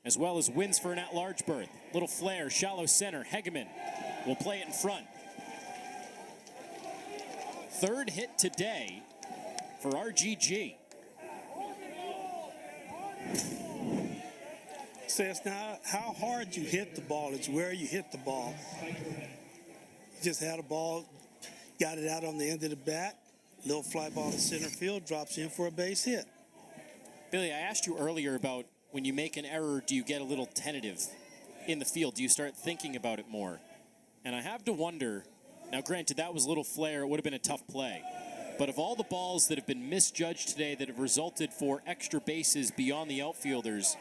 as well as wins for an at-large berth. Little flare, shallow center. Hegeman will play it in front. 3rd hit today for RGG. So it's not how hard you hit the ball, it's where you hit the ball. You just had a ball, got it out on the end of the bat, little fly ball to center field, drops in for a base hit. Billy, I asked you earlier about when you make an error, do you get a little tentative in the field? Do you start thinking about it more? And I have to wonder, now granted that was a little flare, it would have been a tough play. But of all the balls that have been misjudged today that have resulted for extra bases beyond the outfielders,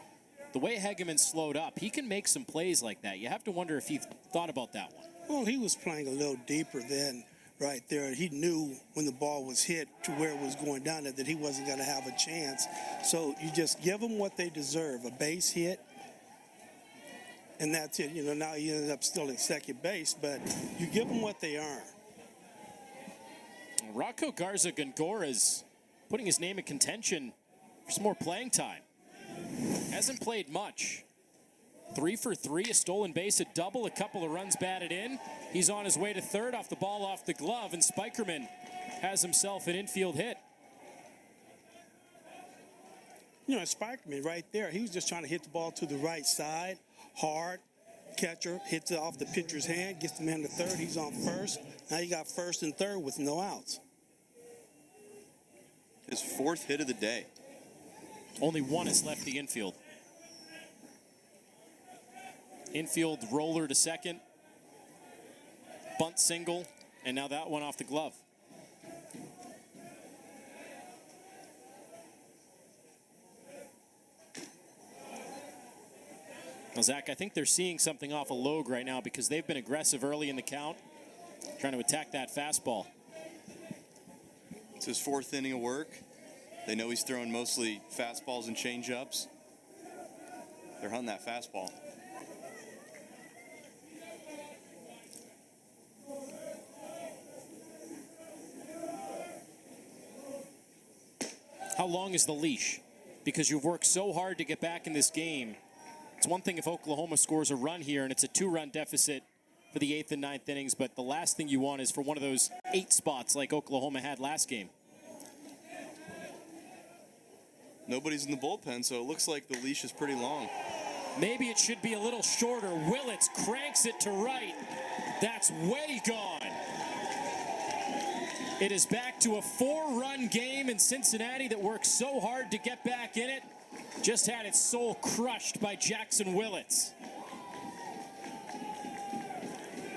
the way Hegeman slowed up, he can make some plays like that. You have to wonder if he thought about that one. Well, he was playing a little deeper than right there. He knew when the ball was hit to where it was going down there that he wasn't going to have a chance. So you just give them what they deserve, a base hit, and that's it. You know, now he ended up still at second base, but you give them what they earn. Rocco Garza Gongora is putting his name in contention for some more playing time. Hasn't played much. 3 for 3, a stolen base, a double, a couple of runs batted in. He's on his way to 3rd off the ball off the glove, and Spikerman has himself an infield hit. You know, Spikerman right there, he was just trying to hit the ball to the right side, hard, catcher hits it off the pitcher's hand, gets the man to third. He's on first. Now you got first and third with no outs. His 4th hit of the day. Only one has left the infield. Infield roller to second. Bunt single. And now that one off the glove. Now, Zach, I think they're seeing something off of Logue right now because they've been aggressive early in the count, trying to attack that fastball. It's his 4th inning of work. They know he's throwing mostly fastballs and changeups. They're hunting that fastball. How long is the leash? Because you've worked so hard to get back in this game. It's one thing if Oklahoma scores a run here and it's a 2-run deficit for the 8th and 9th innings, but the last thing you want is for one of those 8 spots like Oklahoma had last game. Nobody's in the bullpen, so it looks like the leash is pretty long. Maybe it should be a little shorter. Willits cranks it to right. That's way gone. It is back to a 4-run game in Cincinnati that worked so hard to get back in it. Just had its soul crushed by Jackson Willits.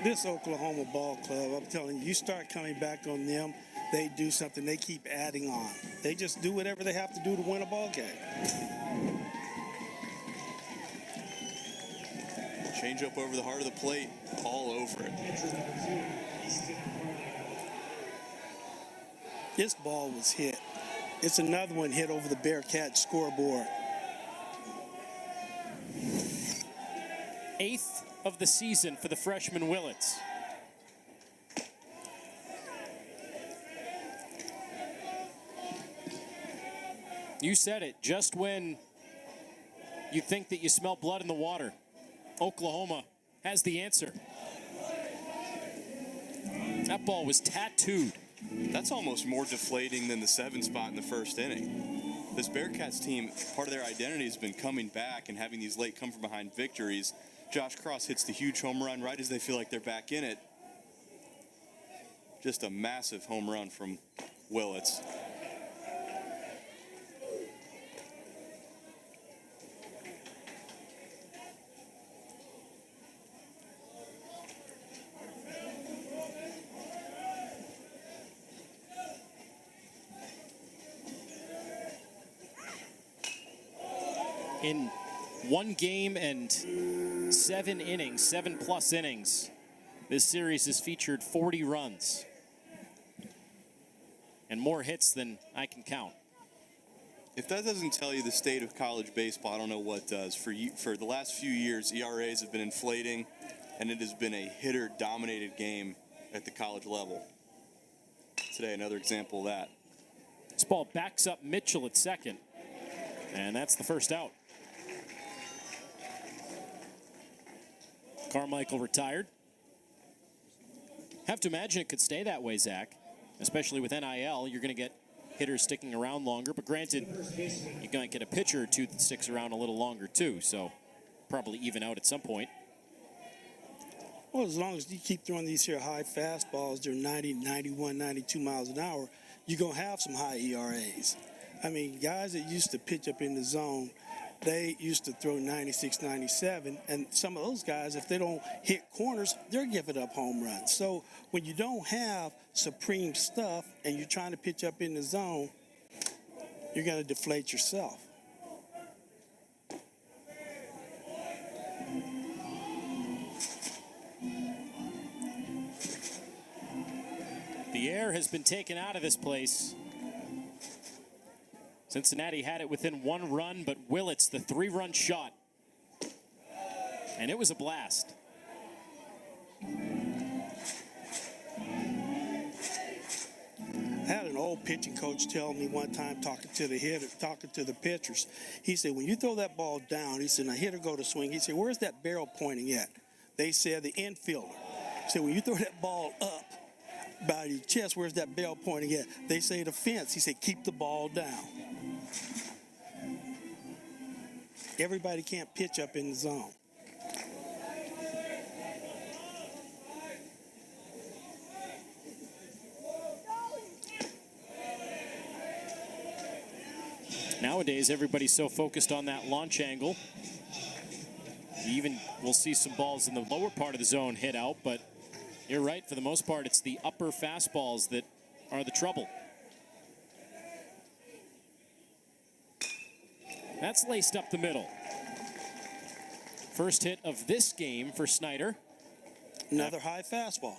This Oklahoma ball club, I'm telling you, you start coming back on them, they do something, they keep adding on. They just do whatever they have to do to win a ball game. Change up over the heart of the plate, all over it. This ball was hit. It's another one hit over the Bearcat scoreboard. 8th of the season for the freshman Willits. You said it, just when you think that you smell blood in the water, Oklahoma has the answer. That ball was tattooed. That's almost more deflating than the 7 spot in the 1st inning. This Bearcats team, part of their identity has been coming back and having these late come from behind victories. Josh Cross hits the huge home run right as they feel like they're back in it. Just a massive home run from Willits. In one game and 7 innings, 7+ innings, this series has featured 40 runs and more hits than I can count. If that doesn't tell you the state of college baseball, I don't know what does. For the last few years, ERAs have been inflating, and it has been a hitter-dominated game at the college level. Today, another example of that. This ball backs up Mitchell at second, and that's the first out. Carmichael retired. Have to imagine it could stay that way, Zach, especially with NIL. You're going to get hitters sticking around longer, but granted, you're going to get a pitcher or two that sticks around a little longer too, so probably even out at some point. Well, as long as you keep throwing these here high fastballs, they're 90, 91, 92 miles an hour, you're going to have some high ERAs. I mean, guys that used to pitch up in the zone, they used to throw 96, 97, and some of those guys, if they don't hit corners, they're giving up home runs. So when you don't have supreme stuff and you're trying to pitch up in the zone, you're going to deflate yourself. The air has been taken out of this place. Cincinnati had it within 1 run, but Willits, the 3-run shot. And it was a blast. I had an old pitching coach tell me one time, talking to the pitchers, he said, when you throw that ball down, he said, now hitter go to swing. He said, where's that barrel pointing at? They said the infielder. He said, when you throw that ball up by your chest, where's that barrel pointing at? They say the fence. He said, keep the ball down. Everybody can't pitch up in the zone. Nowadays, everybody's so focused on that launch angle. Even we'll see some balls in the lower part of the zone hit out, but you're right, for the most part, it's the upper fastballs that are the trouble. That's laced up the middle. First hit of this game for Snyder. Another high fastball.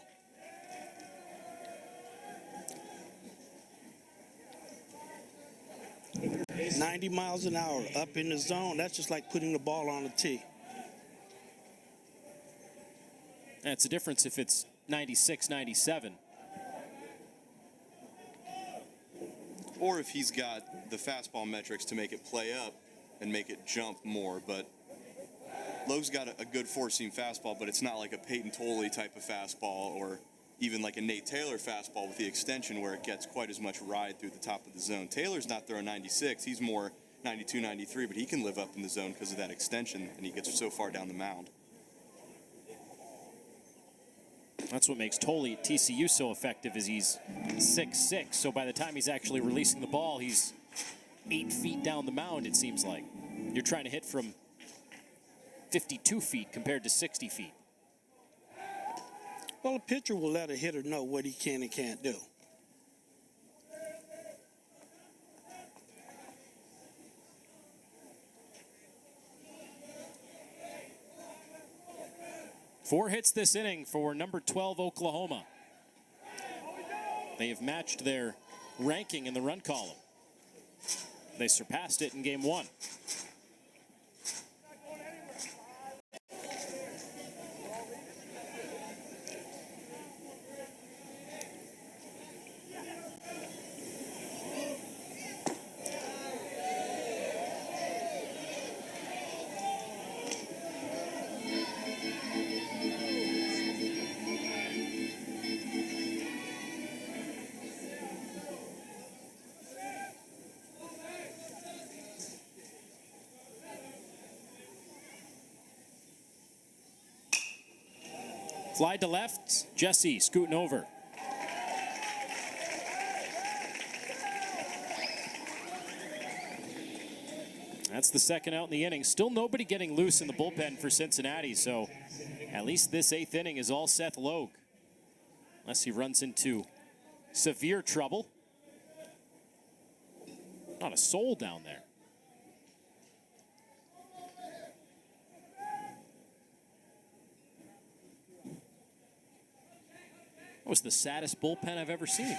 "90 miles an hour up in the zone." That's just like putting the ball on a tee. That's the difference if it's 96, 97. Or if he's got the fastball metrics to make it play up and make it jump more. But Lowe's got a good four-seam fastball, but it's not like a Peyton Tolley type of fastball or even like a Nate Taylor fastball with the extension where it gets quite as much ride through the top of the zone. Taylor's not throwing 96. He's more 92, 93, but he can live up in the zone because of that extension, and he gets so far down the mound. That's what makes Tolley at TCU so effective, is he's 6'6", so by the time he's actually releasing the ball, he's 8 feet down the mound, it seems like. You're trying to hit from 52 feet compared to 60 feet. Well, a pitcher will let a hitter know what he can and can't do. Four hits this inning for number 12 Oklahoma. They have matched their ranking in the run column. They surpassed it in game one. Fly to left, Jesse scooting over. That's the second out in the inning. Still nobody getting loose in the bullpen for Cincinnati, so at least this eighth inning is all Seth Logue. Unless he runs into severe trouble. Not a soul down there. That was the saddest bullpen I've ever seen.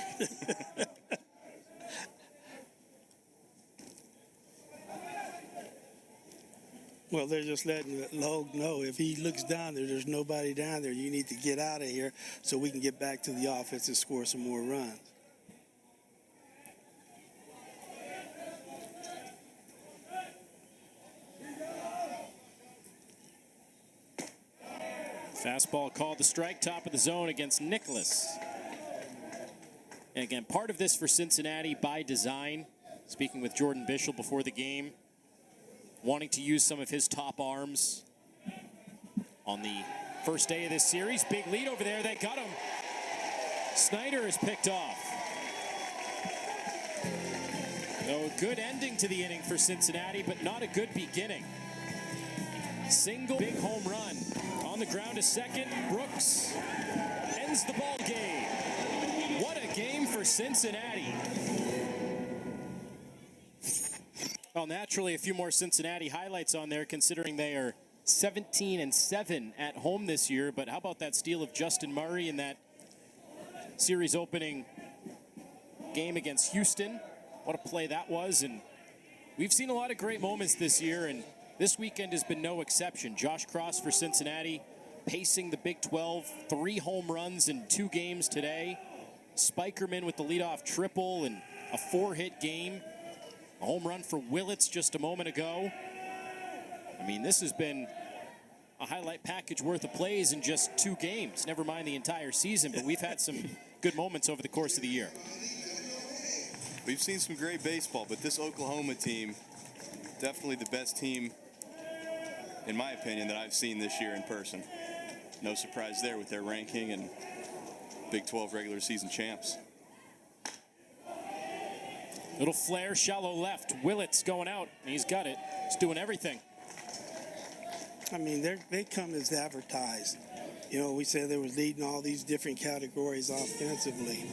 Well, they're just letting Logue know if he looks down there, there's nobody down there. You need to get out of here so we can get back to the offense and score some more runs. Fastball called the strike, top of the zone against Nicholas. And again, part of this for Cincinnati by design. Speaking with Jordan Bischel before the game, wanting to use some of his top arms on the first day of this series. Big lead over there, they got him. Snyder is picked off. So a good ending to the inning for Cincinnati, but not a good beginning. Single big home run. On the ground to second, Brooks ends the ball game. What a game for Cincinnati. Well, naturally, a few more Cincinnati highlights on there, considering they are 17-7 at home this year. But how about that steal of Justin Murray in that series opening game against Houston? What a play that was. And we've seen a lot of great moments this year, and this weekend has been no exception. Josh Cross for Cincinnati, pacing the Big 12, 3 home runs in 2 games today. Spikerman with the leadoff triple and a 4-hit game. A home run for Willits just a moment ago. I mean, this has been a highlight package worth of plays in just 2 games. Never mind the entire season, but we've had some good moments over the course of the year. We've seen some great baseball, but this Oklahoma team, definitely the best team, in my opinion, that I've seen this year in person. No surprise there with their ranking and Big 12 regular season champs. Little flare, shallow left. Willett's going out. He's got it. He's doing everything. I mean, they come as advertised. You know, we said they were leading all these different categories offensively,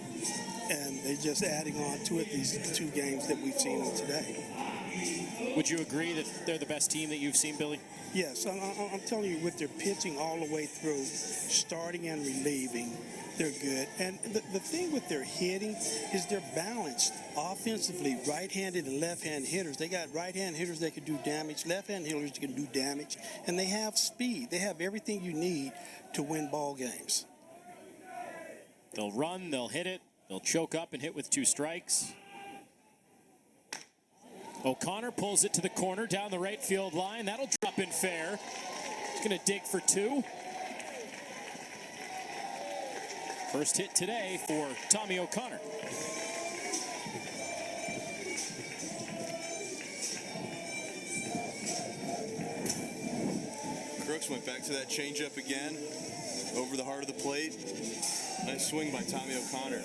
and they're just adding on to it these 2 games that we've seen them today. Would you agree that they're the best team that you've seen, Billy? Yes, I'm telling you, with their pitching all the way through, starting and relieving, they're good. And the thing with their hitting is they're balanced offensively, right-handed and left-hand hitters. They got right-hand hitters that can do damage, left-hand hitters that can do damage, and they have speed. They have everything you need to win ball games. They'll run, they'll hit it, they'll choke up and hit with 2 strikes. O'Connor pulls it to the corner down the right field line. That'll drop in fair. He's going to dig for 2. First hit today for Tommy O'Connor. Crooks went back to that changeup again, over the heart of the plate. Nice swing by Tommy O'Connor.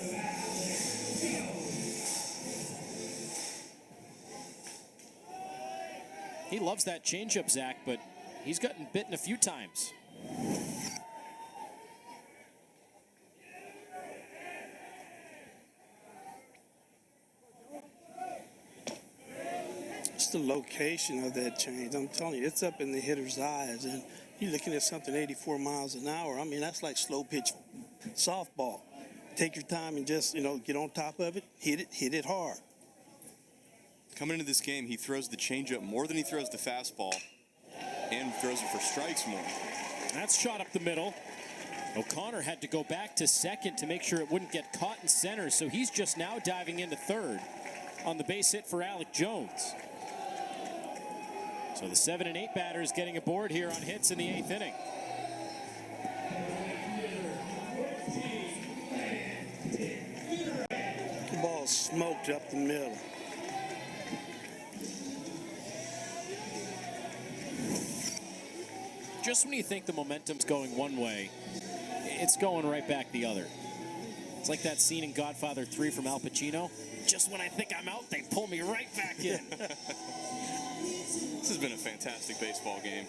He loves that changeup, Zach, but he's gotten bitten a few times. It's the location of that change. I'm telling you, it's up in the hitter's eyes, and you're looking at something 84 miles an hour. I mean, that's like slow pitch softball. Take your time and just, get on top of it, hit it hard. Coming into this game, he throws the changeup more than he throws the fastball, and throws it for strikes more. That's shot up the middle. O'Connor had to go back to second to make sure it wouldn't get caught in center, so he's just now diving into third on the base hit for Alec Jones. So the 7 and 8 batters getting aboard here on hits in the 8th inning. The ball smoked up the middle. Just when you think the momentum's going one way, it's going right back the other. It's like that scene in Godfather 3 from Al Pacino. Just when I think I'm out, they pull me right back in. This has been a fantastic baseball game.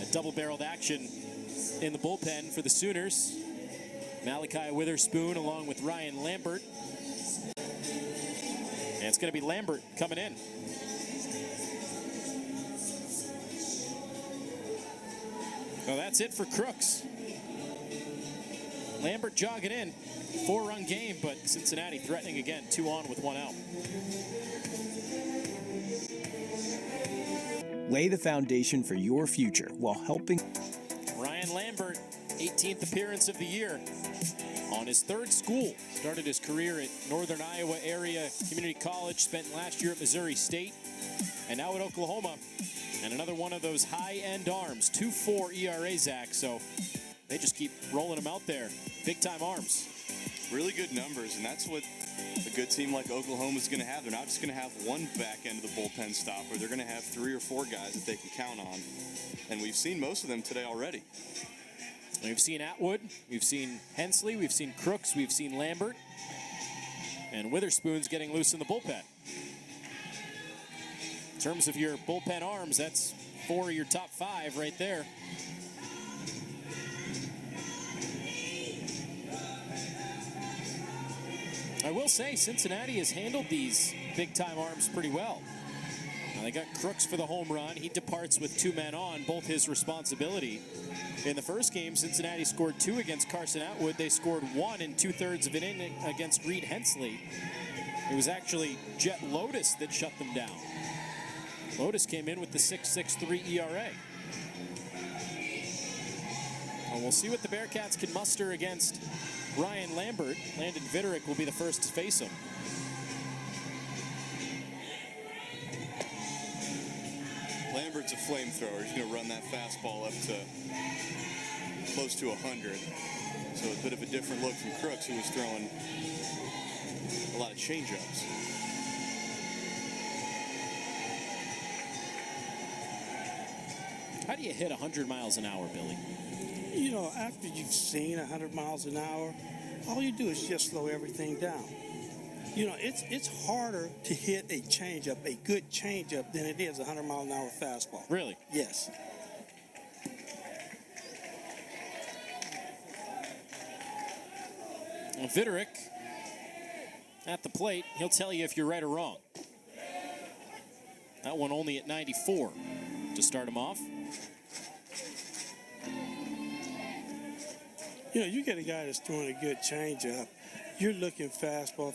A double-barreled action in the bullpen for the Sooners. Malachi Witherspoon along with Ryan Lambert. And it's going to be Lambert coming in. Well, that's it for Crooks. Lambert jogging in. 4-run game, but Cincinnati threatening again. 2 on with 1 out. Lay the foundation for your future while helping. Ryan Lambert, 18th appearance of the year. On his 3rd school. Started his career at Northern Iowa Area Community College. Spent last year at Missouri State. And now at Oklahoma. And another one of those high-end arms. 2.4 ERA, Zach. So they just keep rolling them out there. Big-time arms. Really good numbers, and that's what a good team like Oklahoma's going to have. They're not just going to have one back end of the bullpen stopper. They're going to have 3 or 4 guys that they can count on. And we've seen most of them today already. We've seen Atwood, we've seen Hensley, we've seen Crooks, we've seen Lambert. And Witherspoon's getting loose in the bullpen. In terms of your bullpen arms, that's 4 of your top 5 right there. I will say Cincinnati has handled these big-time arms pretty well. Now they got Crooks for the home run. He departs with 2 men on, both his responsibility. In the first game, Cincinnati scored 2 against Carson Atwood. They scored 1 in 2/3 of an inning against Reed Hensley. It was actually Jet Lotus that shut them down. Lotus came in with the 6.63 ERA. And we'll see what the Bearcats can muster against Ryan Lambert. Landon Vitterick will be the first to face him. Lambert's a flamethrower. He's going to run that fastball up to close to 100. So a bit of a different look from Crooks, who was throwing a lot of changeups. How do you hit 100 miles an hour, Billy? You know, after you've seen 100 miles an hour, all you do is just slow everything down. You know, it's harder to hit a changeup, a good changeup, than it is a 100-mile-an-hour fastball. Really? Yes. Well, Viderick at the plate. He'll tell you if you're right or wrong. That one only at 94 to start him off. You know, you get a guy that's throwing a good changeup. You're looking fastball,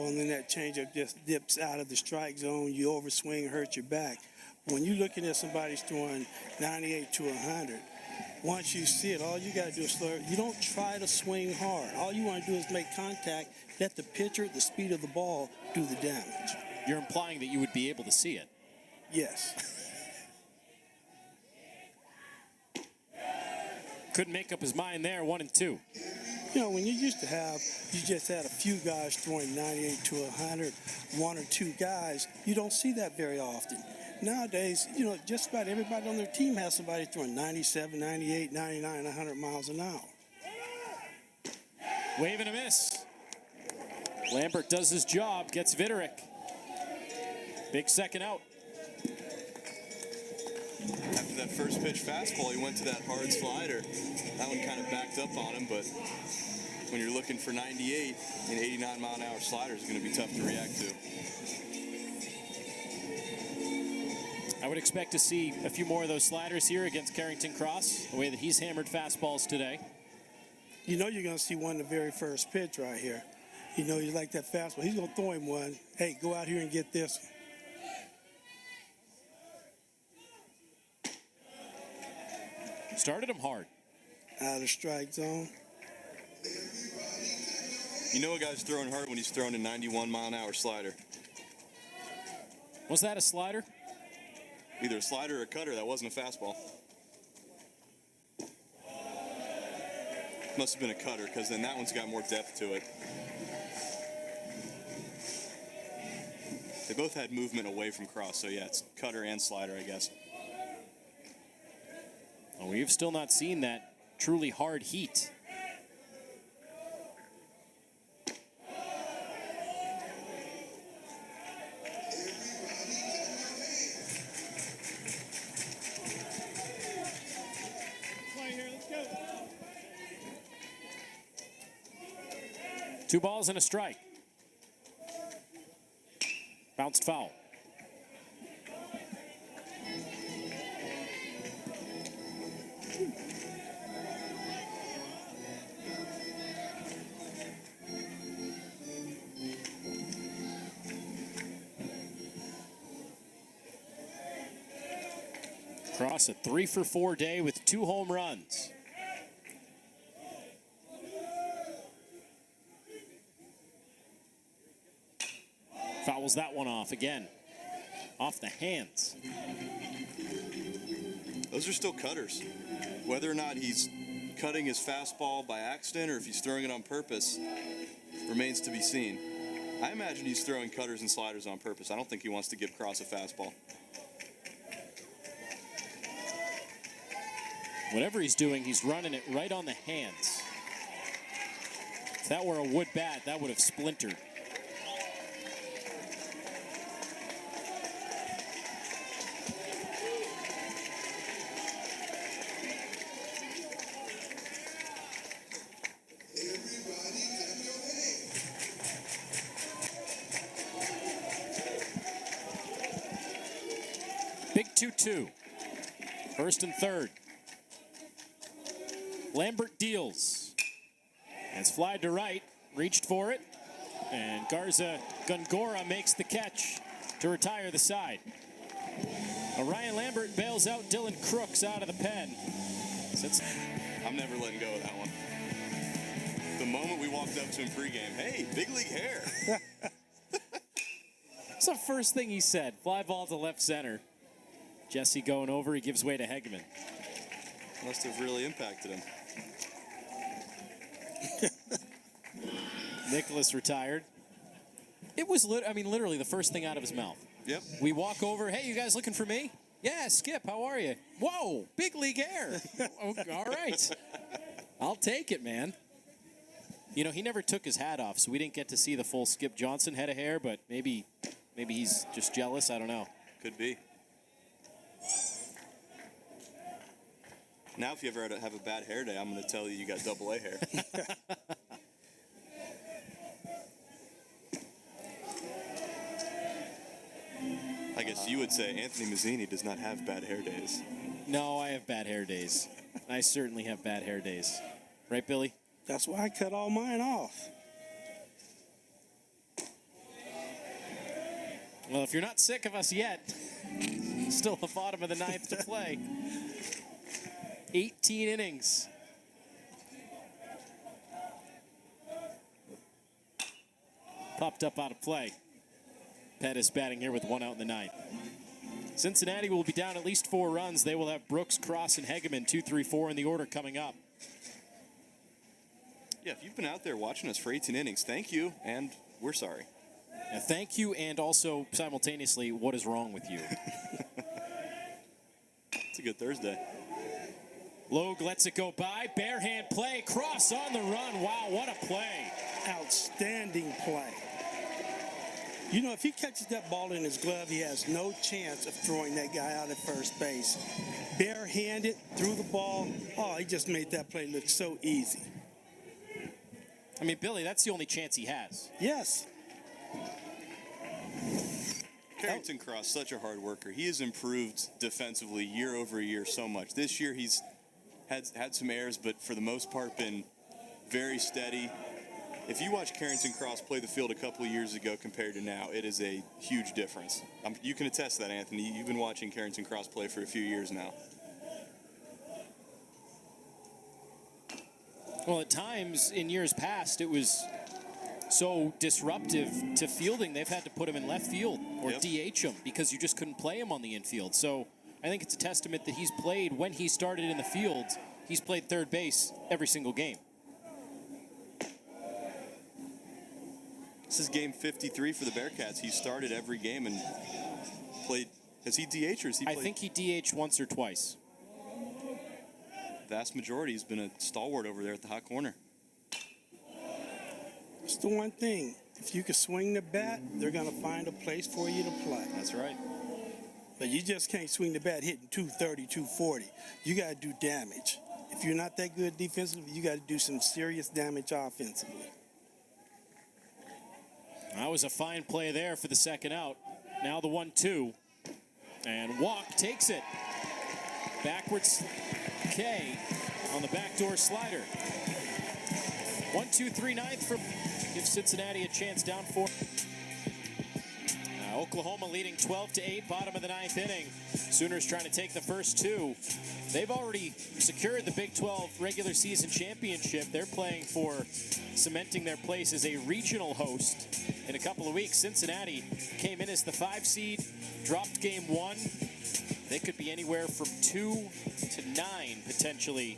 and then that changeup just dips out of the strike zone. You overswing, hurt your back. When you're looking at somebody throwing 98 to 100, once you see it, all you got to do is slow it. You don't try to swing hard. All you want to do is make contact, let the pitcher, the speed of the ball, do the damage. You're implying that you would be able to see it. Yes. Couldn't make up his mind there, 1-2. You know, when you just had a few guys throwing 98 to 100, one or two guys, you don't see that very often. Nowadays, you know, just about everybody on their team has somebody throwing 97, 98, 99, 100 miles an hour. Wave and a miss. Lambert does his job, gets Viderick. Big second out. After that first pitch fastball, he went to that hard slider. That one kind of backed up on him, but when you're looking for 98, an 89-mile-an-hour slider is going to be tough to react to. I would expect to see a few more of those sliders here against Carrington Cross, the way that he's hammered fastballs today. You know you're going to see one the very first pitch right here. You know you like that fastball. He's going to throw him one. Hey, go out here and get this one. Started him hard. Out of the strike zone. You know a guy's throwing hard when he's throwing a 91-mile-an-hour slider. Was that a slider? Either a slider or a cutter. That wasn't a fastball. Must have been a cutter, because then that one's got more depth to it. They both had movement away from Cross, so yeah, it's cutter and slider, I guess. Well, we've still not seen that truly hard heat. Two balls and a strike. Bounced foul. Cross a 3-for-4 day with 2 home runs. Fouls that one off again. Off the hands. Those are still cutters. Whether or not he's cutting his fastball by accident or if he's throwing it on purpose remains to be seen. I imagine he's throwing cutters and sliders on purpose. I don't think he wants to give Cross a fastball. Whatever he's doing, he's running it right on the hands. If that were a wood bat, that would have splintered. Big 2-2. First and third. Lambert deals. It's flied to right, reached for it, and Garza Gongora makes the catch to retire the side. Ryan Lambert bails out Dylan Crooks out of the pen. I'm never letting go of that one. The moment we walked up to him pregame, hey, big league hair. That's the first thing he said. Fly ball to left center. Jesse going over, he gives way to Hegeman. Must have really impacted him. Nicholas retired. It was, literally the first thing out of his mouth. Yep. We walk over, hey, you guys looking for me? Yeah, Skip, how are you? Whoa, big league air. Oh, all right. I'll take it, man. You know, he never took his hat off, so we didn't get to see the full Skip Johnson head of hair, but maybe he's just jealous. I don't know. Could be. Now, if you ever have a bad hair day, I'm going to tell you got double A hair. I guess you would say Anthony Mazzini does not have bad hair days. No, I have bad hair days. I certainly have bad hair days. Right, Billy? That's why I cut all mine off. Well, if you're not sick of us yet, still the bottom of the ninth to play. 18 innings. Popped up out of play. Pettis batting here with one out in the ninth. Cincinnati will be down at least 4 runs. They will have Brooks, Cross, and Hegeman 2, 3, 4 in the order coming up. Yeah, if you've been out there watching us for 18 innings, thank you, and we're sorry. Yeah, thank you, and also simultaneously, what is wrong with you? It's a good Thursday. Logue lets it go by. Bare hand play. Cross on the run. Wow, what a play. Outstanding play. You know, if he catches that ball in his glove, he has no chance of throwing that guy out at first base. Barehanded, threw the ball. Oh, he just made that play look so easy. I mean, Billy, that's the only chance he has. Yes. Carrington Cross, such a hard worker. He has improved defensively year over year so much. This year he's had some errors, but for the most part been very steady. If you watch Carrington Cross play the field a couple of years ago compared to now, it is a huge difference. You can attest to that, Anthony. You've been watching Carrington Cross play for a few years now. Well, at times in years past, it was so disruptive to fielding, they've had to put him in left field or DH him because you just couldn't play him on the infield. So I think it's a testament that he's played, when he started in the field, he's played third base every single game. This is game 53 for the Bearcats. He started every game and played. Has he DH or has he played? I think he DH once or twice. Vast majority. He's been a stalwart over there at the hot corner. It's the one thing. If you can swing the bat, they're going to find a place for you to play. That's right. But you just can't swing the bat hitting 230, 240. You got to do damage. If you're not that good defensively, you got to do some serious damage offensively. That was a fine play there for the second out. Now the 1-2. And Walk takes it. Backwards K on the backdoor slider. 1-2-3 ninth from gives Cincinnati a chance down 4. Oklahoma leading 12-8, bottom of the ninth inning. Sooners trying to take the first 2. They've already secured the Big 12 regular season championship. They're playing for cementing their place as a regional host in a couple of weeks. Cincinnati came in as the 5 seed, dropped game 1. They could be anywhere from 2 to 9 potentially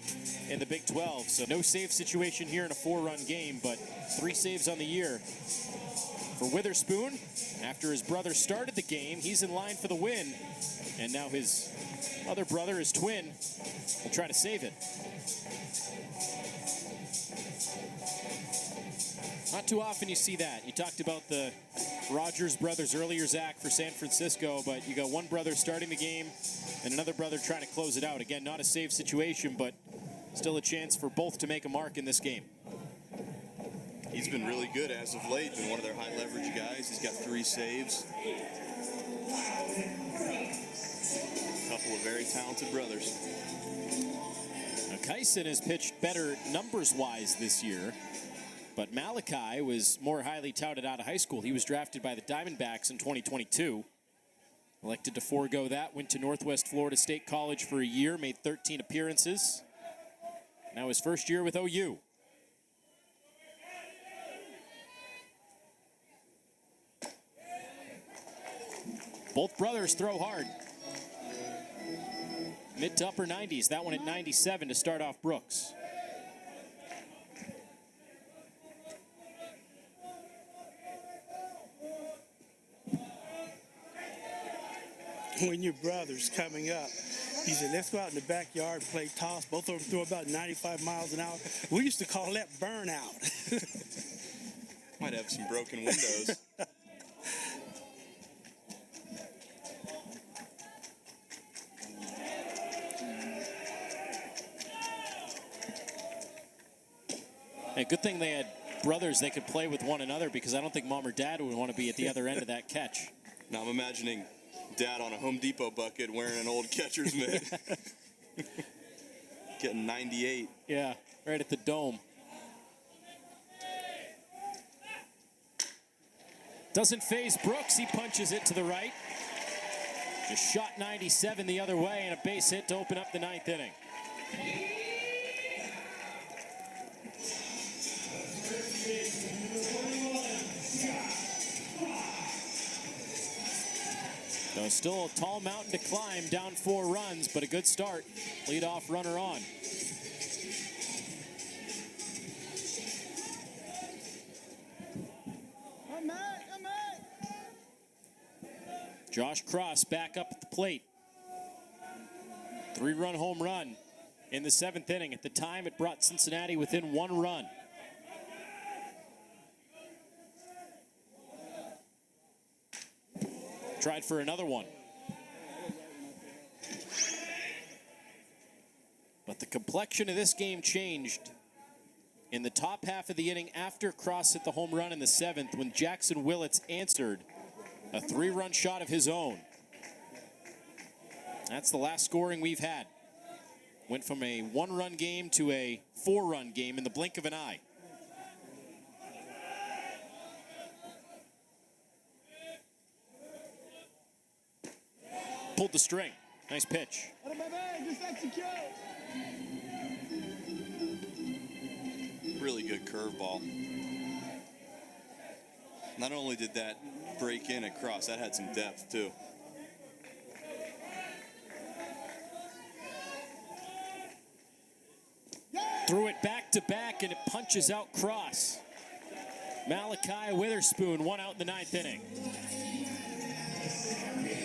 in the Big 12. So no save situation here in a 4-run game, but 3 saves on the year. For Witherspoon, after his brother started the game, he's in line for the win. And now his other brother, his twin, will try to save it. Not too often you see that. You talked about the Rogers brothers earlier, Zach, for San Francisco, but you got one brother starting the game and another brother trying to close it out. Again, not a save situation, but still a chance for both to make a mark in this game. He's been really good as of late. Been one of their high leverage guys. He's got 3 saves. A couple of very talented brothers. Now, Kyson has pitched better numbers-wise this year, but Malachi was more highly touted out of high school. He was drafted by the Diamondbacks in 2022. Elected to forego that, went to Northwest Florida State College for a year, made 13 appearances. Now his first year with OU. Both brothers throw hard. Mid to upper 90s. That one at 97 to start off Brooks. When your brother's coming up, He said, let's go out in the backyard and play toss. Both of them throw about 95 miles an hour. We used to call that burnout. Might have some broken windows. Hey, good thing they had brothers they could play with one another, because I don't think mom or dad would want to be at the other end of that catch. Now I'm imagining Dad on a Home Depot bucket wearing an old catcher's mitt. Getting 98. Yeah, right at the dome. Doesn't phase Brooks. He punches it to the right. Just shot 97 the other way, and a base hit to open up the ninth inning. So still a tall mountain to climb, down 4 runs, but a good start. Leadoff runner on. Josh Cross back up at the plate. 3-run home run in the 7th inning. At the time, it brought Cincinnati within 1 run. Tried for another one. But the complexion of this game changed in the top half of the inning after Cross hit the home run in the 7th, when Jackson Willits answered a 3-run shot of his own. That's the last scoring we've had. Went from a 1-run game to a 4-run game in the blink of an eye. Pulled the string. Nice pitch. Really good curveball. Not only did that break in across, that had some depth too. Threw it back to back, and it punches out Cross. Malachi Witherspoon, 1 out in the 9th inning.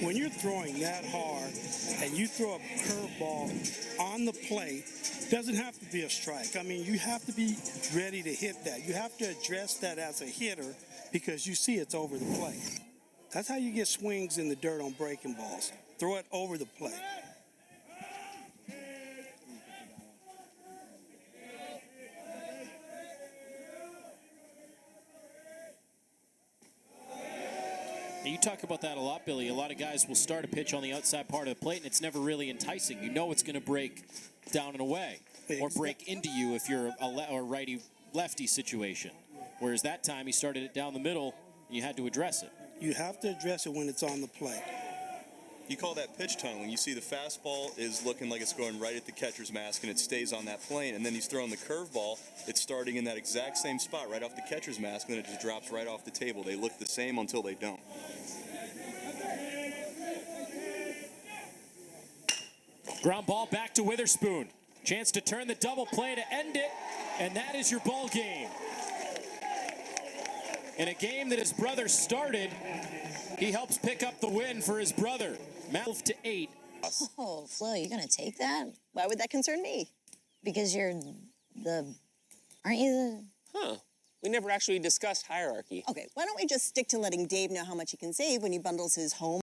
When you're throwing that hard and you throw a curveball on the plate, doesn't have to be a strike. I mean, you have to be ready to hit that. You have to address that as a hitter, because you see it's over the plate. That's how you get swings in the dirt on breaking balls. Throw it over the plate. You talk about that a lot, Billy. A lot of guys will start a pitch on the outside part of the plate, and it's never really enticing. You know it's going to break down and away, or break into you if you're a righty-lefty situation. Whereas that time, he started it down the middle, and you had to address it. You have to address it when it's on the plate. You call that pitch tunneling. You see the fastball is looking like it's going right at the catcher's mask, and it stays on that plane. And then he's throwing the curveball. It's starting in that exact same spot, right off the catcher's mask, and then it just drops right off the table. They look the same until they don't. Ground ball back to Witherspoon. Chance to turn the double play to end it, and that is your ball game. In a game that his brother started, he helps pick up the win for his brother. 12-8. Oh, Flo, you're gonna take that? Why would that concern me? Because aren't you the... Huh. We never actually discussed hierarchy. Okay, why don't we just stick to letting Dave know how much he can save when he bundles his home